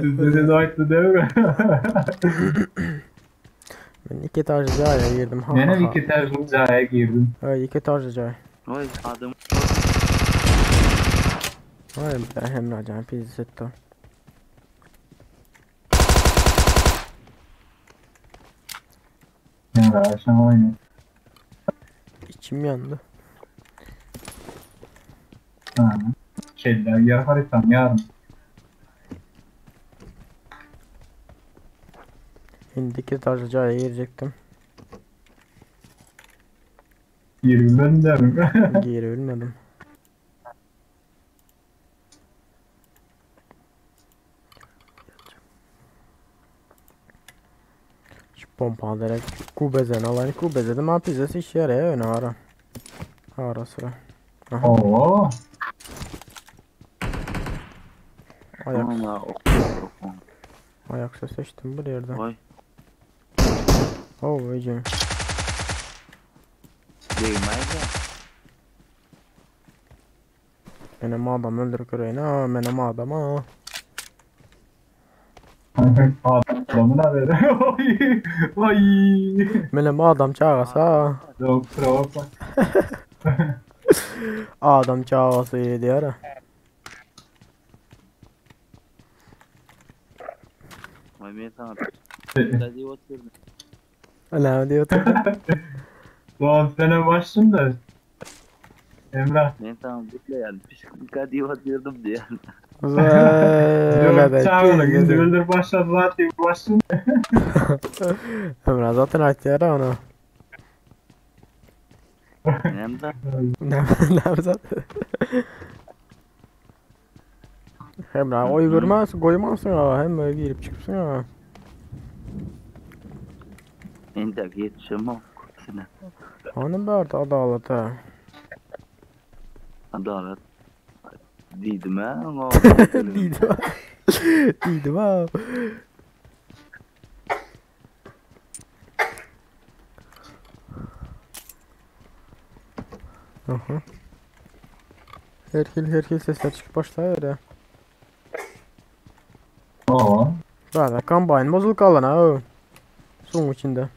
Sizleri de açtı değil mi? Ben iki tarzacaya girdim. Ha, Benim ha. iki tercihaya girdim. Evet, iki tarzacaya. Vay adım. Vay be Emrecan pizzetto. Ya akşam oynuyor. İçim yandı. Ha. Şeyler yer haritam yarın. Şimdi iki tarzacaya girecektim. Girmem derim. Geri ölmedim. Şu pompa direkt kubezden alayım. Kubezden ama pizzası işe yarıyor öyle ara sıra. Aha, Oo. ayak ses seçtim bir yerde. Vay. Oh iyice. Değmez ya. Benim adam öldürük öyle ha benim adam ha. Adamın haberi. Oy. Oy. Benim adam çağırsa Yok kusura bakma. adam çağırsa iyi diyor. Vay ben sana. Hadi oturdum. Ne diyor? Doğan sene başladın da. Emrah. Ben sana bekle yani. Pişkin hadi oturdum diye. Öyle Yok de. çağırın. Gündürdür başladı zaten başladın. Emre zaten açtı ya onu. Hem de Ne zaten? Emre oy görmez, koymazsın ya. Hem böyle girip çıkıpsın ya. ben de geçeceğim sana. Hanım berdi adalete. Adalet. Dedim ha. Değildim ha. Değildim ha. Aha. Herkil sesler çıkıp başlıyor ya. Zaten kombine bozuluk alan ha o. Suyun içinde.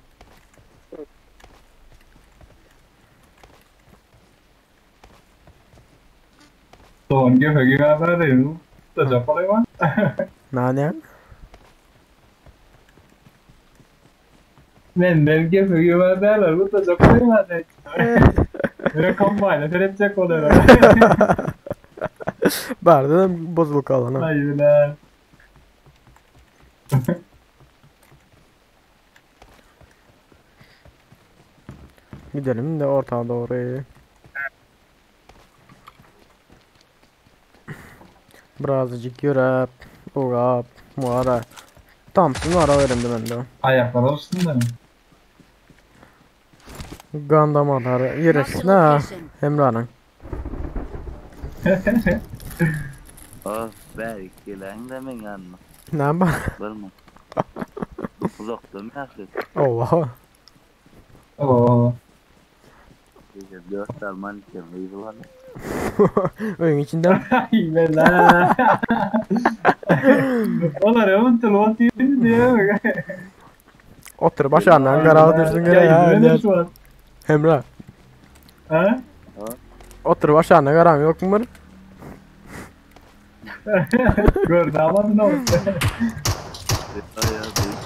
Doğan gibi gibi haber değil. Tutacak kolay var. Nane? Ben gibi gibi haberler. Tutacak kolay var. Böyle kambayla verecek oluyor. Barda bozuluk alan ha. Hayır lan. Gidelim de ortağa doğru. Birazcık yürüp, uğrap, muara. Thompson ara verimdi bende. Ayaklar olsun da. Gandamalar Marked a yeresine ha. location. Emrah'ın. Of belki lan da men yanma. Ne yapayım? Barma. Uzakta mı yaptın? Allah. Oo. Gece 4 Alman için uygular. Oyun içinden. Ay be lan. Onlar eventual what you diyor. Otur başarından karağı dursun göre ya. Emrah. Ha? Otur başarına karam yok mu? Gör damadın ne oldu?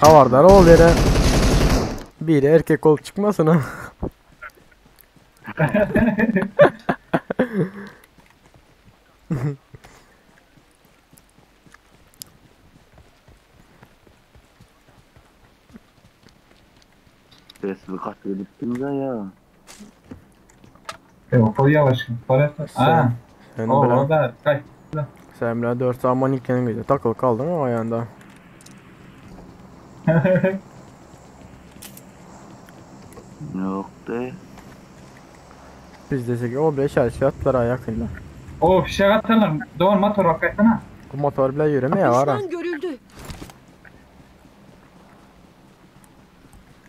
Havardar ol yere. Biri erkek ol çıkmasın ha. Resmi kat ediptiniz ya. Yok o yavaş. Para. Aa. Sen O bile. da kaç. Sen bile 4 zaman iken gece takılı kaldın ama ayağında. Yok de. Biz desek o bile şartlara yakınlar. O fişek atarlar. Doğan motor hakikaten. Bu motor bile yürümeye var ha. Düşman görüldü.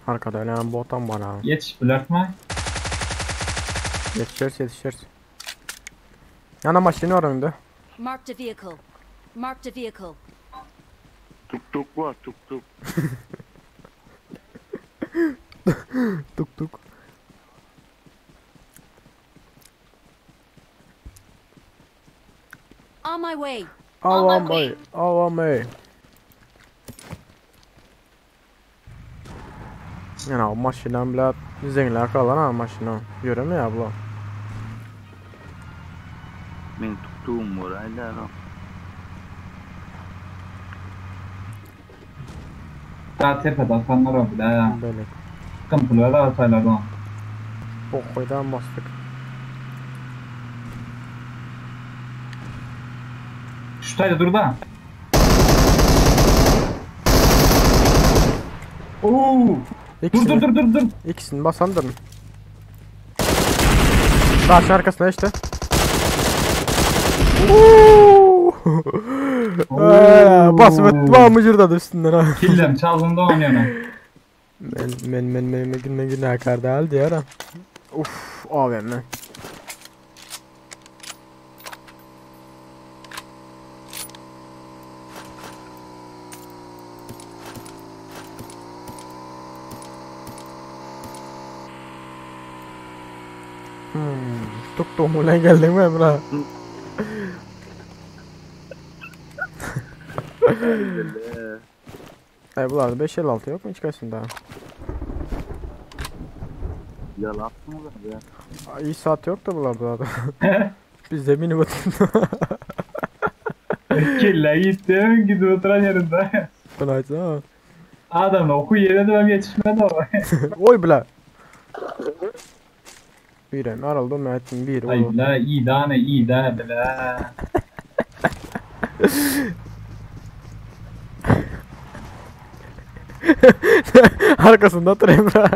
Arkada öyle botan bana. Yetiş blörtme. Yetişir. Yana maşını var önünde. Marked a vehicle. Marked a vehicle. Tuk tuk var tuk tuk. Tuk tuk. On my way. Avam bey. Yani o maşından bile zenginler kalan ha maşına. Yürümüyor abla. Men tuktuğum var hala. Daha tepede atanlar oldu da. Böyle. Sıkıntılı da ataylar Doğan. Bokoydan bastık. Şutayla dur da. Oo! İkisini, Dur. ikisini basan durun. Taşın arkasına işte. Basıp ettim mıcırdadı üstünden ha. Killem çaldığında oynuyorum. Men günah kardı halde ya. Uf abi ben. Tuk mulai geldin mi Emrah? Bunlarda 556 yok mu hiç kaçsın daha? Yalattın mı ya? İyi saat yok da bunlarda da. Biz de mini batın. Kille gittim gidip oturan yerinde. Kolayca ha. Adam oku yerine de ben yetişmedi ama. Oy bile. Bir en araldı Mert'in bir Ay oğlum. la iyi daha ne iyi daha bile. Arkasında otur Emrah.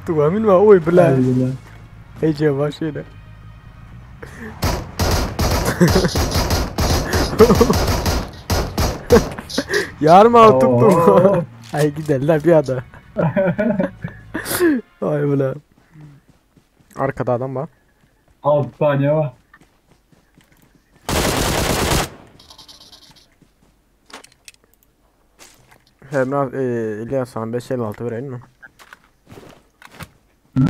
Tuk amin var oy bile. Hece başıyla. Yarma al tuk. Ay giderler bir ada. Ay bile. Arkada adam var. 6 saniye var. Emrah İlyas sana 556 vereyim mi? Hı?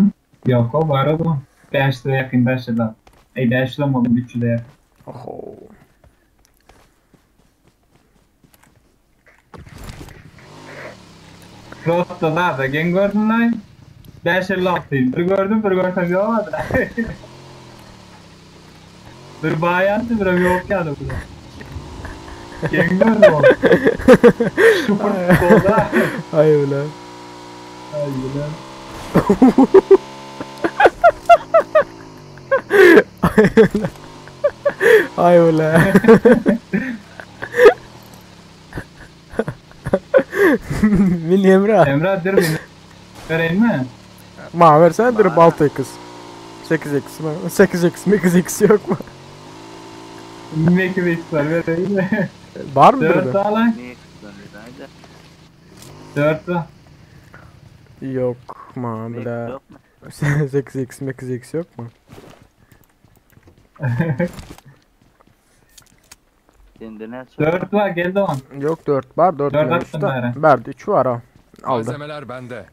Yok o var o da. 5 lira yakın 5 lira. 5 lira mı oldu 3 lira yakın. Oho. Frost'ta nerede? Gen gördün lan. 5.56'yım. Bir görsem yok. Bir bayandı, bir yok yani burada. Gen gördüm onu. Sıfır kolda. Ay ulan. Ay ulan. Ay ulan. Min Emrah. Emrah dur beni. Vereyim mi? Ma versene dirip 6 kız. 8x mi? 8x mi? 8x yok mu? Mekik var vereyim mi? Var mı 4 burada? daha lan. Ne kızlar hadi. 4 daha. Yok ma Ne bile. yok mu? 8x mi? 8x yok mu? Sende ne sor? 4 var geldi on. Yok 4 var 4 Dört yok attın işte. bari. Verdi 3 var ha. Aldı. Malzemeler bende.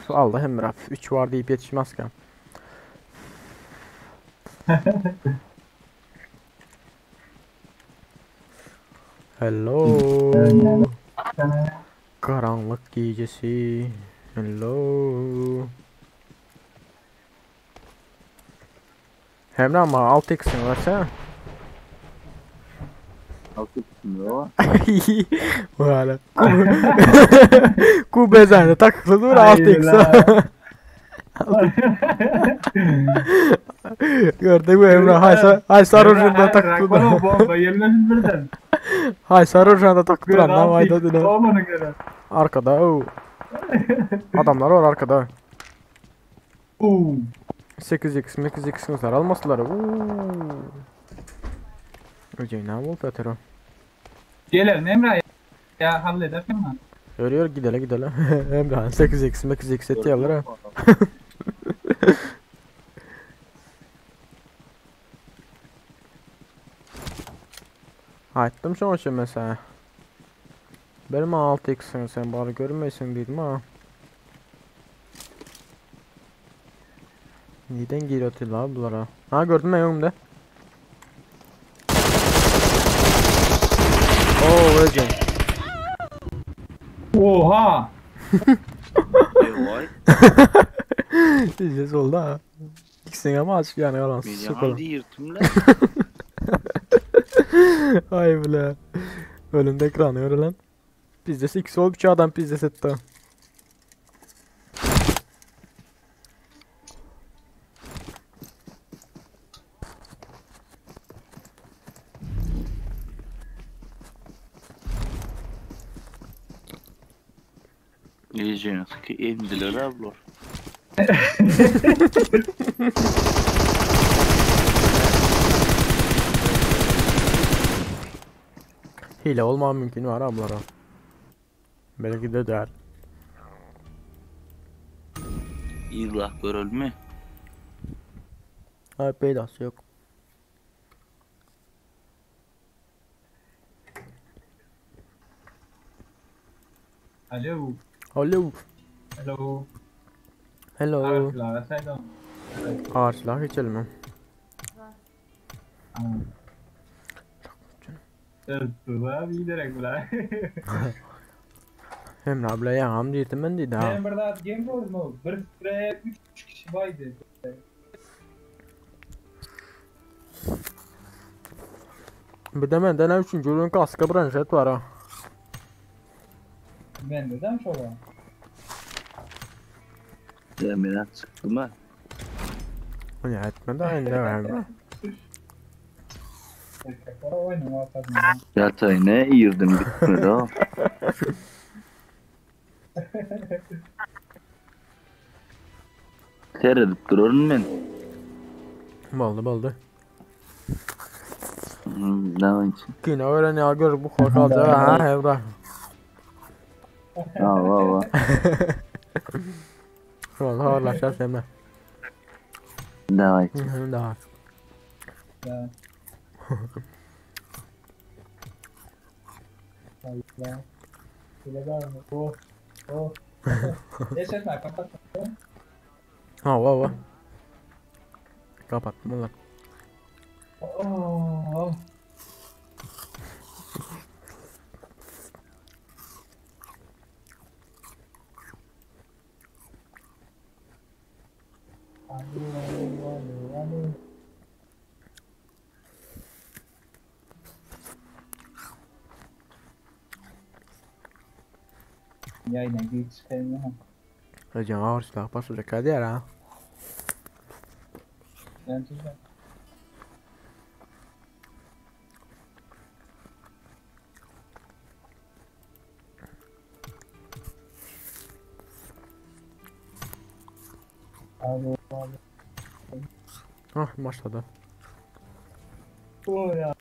Aldı Emrah. 3 var deyip yetişmezken. Hello. Karanlık gecesi. Hello. Emrah ama 6x'in versene. Altı kısmı o. Böyle. Ku bezende takılı dur Ay 6x. Gördün mü Emrah? Hay sarıcında takılı. Rakbana bomba gelmesin birden. Hay sarıcında takılı lan. Ne vayda dine. Olmanı göre. Arkada o. Adamlar var arkada. 8x 8x'in sar almasılar. Öceğin ne oldu Etero? Gelelim Emrah ya halledersin mi? Örüyor gidele. Emrah 8x 8x eti alır ha. Açtım şu an şey mesela. Benim 6x'in sen bari görmeysin dedim ha. Neden giriyor la bunlara? Ha gördün mü önümde? Oo öyle. Oha! Vay. İyice oldu ha. İkisini ama aç yani yalan. Beni Sıkılın. hangi yırtım lan? Ay bile. Önünde ekranı öyle lan. Pizzesi X ol bir adam pizzesi etti. Diyeceğiniz ki indiler abla. Hile olma mümkün var ablara. Belki de der. İllah görülme. Ay peydası yok. Alo. Hello. Hello. Hello. Arkadaşlar selam. Ağaçlar geçelim mi? Sırtıda bir direkt bile. Emre abla ya ham diyordum ben dedi ha. Ben burada game gördüm o. Bir spreye 3 kişi baydı. Bir de bende ne üçüncü ürün kaska branşet var ha. Ben de dem şola. Yemin çıktı mı? O ne etmedi aynı da var. Erkekler oynuyor arkadaşlar. Yatay ne yırdım bitmedi o. Seyredip dururum ben. Baldı. Ne için? Kine öyle ne gör bu korkalca ha Emre. Va. Vallahi Allah şahs Emre. Ne için? Daha. Ya. Allah. Bile var mı? Oh. Yaşatma kapat. Ha va. Kapattım lan. Oh. Aduh. Yayına geç çıkarım. Hocam ağır silah basacak hadi ya. Bence de. Abi. Hah başladı. Oh ya.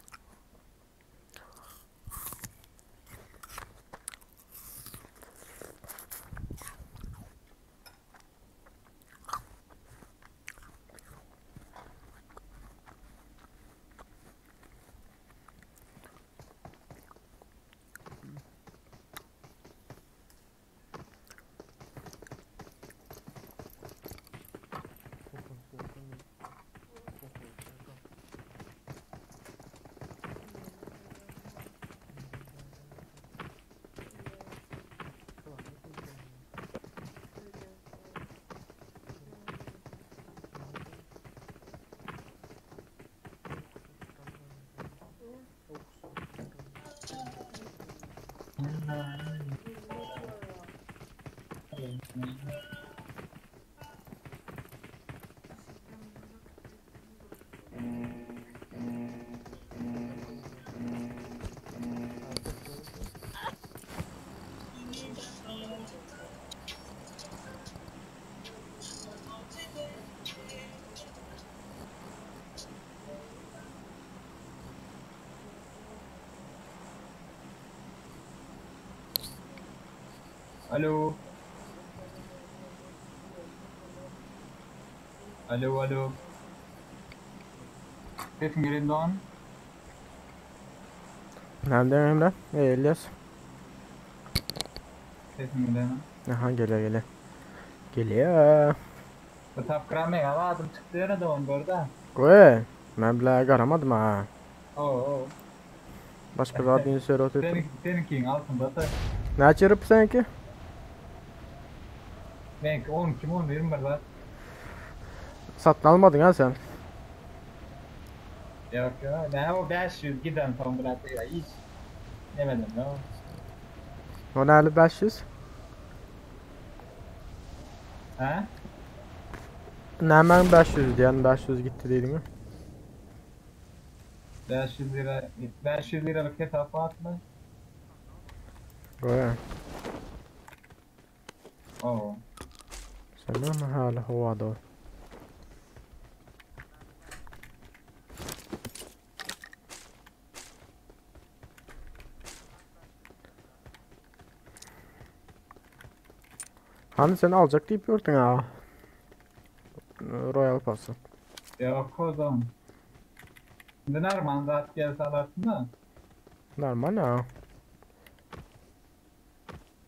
Alo. Alo. Sesim geliyor Doğan. Nereden lan? İlyas. Sesim geliyor mu? Aha geliyor. Geliyor. Bu tapkıramaya hava adım çıktı yere Doğan burada. Koy. Ben bile garamadım ha. Oo. Başka zaten söyle oturttum. Seninkin altında da. Ne çırpı seninki? Belki 10 kim 10 20 var. Satın almadın ha sen. Yok ya. Ne o 500 giden son bıraktı hiç. Demedim ya. O nerede 500? Ha? Ne hemen 500 diyen 500 gitti değil mi? 500 lira 500 liralık hesap atma. Koy. Oo. Sen de mi hala havada o? Hani seni alacak deyip yordun ha. Royal Pass'ı. Yok o zaman. Şimdi Narman rahat gelse alarsın da. Normal ha.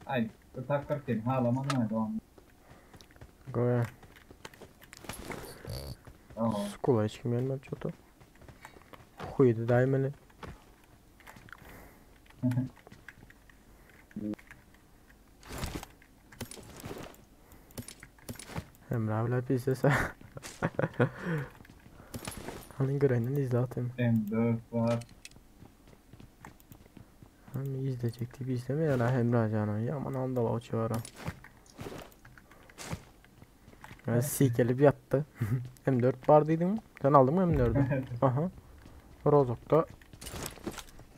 Ay, bu takırken ağlamadım hadi onu. Koy. Oo. Skula hiç kim gelmedi çoğu. Huydu daimeli. Emre abiler bizde sen. Hani görenin izle atayım. M4 var. Hani izleyecekti bir izlemiyor la Emre canım. Ya aman anda o çağıra. Yani silkelip yattı. M4 vardıydın. Sen aldın mı M4'ü? Aha. Rozok'ta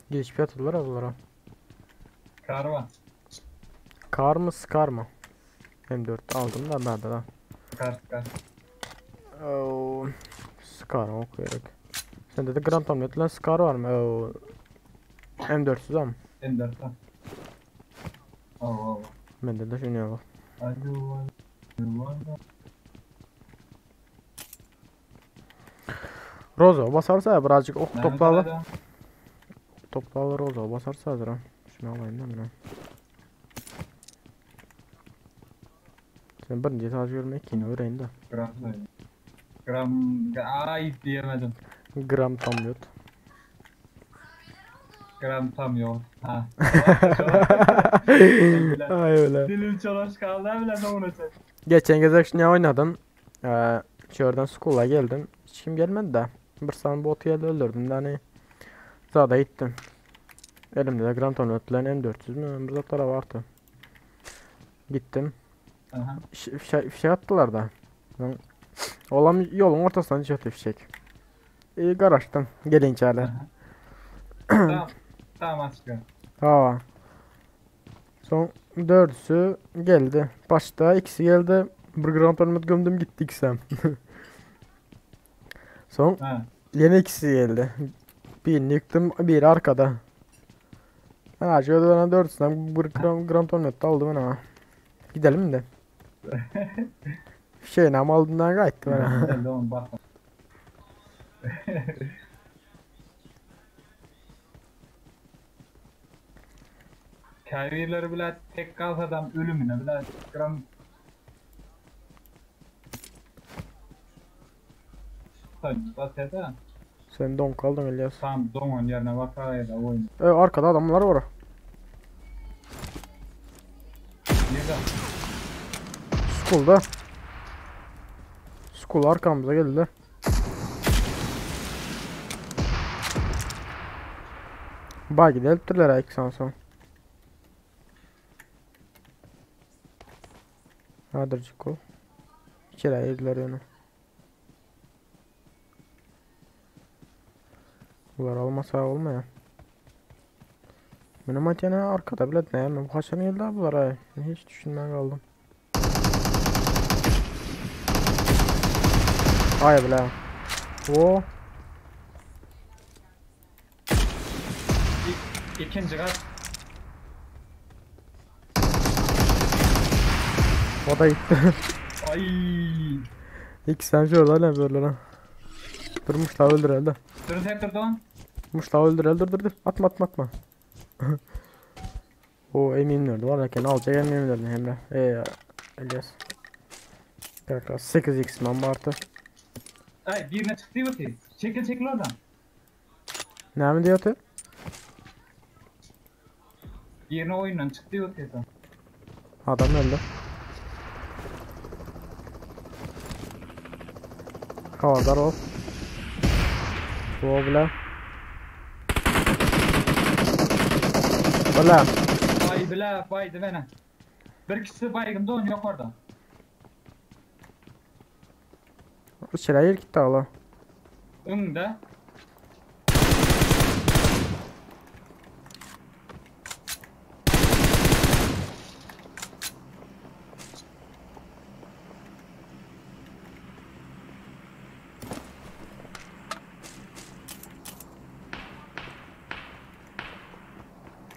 giriş fiyatlılar ablara. Kar var. Kar mı Scar mı? M4 aldım da nerede lan? Kar. Oo, Scar okuyarak. Sende de Grand Omlet lan Scar var mı? Oo. M400 ama. M4 var. Oo. Bende de şunu yok. Rozo basarsa birazcık ok Nerede toplalı. adam? Toplalı Rozo basarsa hazır ha. Şunu alayım da bunu. Sen birinci sadece görmek ikini öğrenin de. Gram söyle. Gram... Ay diyemedim. Gram tam yok. Gram tam yok. Ha. Ay öyle. Dilim çalaş kaldı bile ne onu sen. Geçen gece ne oynadım. Şuradan school'a geldim. Hiç kim gelmedi de. Bir tane bot geldi öldürdüm de hani. Zada gittim. Elimde de Grand Theft M400 mü? Bir zatlara vardı. Gittim. Aha. Fişek attılar da. Ben- Oğlan yolun ortasından çıktı fişek. Garaştım. Gelince hala. Aha. Tamam. Tamam açıklar. Ha. Son dördüsü geldi. Başta ikisi geldi. Bir Grand Theft gömdüm gitti ikisem. Son Ha. yeni ikisi geldi. Birini yıktım, biri arkada. Ha, şöyle bana dördüsünden bir Grand Theft aldım ben ama. Gidelim de. Şey nam aldığından gayet bana. Güzel de onu bak. Kayvirleri bile tek kalsadan ölümüne bile gram... Bak ya. Sen don kaldın İlyas. Tam donun yerine bakar da oyun. Arkada adamlar var. Nerede? School'da. School arkamıza geldi. Bagi de elptirler ha 2 son. Hadi Ciko. İçeri ayırdılar onu. Bunlar olmasa olmuyor. Benim atyana arkada bile ne yapayım? Kaçan geldi bunlar ha. Hiç düşünmeden kaldım. Ay bile. O. İkinci kat. O da gitti. Ay. İki sen şurada ne böyle lan. Durmuş da öldür elde. Dur tek don. Muş da öldür dur. Atma. O emin nerede var ya alacak emin nerede Emre. Elias. Tekrar 8x man vardı. Ay birine çıktı bakayım. Çekil oradan. Ne mi diyordu? Birine oyundan çıktı bakayım. Adam öldü. Havadar ol. Bu bile. Valla. Ay bile baydı bana. Bir kişi baygın don yok orada. İçeri gitti Allah. Önde.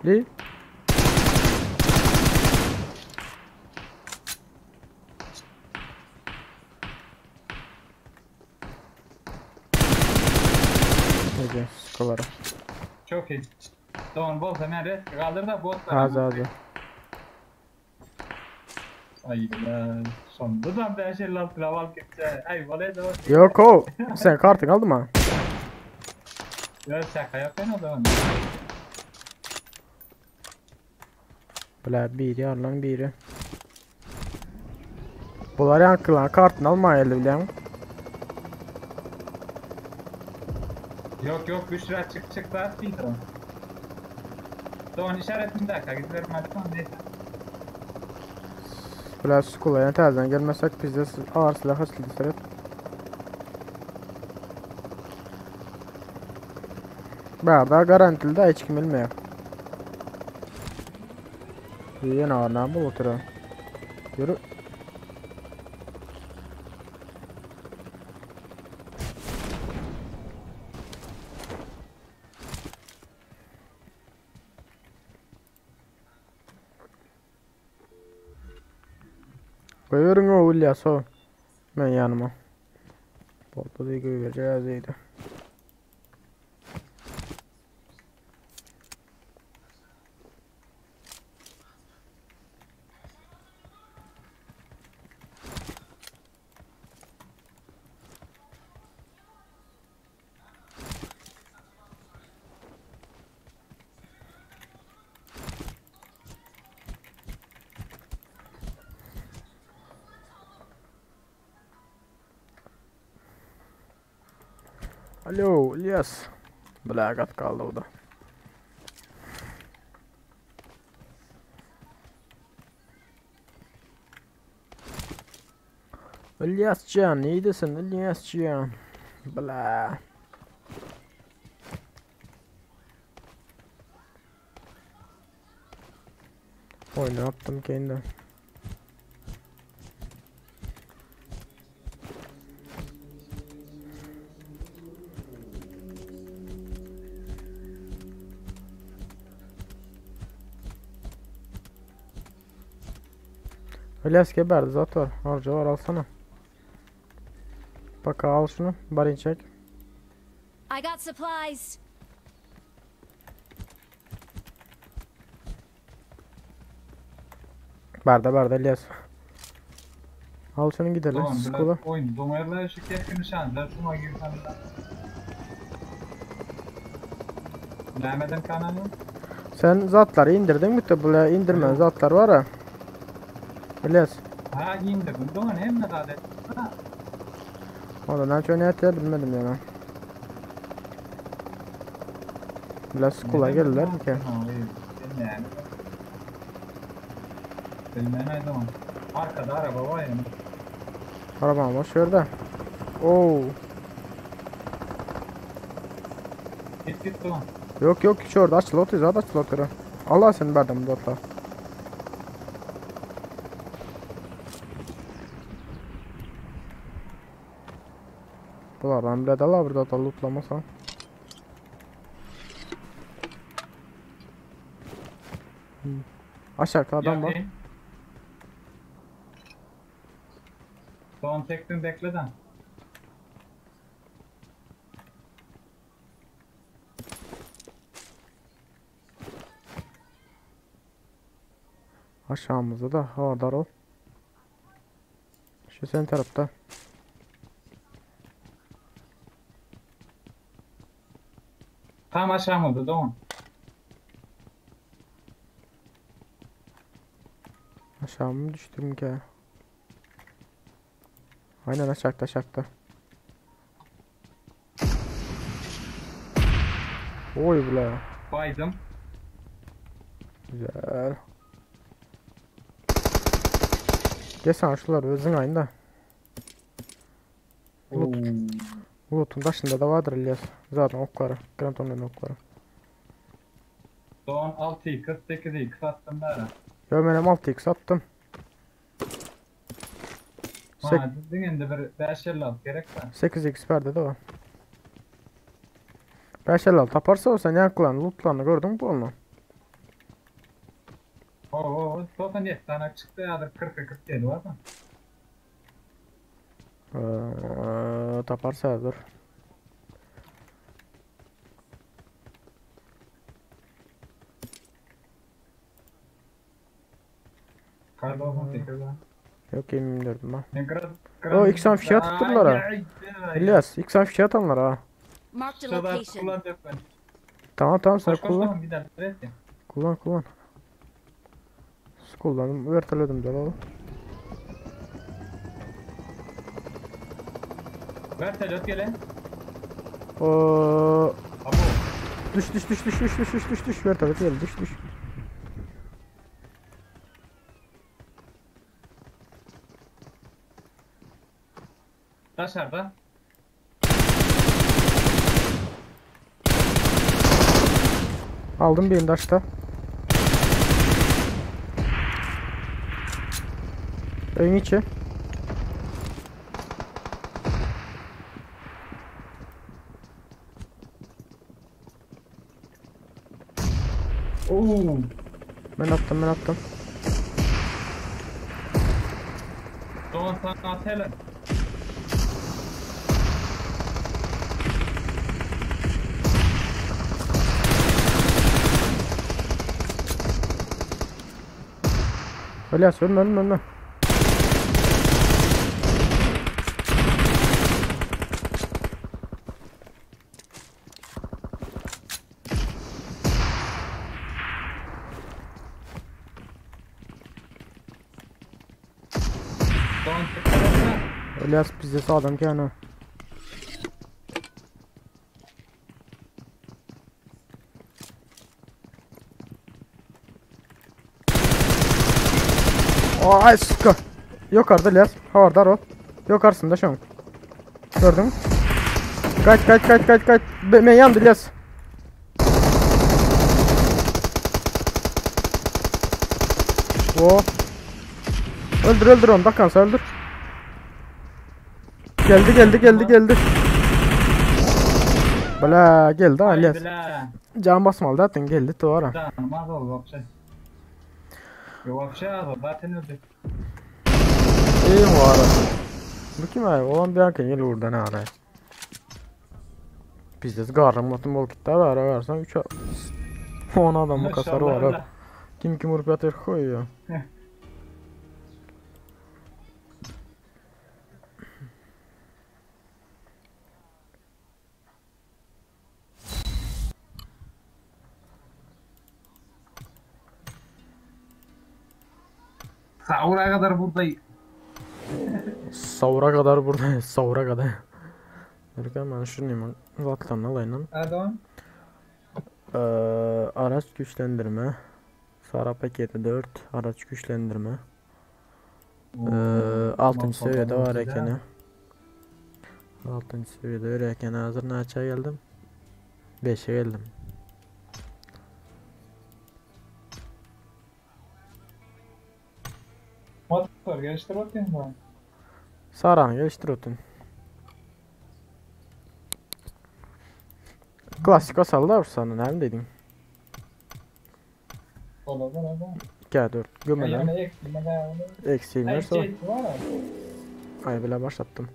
Ne? Neyse sıkıları. Çok iyi. Don bol hemen red kaldır da bot var. Az. Ay bile. Sonunda da ben şey altına val geçse. Ay vale de var. Yok o. Sen kartını aldın mı? Ya şaka yapayım o zaman. Bile biri yarlan biri. Bunlar yankılan kartını almaya geldi biliyor musun? Yok Büşra çık da filtre. Don işaretinde dakika gidelim hadi tamam neyse. Bile skulaya terden gelmezsek biz de ağır silah hızlı. Burada garantili de hiç kim bilmiyor. Yine ağırdan bul oturuyor. Yürü. Koyuyorum o İlyas o. Ben yanıma. Bolta diye koyuvereceğiz iyiydi. Alo İlyas. Belagat kaldı o da. İlyascan neyidesin İlyascan? Bela. Oyunu attım kendim. İlyas geberdi zat var. Harca var alsana. Bak al şunu. Bari çek. I got supplies. Barda İlyas. Al şunu gidelim. Tamam, Skula. biraz oyun. Domayarlar şirket nişanlar. Şuna girsen de. Bilemedim kanalı. Sen zatları indirdin mi? Böyle indirme zatlar var ha. İlyas. Ha indirdim. Doğan hem ne kadar. Ha. Oğlum ne oynayat ya bilmedim ya ben. Biraz skula geldiler mi ki? Yani. Bilmem ne zaman. Arkada araba var ya. Araba ama şurada. Oo. Git Doğan. Yok hiç orada açıl otur zaten açıl otur. Allah seni verdim bu atla. Bunlardan bile de la burada da lootlamasa. Aşağıda adam var. Doğan tektin bekleden. Aşağımızda da havadar ol. Şu senin tarafta. Tam aşağımızda Doğan. Aşağı mı düştüm ki? Aynen aşağıda. Oy bile. Baydım. Güzel. Geçen şular özün aynı. Loot'un başında da vardır İlyas. Zaten okları. Granton'un okları. Doğan 6'yı 48'i kısalttım bari. Yo benim 6x attım. Ha dedin de bir 556 gerek var. 8x verdi de o. 556 taparsa o sen yankılan lootlarını gördün mü bu onu? Oo, zaten 7 tane çıktı ya da 40'a 47 var mı? Taparsa dur. Kaybolma tekrar. Yok yemin gördüm ha. O O X-an fişe tutturdular ha. İlyas X-an fişe atanlar ha. Marked a location. Kullanacak ben. Tamam sen Koş kullan. tamam gidelim. Evet ya. Kullan. Kullandım. Verteledim de oğlum. Ver telot gele. Oo. Abo. Düş. Vertelet gel düş. Dışarıda. Aldım birini taşta. Evin içi. Oo. Ben attım. Doğan sana atayla. İlyas ölme. Doğan çıktı. İlyas bize sağlam ki ana. Ay sıkı. Yukarıda Les. Havardar ol. Yukarısında şu an. Gördün mü? Kaç. Ben yandı Les. O. Öldür onu. Bakansa öldür. Geldi. Bala geldi ha Les. Can basmalı zaten geldi doğru. Canım oldu вообще. Yok вообще zaten öldü. İyi mi ara? Bu kim ay? Olan bir erken gel oradan ara. Bizde zgarramatım bol gitti abi ara versen 3 10 adam bu kasarı var abi. Kim vurup yatır koyuyor. Sahura kadar buradayım. Savura kadar buradayız. Savura kadar. Derken ben şunu zaten alayım. Adam. Araç güçlendirme. Sara paketi 4. Araç güçlendirme. 6. seviyede var ekene. 6. seviyede öyle ekene hazır naça geldim. 5'e geldim. Motor geliştir bakayım ben. Sara'nı geliştir otun. Klasik asal da sana ne dedin? Olur. Gel 4 gömelim. Eksiğim varsa. Var abi. Ay bile başlattım.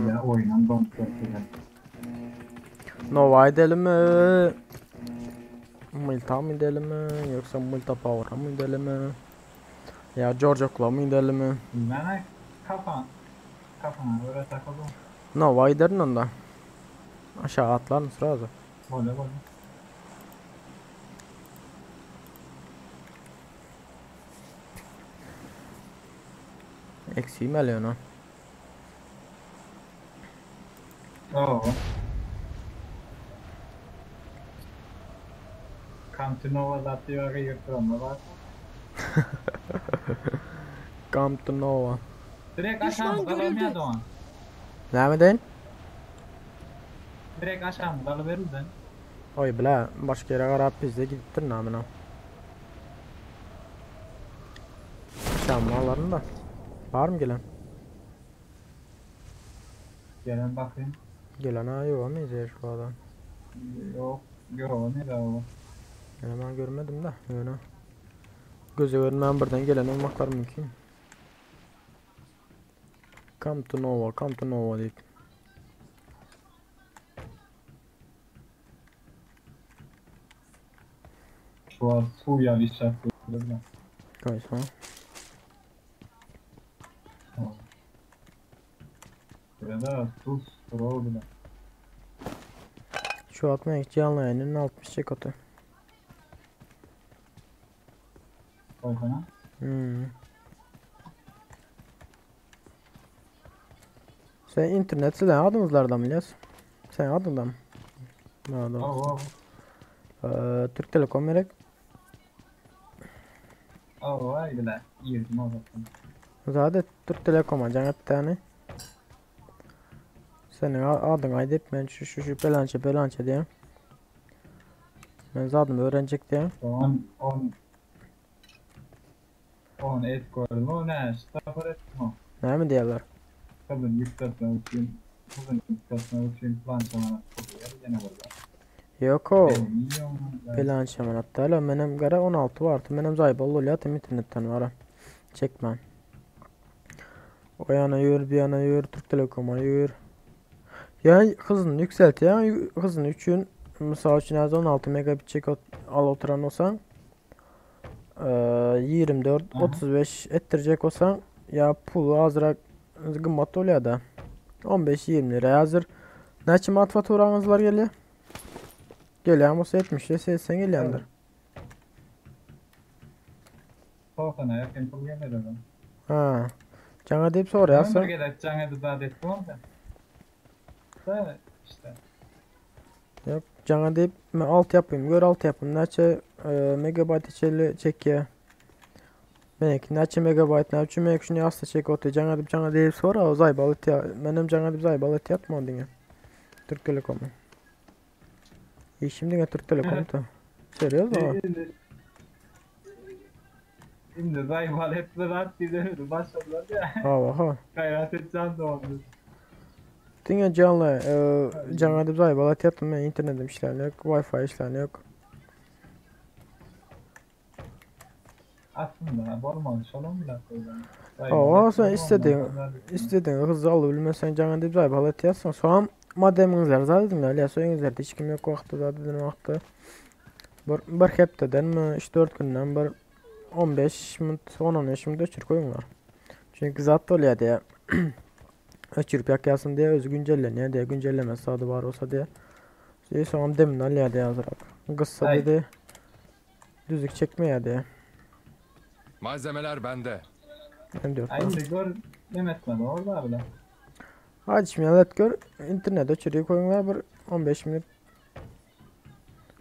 Ya oynan don. Nova edelim mi? Multa mı edelim mi? Yoksa Multa Power'a mı edelim mi? Ya George Okla mı edelim mi? Ben kafana böyle takıldım. Nova ederin onda. Aşağı atlar mısın razı? Böyle. Eksiğim alıyor ha. Oo. Kantinova atıyor yırtılma var. Come to Nova. Direkt aşağı mı kalamıyor Doğan? Ne mi deyin? Direkt aşağı mı kalıverirden? Oy bile başka yere karab bizde gidiptir namına. Şammaların da. Var mı gelen? Gelen bakayım. Gelen ha yok muyuz şu adam? Yok. Ne de o. Ben görmedim de. Öyle. Göze görünmeyen birden gelen olmaklar mümkün. Come to Nova deyip. Şu an Suriye işaretleri. Kaysana. Burada tuz bile. Şu atma ek canlı yayının 60 çekatı. Koy sana. Sen internet silen adımızlardan mı yaz? Sen adından mı? Oo. Türk Telekom gerek. Oo aydılar. Yirdim o zaman. Zaten Türk Telekom alacaksın bir tane. Senin adın aydep ben şu pelançe diye. Ben zaten öğrenecek diye. 10 et koydum o ne? Sıfır et mi? Ne mi diyorlar? kızın yükseltmek için, kızın yükseltmek için plan çamanak oluyor. Gene burada. Yok o. Benim iyi olmam. Plan şamanatda hala menem gara 16 vardı. Menem zaybol oluyor internetten var. Çekmem. O yana yürü, bir yana yürü, Türk Telekom'a yürü. Yani hızını yükselt ya. Hızını üçün misal için 16 megabit çek al oturan olsan 24 Aha. 35 ettirecek olsan ya pulu azırak gımmat oluyor da 15-20 lira hazır. Neçe mat faturanızlar geliyor? Geliyor ama 70 lira 80 geliyordur. Soğukana yakın pul gelir adam. Ha. Cana deyip soruyorsun. Ömür gerek canı da daha detli oldu. Da işte. Yok cana deyip alt yapayım. Gör alt yapayım. Neçe megabayt içeri çekiyor. Benimki neçe megabayt ne için şunu yasta çek otu. Cana deyip sonra o zaybalıt ya. Benim cana deyip zaybalıt yapmadın ya. Türk Telekom'u. İyi şimdi ya Türk Telekom'u da. Seriyoruz ama. Şimdi zayıfal hepsi rahat gidiyordu. Başladılar ya. Ha. Gayret edeceğim de oldu. Dinle canlı. Cana deyip zaybalıt yaptım. İnternetim işlerine yok. Wi-Fi işlerine yok. Aslında olmamış olur mu da koyalım? Aa sen istediğin hızlı alabilmesen cana deyip zaybalıt yapsan. Sonra mademizler zaten ya. Soyunuzlarda hiç kim yok vakti zaten vakti. Bir hepteden mi 3-4 günden bir 15 minut 10-15 minut öçür koyun var. Çünkü zat oluyor diye öçürüp yakasın diye özü güncelleniyor diye güncellemez sadı var olsa diye. Şey sonra demin alıyor diye hazır kıssa Ay. dedi düzlük çekmeye diye. Malzemeler bende. Ne diyor? Aynı gör demetmedi orada bile. Hadi şimdi evet gör internet öçürüyor koyun var bir 15 minut.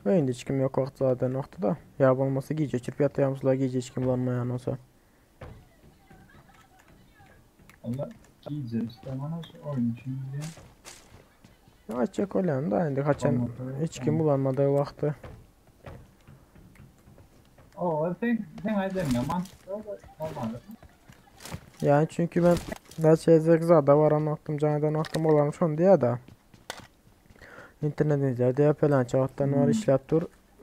Oyunda hiç kim yok vakti zaten noktada. Ya olmasa giyece çırp yatayamızla giyece hiç kim olmayan olsa. Allah iyice işte bana şu oyun için diye. Açacak olan da şimdi kaçan hiç kim bulanmadığı vakti. O sen aydın ya mantıklı olmadı. Yani çünkü ben gerçek zada var anlattım canlıdan aklım olarmış onu diye da. İnternet izlerde falan çağattan var işlep dur.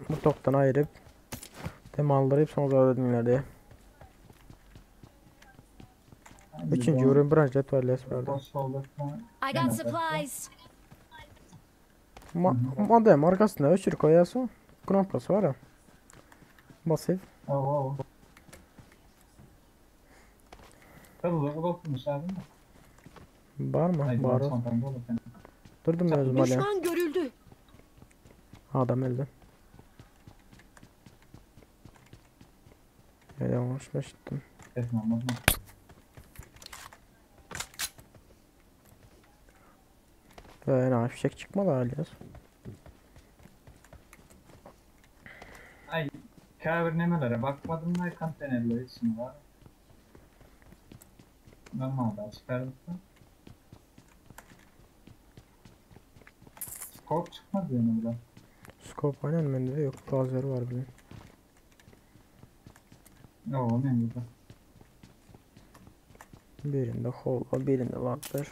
Mutoktan ayırıp temaldırıp sonra dinler diye. Üçüncü ürün branş cetvel esmerdi. I got supplies. Modem arkasında öçür koyasın. Knoppası var ya. Basif. Oo. Tabii bu kopmuş abi. Var mı? Var o. Durdum ben özüm aleyim. Düşman görüldü. Adam elde. Yanlışma işittim. Ve fişek çıkmadı Alias. Ay kavernemelere bakmadım da konteynerler için var. Normalde çıkardık da. Skop çıkmadı yani bile. Scope aynen bende de yok. Lazer var benim. Oo ne güzel. Birinde holo, birinde lazer.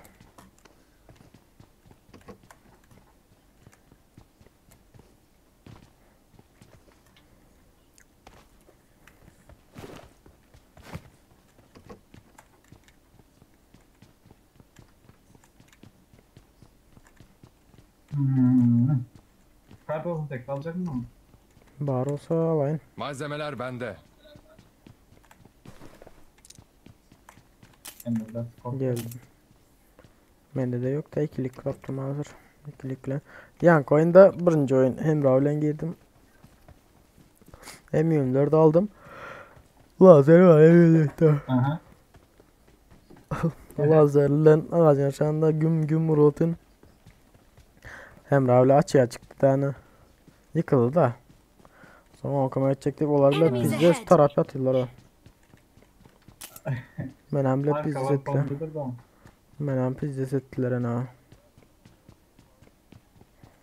Kartolunu tek alacak mı? Bar olsa alayım. Malzemeler bende. Ben burada skop. Geldim. Bende de yok da ikilik yaptım hazır. İkilikle. Yank oyunda birinci oyun hem Ravlen girdim. Hem 24 aldım. Lazer var evet. Aha. Lazerle ağacın aşağında güm vurultun. Hem Ravle açığa çıktı tane. Yıkıldı da. Sonra okumaya çektik olabilir bizde şu taraf atıyorlar o. Menem bile Arka pizza ettiler. balkondadır da. Menem pizza ettiler ana.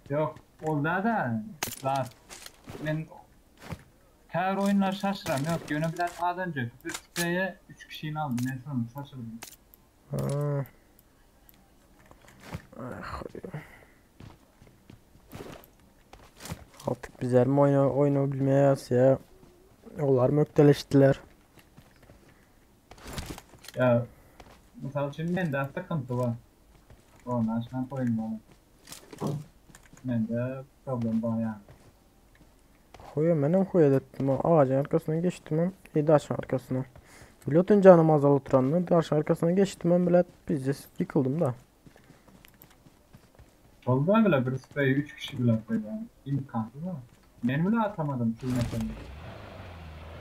Yok oldu da. Lan. Ben her oyunlar şaşıram. Yok yönü biraz az önce. Bir siteye 3 kişiyi aldım. Ne sonra şaşırdım. Ha. Bizler mi oyunu bilmeyez ya. Onlar mökteleştiler. Ya misal için mende sıkıntı var. Onu açmam koyayım bana. Mende problem var yani. Benim ettim o ağacın arkasına geçtim ben. Daşın arkasına. Pilotun canım azal oturanlı. Daşın arkasına geçtim ben bile bizce yıkıldım da. Oldu bile bir sprey 3 kişi bile koydu yani. İmkansız ama. Ben bile atamadım şu mesela.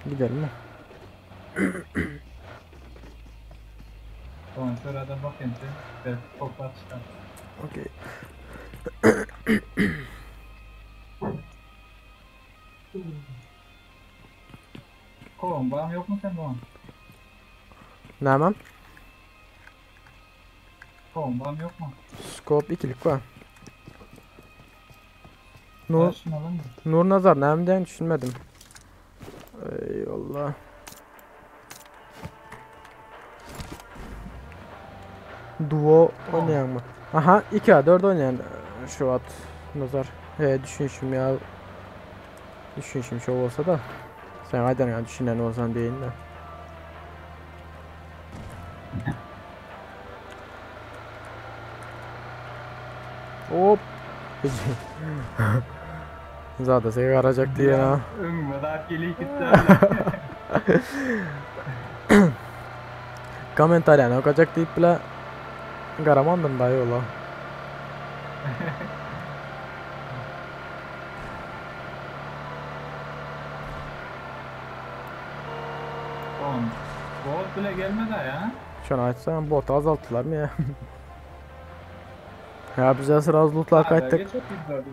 Gidelim mi? Sonra şurada bakayım ki belki toplar çıkar. Okey. Kovan bağım yok mu sen Kovan? Ne yapayım? Kovan bağım yok mu? Scope ikilik var. Nur, Başın alın mı? Nur Nazar ne yapayım düşünmedim. Eyvallah. Duo oynayan mı? Aha 2-4 oynayan şu at Nazar. Düşünüşüm ya. Düşünüşüm şu olsa da. Sen aydan ya düşünen olsan değil de. Hop. Zaten seni arayacaktı ya. Önüme daha geliyor gitti. Komentaryan okuyacak deyip bile garamandım da yola. Kovan. Bot bile gelmedi ya. Şunu açsam botu azalttılar mı ya? Ya bize sıra az lootlar kayıttık. Çok güzel bir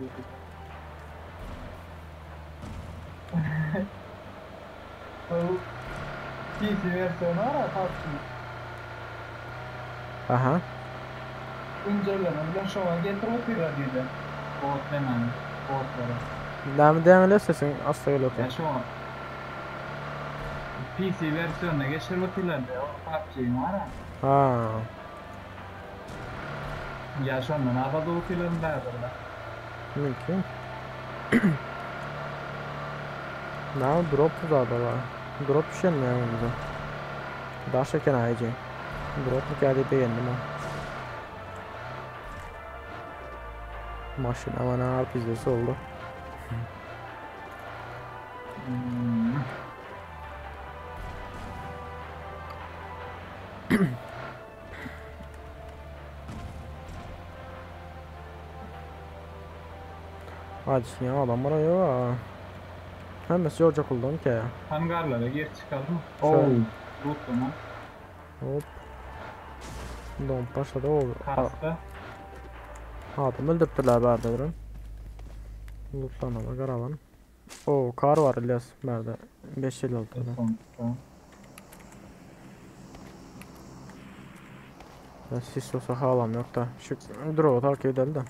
PC versiyonu var ya PUBG. Aha. Güncellemeler şu an getiriyor dedi. Bot demem. Botları. Devam edersin asla öyle otur. Ya şu an PC versiyonuna geçirmişler de o PUBG'nin var ya. Ha. Ya şu anda havada okuyorlar da burada. Mümkün. Ne drop da var. Drop düşen mi yani bize? Daha şeker ayıcı. Drop mu geldi beğendim ha. Maşın aman ağır pizzası oldu. Hadi ya adam bana yok. Hem de yoracak oldum ki. Hangarlara gir çıkalım. Oo. Loot zaman. Hop. Dom başladı oldu. Kasta. Adam öldürttüler berderim. Lootlanama karavan. Oo kar var İlyas berde. 556'da. Ben sis olsa halam yok da. Şu drone takip edelim de.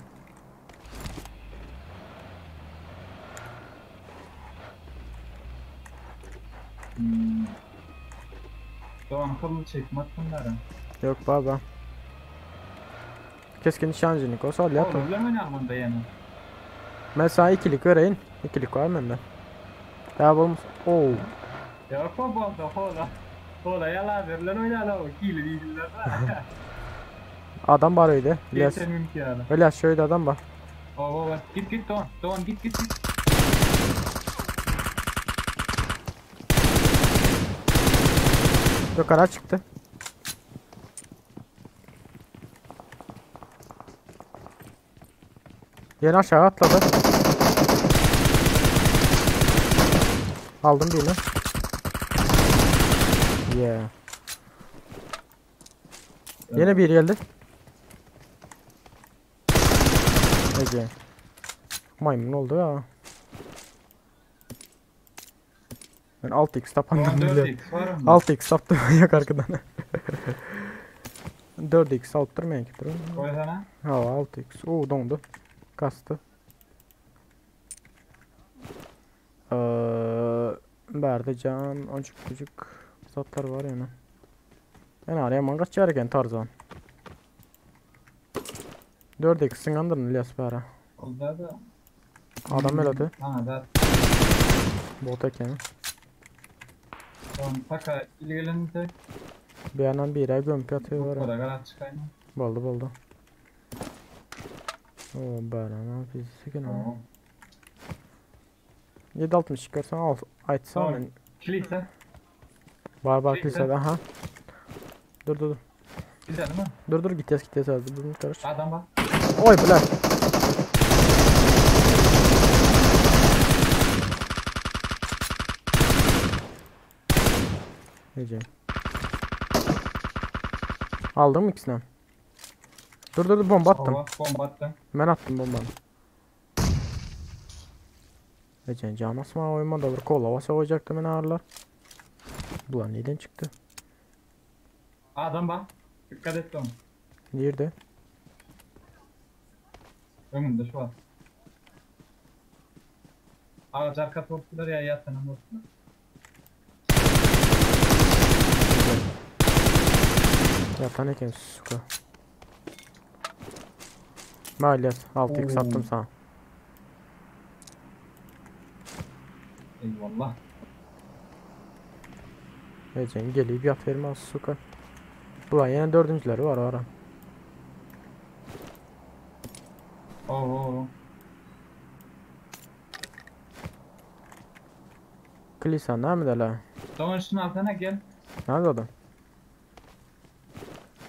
Doğan kılı çekmezsin bunları. Yok baba. Keskin nişancılık olsa al yap. Oğlum ne bunda yani? Ben sana ikilik vereyim. İkilik var bende. Ya bu oo. Ya baba hola yalan verilen oynayalım o kili değiller. Adam var öyle. İlyas. Geçen imkanı. İlyas şöyle adam var. Baba git Doğan git. Yukarı çıktı. Yeni aşağı atladı. Aldım birini. Yeah. Yine bir geldi. Ece. Maymun oldu ya. Ben 6x tapandım bile. 4x var mı? 6x taptım yak arkadan. 4x alttırmayın ki durun. Koy sana. Ha 6x. Oo dondu. Kastı. Berde can, oncuk çocuk zatlar var yani. Ben araya mangaç çağırırken Tarzan. 4x'in andırın İlyas bari. Oldu da. Adam melodi. Ha da. Bot ekeni. Tamam taka ilgilenince Bir yandan bir yere gömüp yatıyor var. para kadar çıkayım. Boldu. Oo bana fizik ne? Tamam. 760 çıkarsan al. Açsam Tamam. ben. Kilise. Var Kilise. kilise aha. Dur. Güzel mi? Dur gideceğiz hadi. Bunu karış. Adam bak. Oy bırak. Neyeceğim. Aldın mı ikisinden? Dur bomba attım. Bomba attım. Ben attım bombanı. Neyeceğim can asma oyma da bir kola vasa olacaktı beni ağırlar. Ulan neden çıktı? Adam bak. Dikkat et onu. Nerede? Önünde şu an. Ağaç arka tortular ya yatsanın ortasında. Yatan eken suka. Maalesef 6x attım sana. Eyvallah. Neyeceğim gelip yat verme az suka. Ulan yine dördüncüleri var ara. Oo. Klisan ne mi de la? Tamam şunun altına gel. Nerede adam?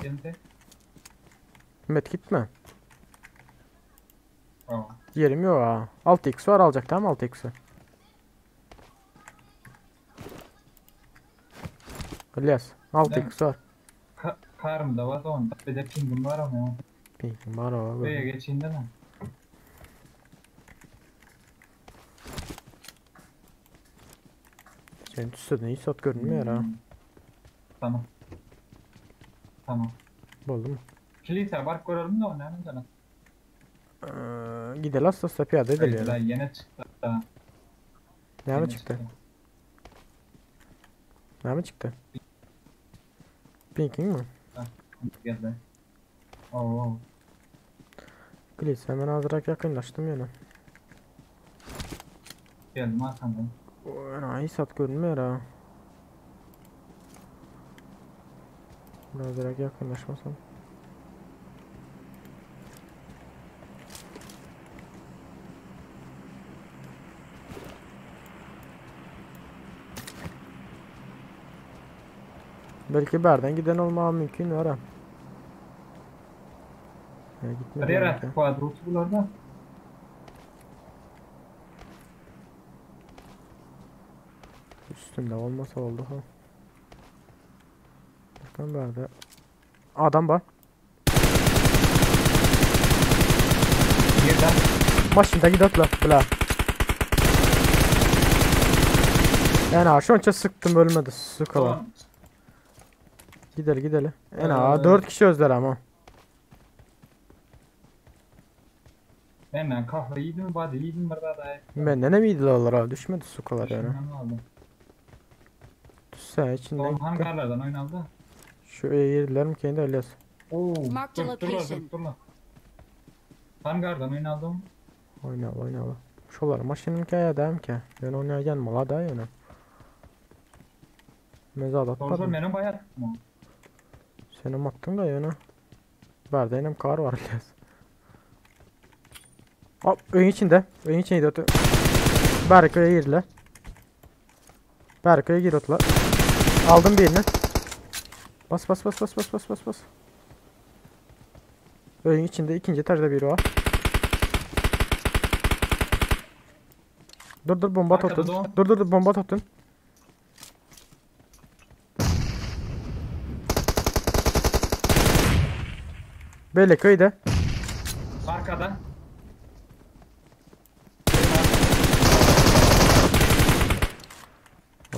Geldi. Met gitme. Oo. Yerim yok ha. 6x var alacak tamam 6x'i. İlyas 6x var. Karım da var da onda. Bir de pingim var ama ya. Peki var o. Buraya geçeyim değil mi? Senin üstüne hiç sat görünmüyor ha. Tamam. Oldu mu? Kilise var görelim de onu hemen canım. Gidelim hasta piyade edelim Daha yani. yeni çıktı. Daha. Ne mi Yeni çıktı? Ne mi çıktı? Pinking mi? Geldi. Oo. Please hemen hazırak yakınlaştım yani. Geldim arkamdan. Hiç sat görünmüyor ha. Hazırak yakınlaşmasam. Belki berden giden olma mümkün var ha. Gitmedi Nereye belki. attı kuadrotu bunlarda? Üstünde olmasa oldu ha. Bakın berde. Adam var. Birden. Maşında gidatla bla. Yani şu anca sıktım ölmedi sıkala. Tamam. Gidelim. En 4 kişi özler ama. Ben kahve yedim, badi yedim burada da. Benden ne miydi onlar abi düşmedi sukalar yani. Şundan aldım. Düşse içinden Tamam gitti. hangarlardan oynaldı. Şu yerler mi kendi öylesi. Oo. Mark the location. Dur. Hangardan oynaldım. Oyna. Şolar maşının hikaye deyim ki. Ben oynayan mala da yani. Mezad Doğrusu atmadım. benim bayağı tutma. Senin baktın da yani. Berdenim kar var öylesi. Hop ön içinde. Ön içinde otur. Berkaya girdiler. Berkaya gir otla. Aldım birini. Bas. Ön içinde ikinci etajda biri var. Dur bomba Arkada tutun. doğru. Dur bomba tutun. Böyle köyde. Arkada.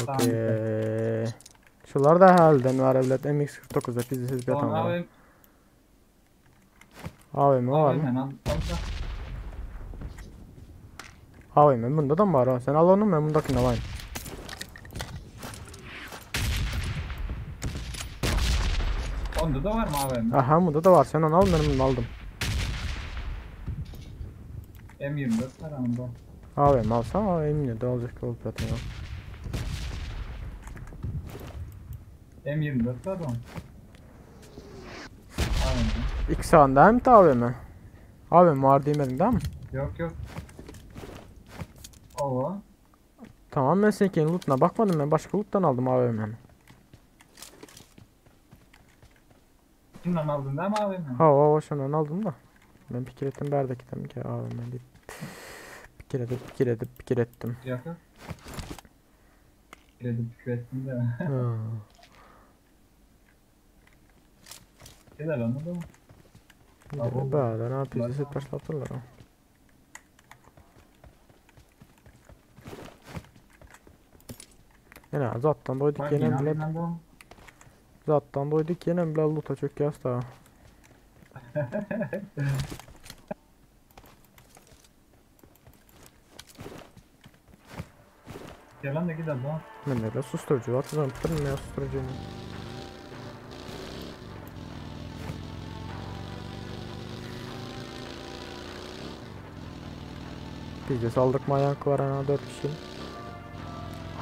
Okey. Şular da halden var evlat. MX-49'da fiziksiz bir Tamam atan var. abi. AVM var mı? Ben aldım. AVM bunda da mı var ha? Sen al onu ben bundakini alayım. Onda da var mı abi? Aha bunda da var. Sen onu al ben bunu aldım. M24 var onda. AVM alsam AVM de olacak olup zaten ya. M24 var mı? Aynen. İki sağında hem de AVM. AVM var demedin değil mi? Yok yok. Ova. Tamam ben seninkinin lootuna bakmadım, ben başka loot'tan aldım AVM'ni. Kimden aldın değil mi abi? Ha şundan aldım da. Ben fikir ettim berdeki dedim ki AVM deyip. Fikir ettim. Yok yok. Kredi ettim de. Ha. Güzel anladın mı? Tamam. Böyle ne yapıyoruz? Set başlatırlar ha. Yine zaten doyduk yine bile. Zaten doyduk yine bile loot'a çok yaz daha. Gel lan da gidelim lan. Ben de susturucu atacağım. Tırın ya susturucu. Biz de saldırma yankı var ana 4 kişi.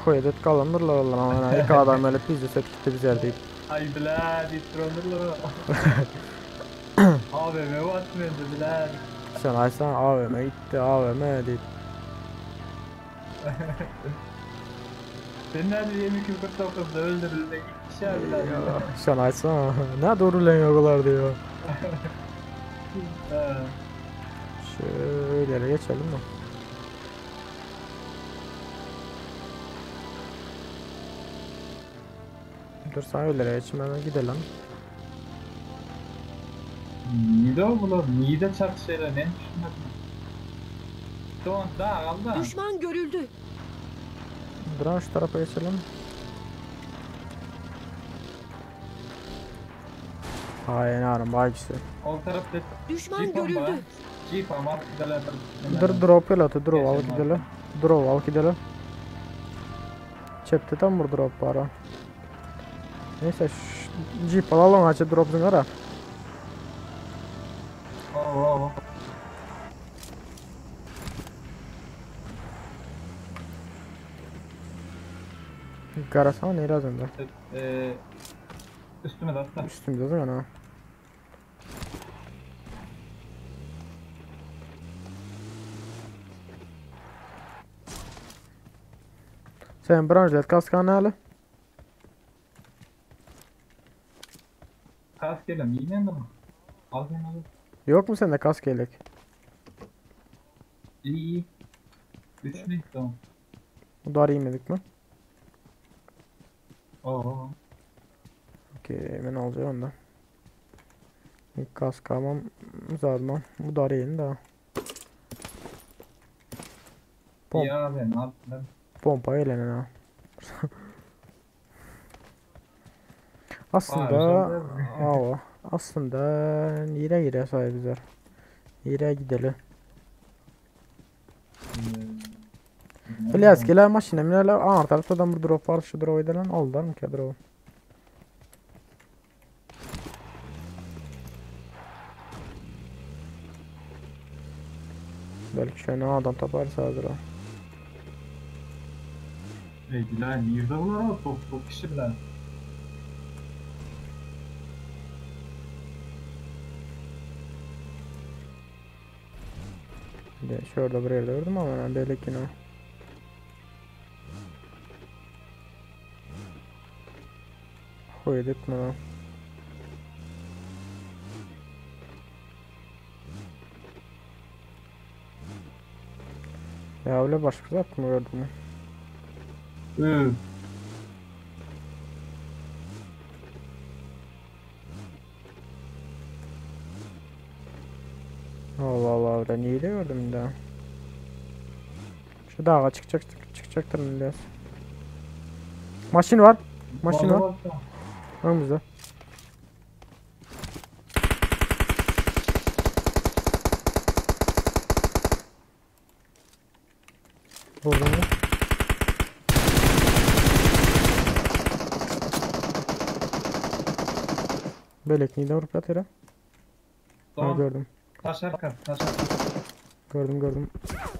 Koyadet kalanırlar Allah ama ilk adam öyle biz de set gitti biz yerdeyip. Ay bilad itronurlar. Abi me batmıyordu bilad. Sen aysan AVM gitti AVM deyip. Sen nerede 2249'da öldürüldü ilk kişi abi bilad. Sen aysan ne doğru lan yokular diyor. Şöyle geçelim mi? Dur sana öyle geçeyim hemen gidelim. Nide o bular? Nide çatışıyla ne düşünmedin? Doğan daha kaldı. Düşman görüldü. Dur şu tarafa geçelim. Aynen arım bagisi. O tarafta Düşman görüldü. Jeep ama gidelim. Dur drop pilotu drop al gidelim. Drop al gidelim. Çepte tam vur drop para. Neyse jeep alalım açı drop'un ara. Oo. Garasana ne lazım da? Üstüme de atla. Üstümüzde de ana. Sen branşlet kaskan hali? Kas gelelim yine mi? Al sen al. Yok mu sende kask yelek? İyi iyi. 3 ne tamam. Bu da arayamadık mı? Oo. Okey ben alacağım ondan. İlk kask almam zaten. Bu da arayın da. Pom İyi abi ne yaptın? pompa eğlenin ha. Aslında nereye gidiyor sahibizler? Nereye gidelim? İlyas gelen maşine minele ağır taraftan bir drop var şu drop edilen aldılar mı ki drop? Belki şöyle adam taparsa hazır o. Bilen yerde var o top kişi bilen. De şurada bir yerde gördüm ama ben belki ne? Koyduk mu? Ya öyle başka mı gördün mü? Allah Allah öyle niye de gördüm daha. Şu dağa çıkacaktır İlyas. Maşin var. Maşin var. Önümüzde. Vurdum mu? Belek neyden vurup yat yere? Ha gördüm. Taş arkası. Gördüm.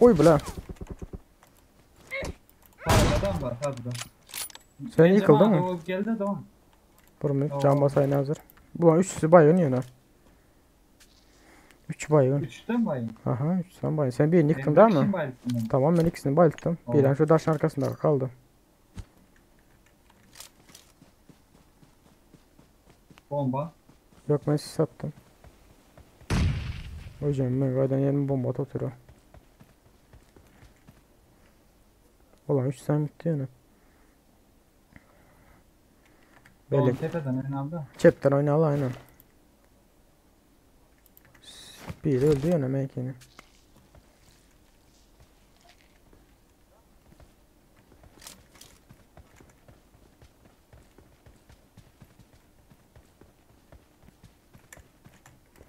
Oy bile. var hazır. Sen yıkıldın mı? O geldi tamam. Burun can basayın hazır. Bu üçüsü baygın yine. 3 baygın. 3'ten mi bayım? Aha 3 sen baygın. Sen birini yıktın Ben değil bir mi? kişi bayılttım. Tamam ben ikisini bayılttım. Tamam. Bir şu taşın arkasında kaldı. Bomba. Yok ben sis attım. Hocam ben gayden yerime bomba atıyor. Ulan 3 sen bitti yani. Oğlum Böyle tepeden ön aldı. cepten oynalı aynen. Bir öldü yani mekini.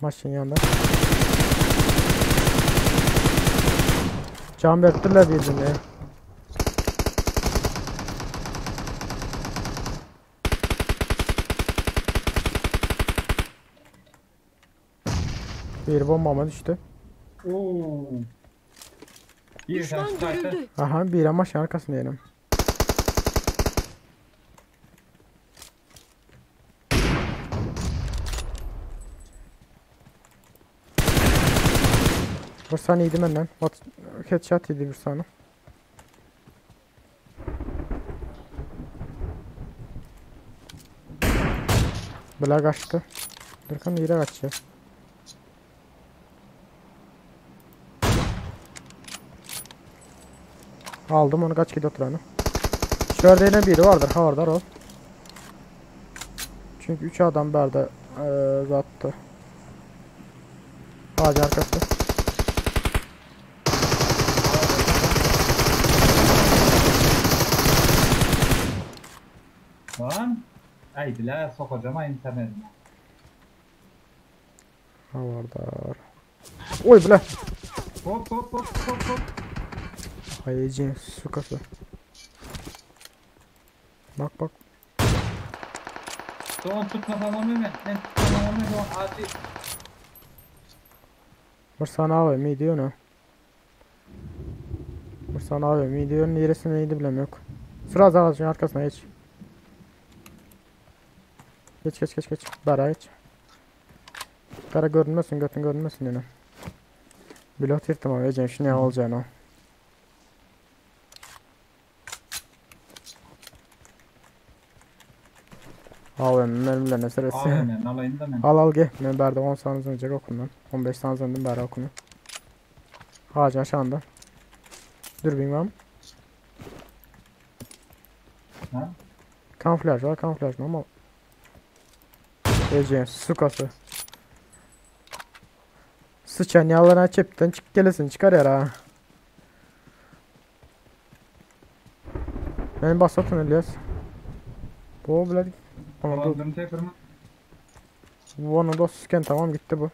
Maşın yanında. Can bektirler birbirini. Bir bombama düştü. Oo. Bir Düşman tane görüldü. Aha bir maşın arkasında yerim. Bir saniye yedi benden. Headshot yedi bir saniye. Bela kaçtı. Durkan yere kaçacak. Aldım onu kaç gidiyor oturanı. Şurada yine biri vardır havardar ol. Çünkü 3 adam berde zattı. Ağacın arkası. Lan. Haydi la sokacağım ha internetime. Havardar. Oy bile. Hop hop hop hop hop. Hayıcı su kası. Bak bak. Doğan tutma tamam mı? Ben tamam mı Doğan hadi. Bir sana abi mi diyor ne? Bir sana abi mi diyor neresine neydi bilem yok. Sıra ağacın arkasına geç. Geç. Bara geç. Kara görünmesin götün görünmesin yine. Pilot yırtım abi Ecem şu ne olacağını. Abi mermilerine sırası. Aynen alayım da ben. Al gel. Ben berde 10 saniye önce okundan. 15 saniye önce berde okunu. Ağacın aşağında. Dürbün var mı? Ha? Kamuflaj var kamuflaj mı ama. Ece su kası. Sıçan yalan çepten çık gelesin çıkar ya ha. Ben basatın Elias. Bu bile onu da Dolandırım tekrar mı? onu da susken tamam gitti bu.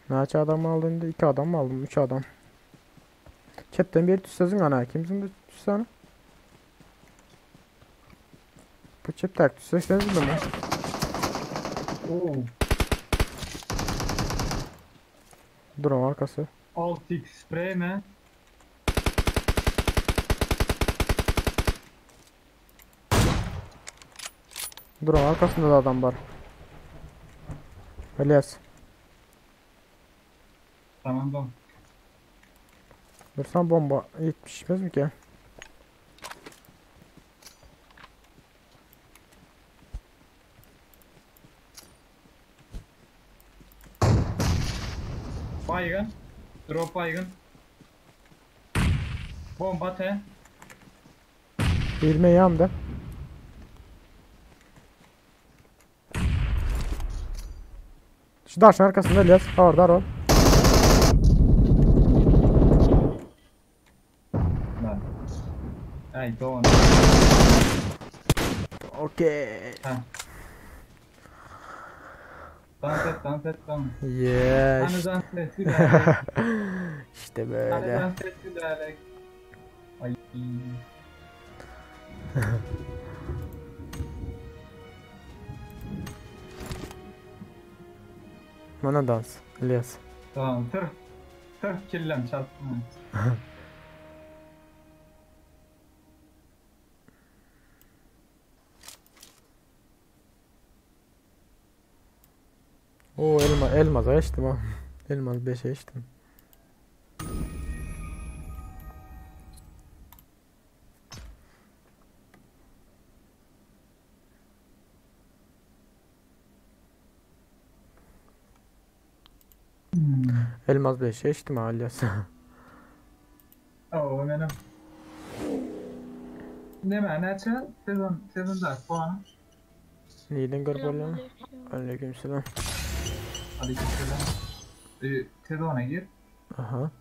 Kaç adam aldın? 2 adam mı aldım? 3 adam. Chatten bir tüsözün ana kimsin bu tüsene? Bu chatten tüsözseniz mi? Oo. Drone arkası. 6x spray mi? Drone arkasında da adam var. Elias. Tamam tamam. Dursan bomba yetişmez mi ki? Baygın. Drop baygın. Bomba te. İlme yandı. Şu taşın arkasında Elias. Orada ol. Lan. Ay Doğan. Okey. Ha. Dans et. Yes. Hani dans et gülerek. İşte Hani böyle. dans et gülerek. Ay. Bana dans. Elias. Tamam tır. Sırf kirlem çarptım. Oo elmaza içtim ha. Elmaz 5'e içtim. Elmaz 5'e içtim alias. Oo benim. Ne manaça? Sezon da puan. Neyden görüyorlar? Aleykümselam. Aleykümselam. Sezona gir. Aha.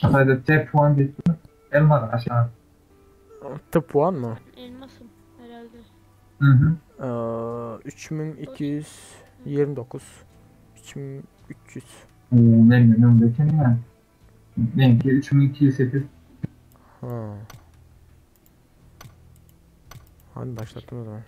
Hadi tek puan bitti. Elma aşağı. Tıp puan mı? Elmasım herhalde. Hı hı. 3229. 3300. Benim önümdeki ne? Benimki 3208. Ha. Hadi başlattım o zaman.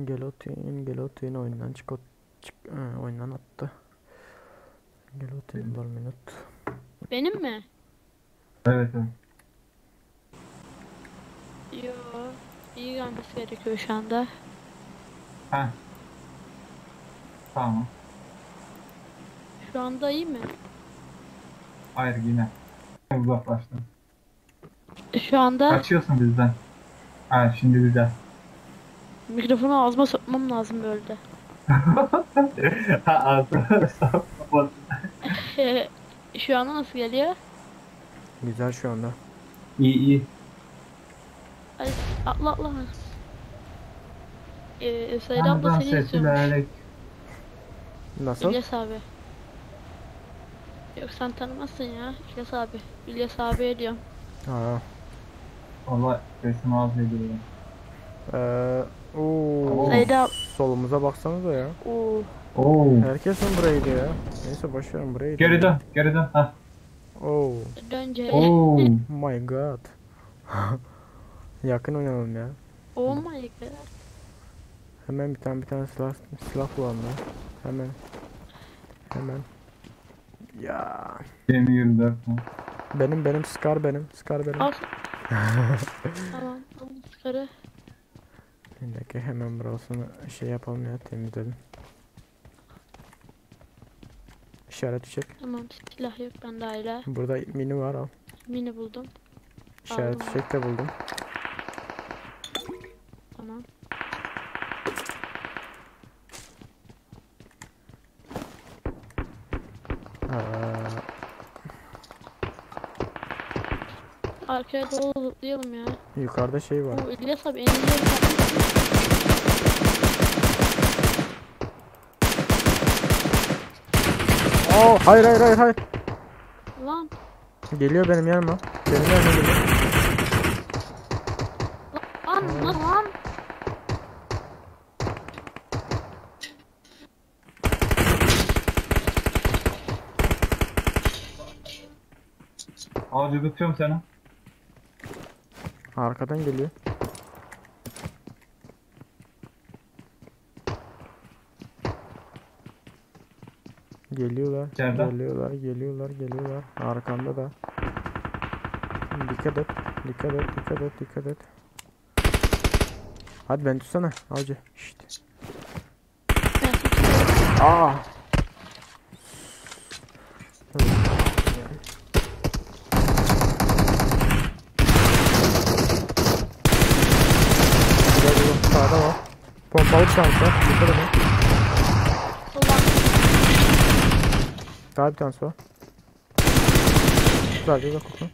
Gelotin oyundan oyundan attı. Gelotin 1 minut. Benim mi? Evet evet. Yo. İyi gelmesi gerekiyor şu anda. Ha. Tamam. Şu anda iyi mi? Hayır yine. Uzaklaştım. Şu anda Kaçıyorsun bizden. Ha şimdi güzel. mikrofonu ağzıma sokmam lazım böyle de. Ha ağzına kapat. Şu anda nasıl geliyor? Güzel şu anda. İyi iyi. Hadi atla. Sayın abla seni istiyormuş. Seslerek. Nasıl? İlyas abi. Yok sen tanımazsın ya İlyas abi. İlyas abiye diyorum. Ha. Valla sesim az ediyor. Sayda. Solumuza baksanıza ya. Oo. Oo. Herkes mi buraya gidiyor ya? Neyse boşverin buraya gidiyor. Geri dön. Ha. Oh Dönce. Oo. my god. Yakın oynayalım ya. Oh my god. Hemen bir tane silah bulalım ya. Hemen. Ya. Benim 24. Benim Scar benim. Al. Tamam. Sıkarı. Bir dakika hemen burasını şey yapalım ya, temizledim. İşaret çek. Tamam silah yok bende hala. Burada mini var, al. Mini buldum. İşaret Aldım. çek de buldum. Tamam. Arkaya doğru zıplayalım ya. Yukarıda şey var. Bu İlyas abi eninde Oo, hayır. lan. Geliyor benim yanıma. Benim yanıma geliyor. Avcı tutuyorum seni. Arkadan geliyor. Geliyorlar. İçeride. Geliyorlar. Arkanda da. Dikkat et. Dikkat et. Hadi ben tutsana avcı. Şşt. Aa. Sağda var. Pompalı şansı. Dikkat edin. Daha bir tanesi var. Sadece kokun.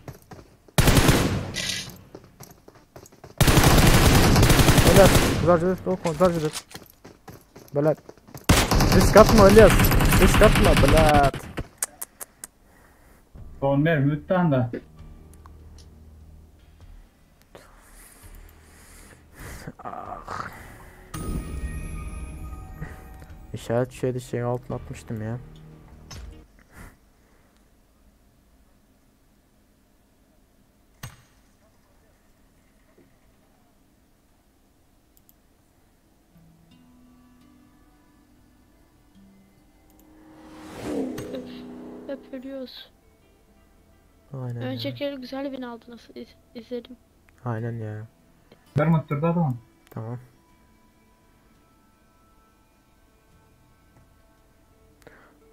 Beyler, zarcıdır. Belat. Risk atma Elias. Risk atma Belat. Son mermi lütfen da. İşaret şeydi şeyin altına atmıştım ya. Hep ölüyoruz. Aynen Önceki ya. el güzel bin aldı nasıl izledim. Aynen ya. Bir mutturdu adam. Tamam.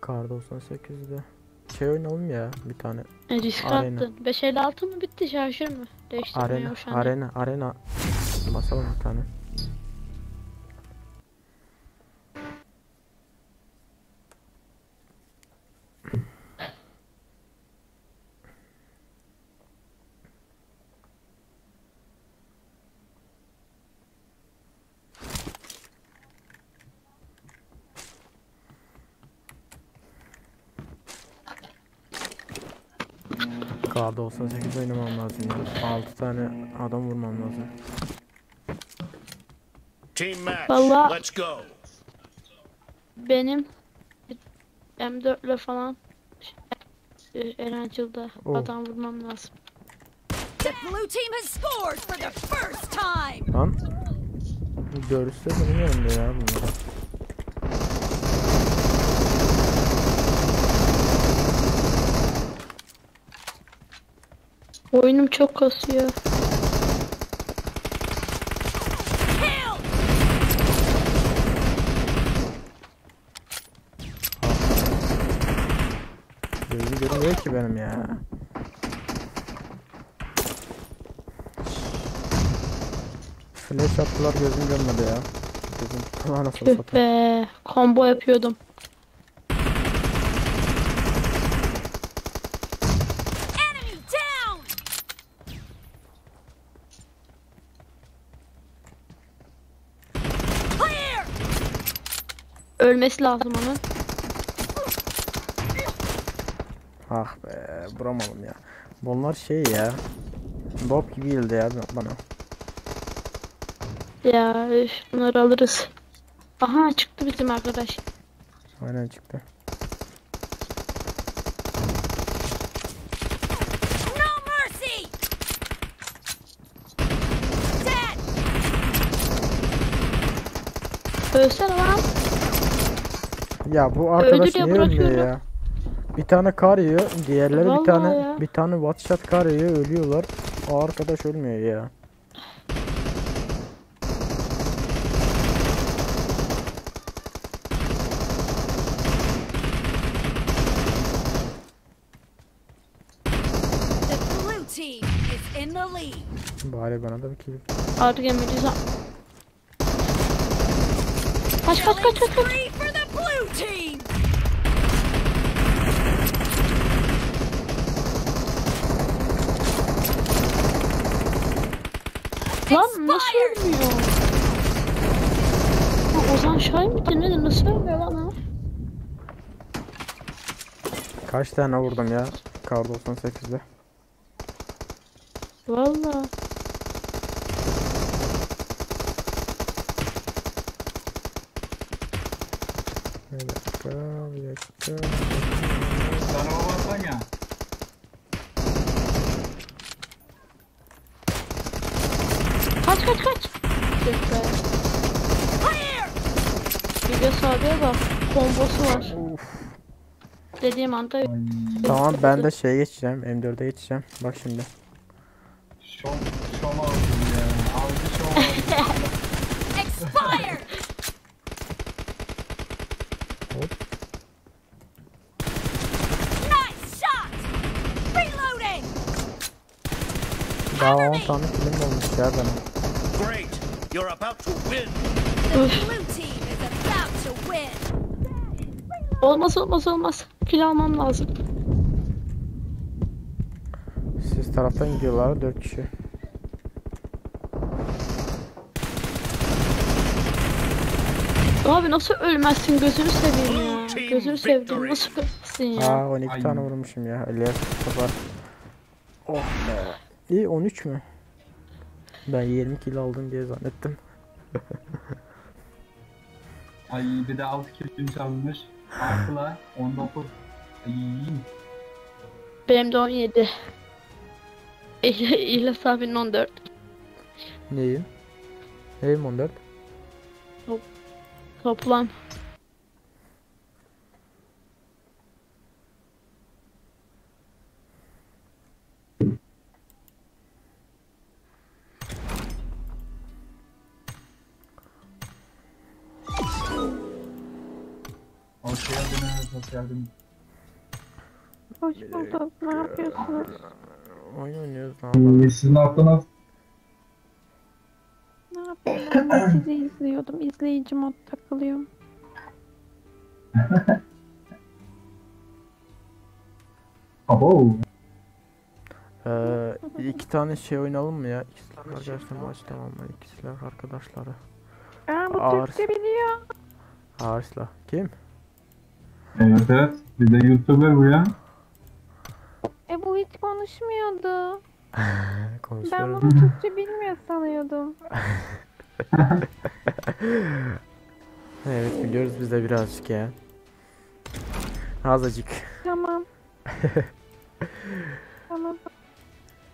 Kar 98'de. Şey oynayalım ya bir tane. Risk Arena. attın. 556 mı bitti şarjır mı? Değiştirmiyor şu an. Arena. Basalım bir tane. Kar 98 oynamam lazım ya. 6 tane adam vurmam lazım. Team match. Vallahi- Let's go. Benim M4 ile falan Erencil'de Oh. adam vurmam lazım. The blue team has scored for the first time. Lan. Görüşse benim yanımda ya bunlar. Oyunum çok kasıyor. Kill. Gözüm görmüyor ki benim ya. Flash attılar gözüm görmedi ya. Gözüm tuttular nasıl Tüh satayım. be. Combo yapıyordum. Enemy down. Clear. Ölmesi lazım onun. Ah be vuramadım ya. Bunlar şey ya. Bob gibi geldi ya bana. Ya üf, bunları alırız. Aha çıktı bizim arkadaş. Aynen çıktı. No mercy. Dead. Ölsene lan. Ya bu arkadaş Öldü diye niye ölmüyor bırakıyorum. ya? Bir tane kar yiyor, diğerleri Vallahi bir ya. tane one shot kar yiyor, ölüyorlar. O arkadaş ölmüyor ya. The blue team is in the lead. Bari bana da bir kill. Artık emiriz. Kaç. Killing spree for the blue team. Lan nasıl ölmüyor? Ha, Ozan Şahin miydi nedir? Nasıl ölmüyor lan o? Kaç tane vurdum ya? Kar 98'de. Valla. Bir dakika. Sana babasan ya. kaç. Tüh be. İlyas abiye bak. Kombosu var. Dediğim anda Tamam ben de şeye geçeceğim. M4'e geçeceğim. Bak şimdi. Şom aldım ya. Aldı şom aldım. Expired! Nice shot! Reloading! Daha 10 tane film olmuş ya benim. Great. You're about to win. The blue team is about to win! olmaz. Kil almam lazım. Siz taraftan gidiyorlar 4 kişi. Abi nasıl ölmezsin gözünü seveyim ya. Gözünü sevdim nasıl ölmezsin ya. Aa 12 Ay. tane vurmuşum ya. Elias Kapar. Oh be. İyi 13 mü? Ben 20 kilo aldım diye zannettim. Ay bir de 6 kilo çalmış. Artılar 19. Ay. Benim de 17. İlyas abinin 14. Neyim? Neyim 14? Toplam. Hoş geldiniz, hoş geldiniz. Hoş bulduk. Ne yapıyorsunuz? Oyun oynuyoruz ne yapalım? Sizin aklınız Ne yapıyorum? Ben sizi izliyordum. İzleyici mod takılıyorum. abo. İki tane şey oynayalım mı ya? İkisiler arkadaşlar maç tamam mı? İkisiler arkadaşları. Bu Ağır. Türkçe biliyor. Arsla. Kim? Evet. Bir de YouTuber bu ya. Bu hiç konuşmuyordu. Ben Konuşuyoruz. bunu Türkçe bilmiyor sanıyordum. Evet biliyoruz biz de birazcık ya. Azıcık. Tamam. Tamam.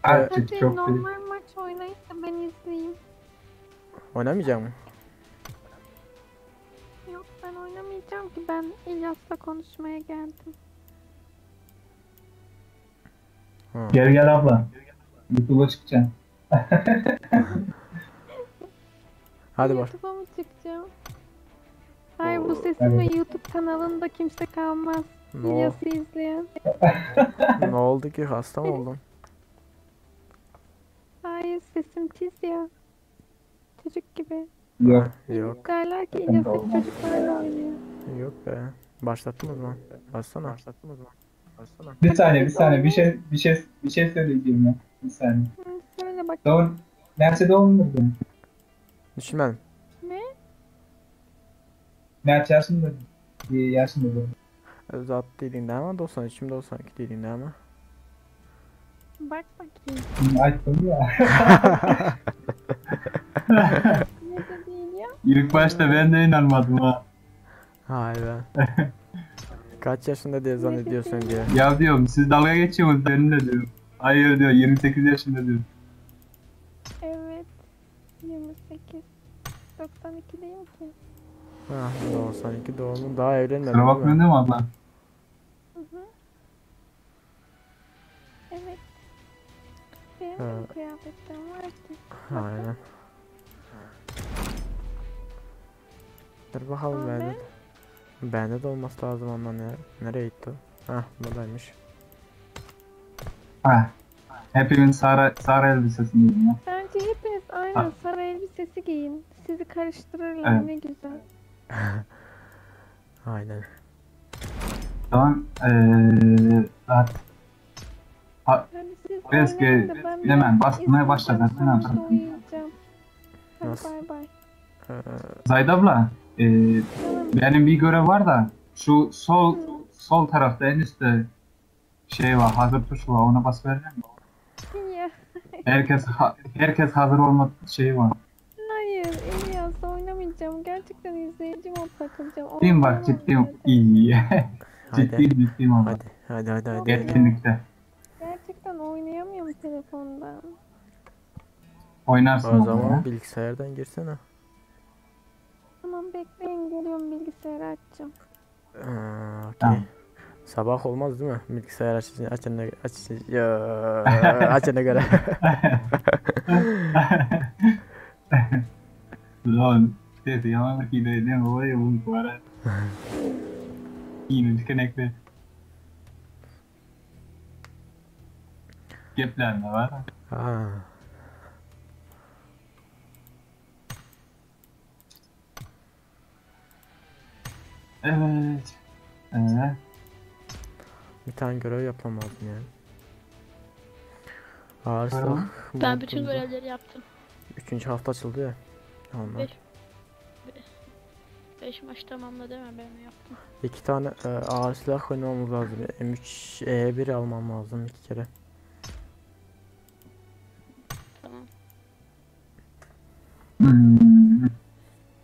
Artık Hadi çok iyi. normal maç oynayıp da ben izleyeyim. Oynamayacak mı? Yok ben oynamayacağım ki ben İlyas'la konuşmaya geldim. Gel abla. YouTube'a çıkacaksın. Hadi bak. YouTube'a mı çıkacağım? Hayır bu sesimle YouTube kanalında kimse kalmaz. Ne, İlyas'ı izleyen. ne oldu ki hasta mı oldun? Hayır sesim tiz ya. Çocuk gibi. Yok. Yok Derler ki İlyas hep çocuklarla oynuyor. yok be. Başlattım o zaman. Başlasana. Başlasana. Bir saniye. Bir şey söyleyeceğim ya. Bir saniye. Söyle bak. Nerede doğumluydun? Düşünmedim. Ne? Nerede yaşında? Bir yaşında doğum. Zat dediğinde ama 93 şimdi 92 dediğinde ama. Bak bakayım. Açtım ya. Ne de değil ya. İlk başta ben de inanmadım ha. Hay be. Kaç yaşında diye zannediyorsun diye. Ya diyorum siz dalga geçiyorsunuz benimle diyorum. Hayır diyor 28 yaşında diyor. Evet. 28. 92 değil mi ki? Ha 92 doğumlu daha evlenmedin Kusura değil bakmıyorsun mi? değil mi abla? Hı hı. Evet. Benim Ha. de kıyafetlerim var ki. Aynen. Dur bakalım Ama bende. Bende de olması lazım ondan ya. Nereye gitti o? Hah buradaymış. Ha. Hepimiz sarı elbisesindeyim ya. Bence hepiniz aynı Ha. sarı elbisesi giyin. Sizi karıştırırlar Evet. ne güzel. Aynen. Tamam. Zaten Hadi siz Eski oynayın da ben hemen biraz basmaya başladı. izleyeceğim, Ben sonra yapacağım. uyuyacağım. Hadi Nasıl? bay bay. Zahid abla. Tamam. Benim bir görev var da şu sol tarafta en üstte şey var, hazır tuş var, ona bas vereceğim. Ya. Herkes hazır olma şeyi var. Hayır İlyas oynamayacağım. Gerçekten izleyici mod takılacağım. Ciddiyim bak, Oynayamam ciddiyim. zaten. İyi. Hadi. ciddiyim abla. Hadi. Etkinlikte. Gerçekten oynayamıyorum telefondan. Oynarsın O onu zaman ya. bilgisayardan girsene. Tamam bekleyin geliyorum bilgisayarı açacağım. Okey. Tamam. Sabah olmaz değil mi? Bilgisayar açana göre. Lol. Se llama aquí de voy a un cuadra. Y no connected. Kepler mi var? Ha. Evet. Evet. Bir tane görev yapmam lazım yani. Ağır Tamam. silah Ben bütün modunda görevleri yaptım. 3. hafta açıldı ya. Onlar. 5 maç tamamla değil mi? Ben mi yaptım? 2 tane ağır silah oynamamız lazım. M3 E1 almam lazım 2 kere. Tamam.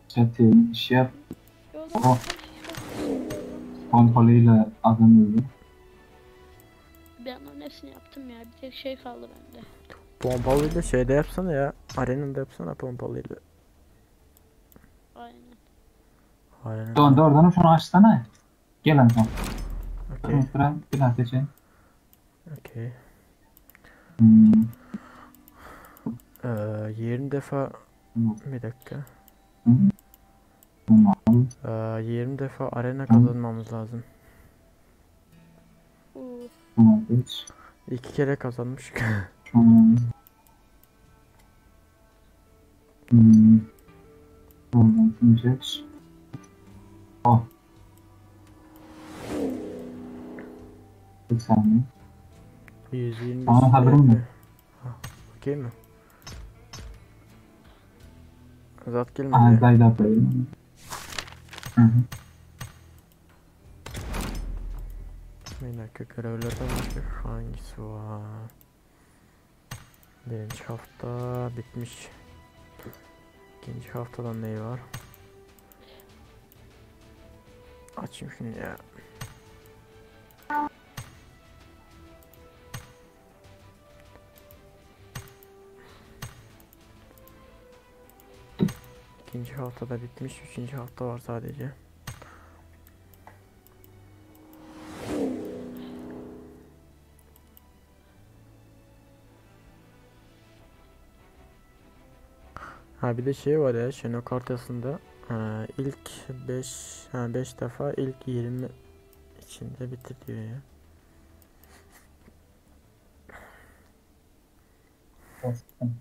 Çatı iş yap. Yolda Oh. Pompalıyla adam öldü. ben onların hepsini yaptım ya. Bir tek şey kaldı bende. Pompalıyla şeyde yapsana ya. Arenada yapsana pompalıyla. Aynen. Arenada. Doğru oradan şunu açsana. Gel amcam. Okey. Şuradan bir daha seçin. Okey. Hmm. 20 defa bir dakika. Tamam. 20 defa arena kazanmamız lazım. Tamam. Geç. 2 kere kazanmıştık. Tamam. Oradan şunu seç. Oh. Bir saniye. 125. Tamam, hazırım mı? Okey mi? Zat gelmedi. Ağzayla yapayım. Hı hı. Bir dakika görevlerden başka hangisi var? Birinci hafta bitmiş. İkinci haftadan ne var? Açayım şunu ya. İkinci haftada bitmiş. Üçüncü hafta var sadece. Ha bir de şey var ya Şenol kartasında ilk 5 defa ilk 20 içinde bitir diyor ya. Bastım.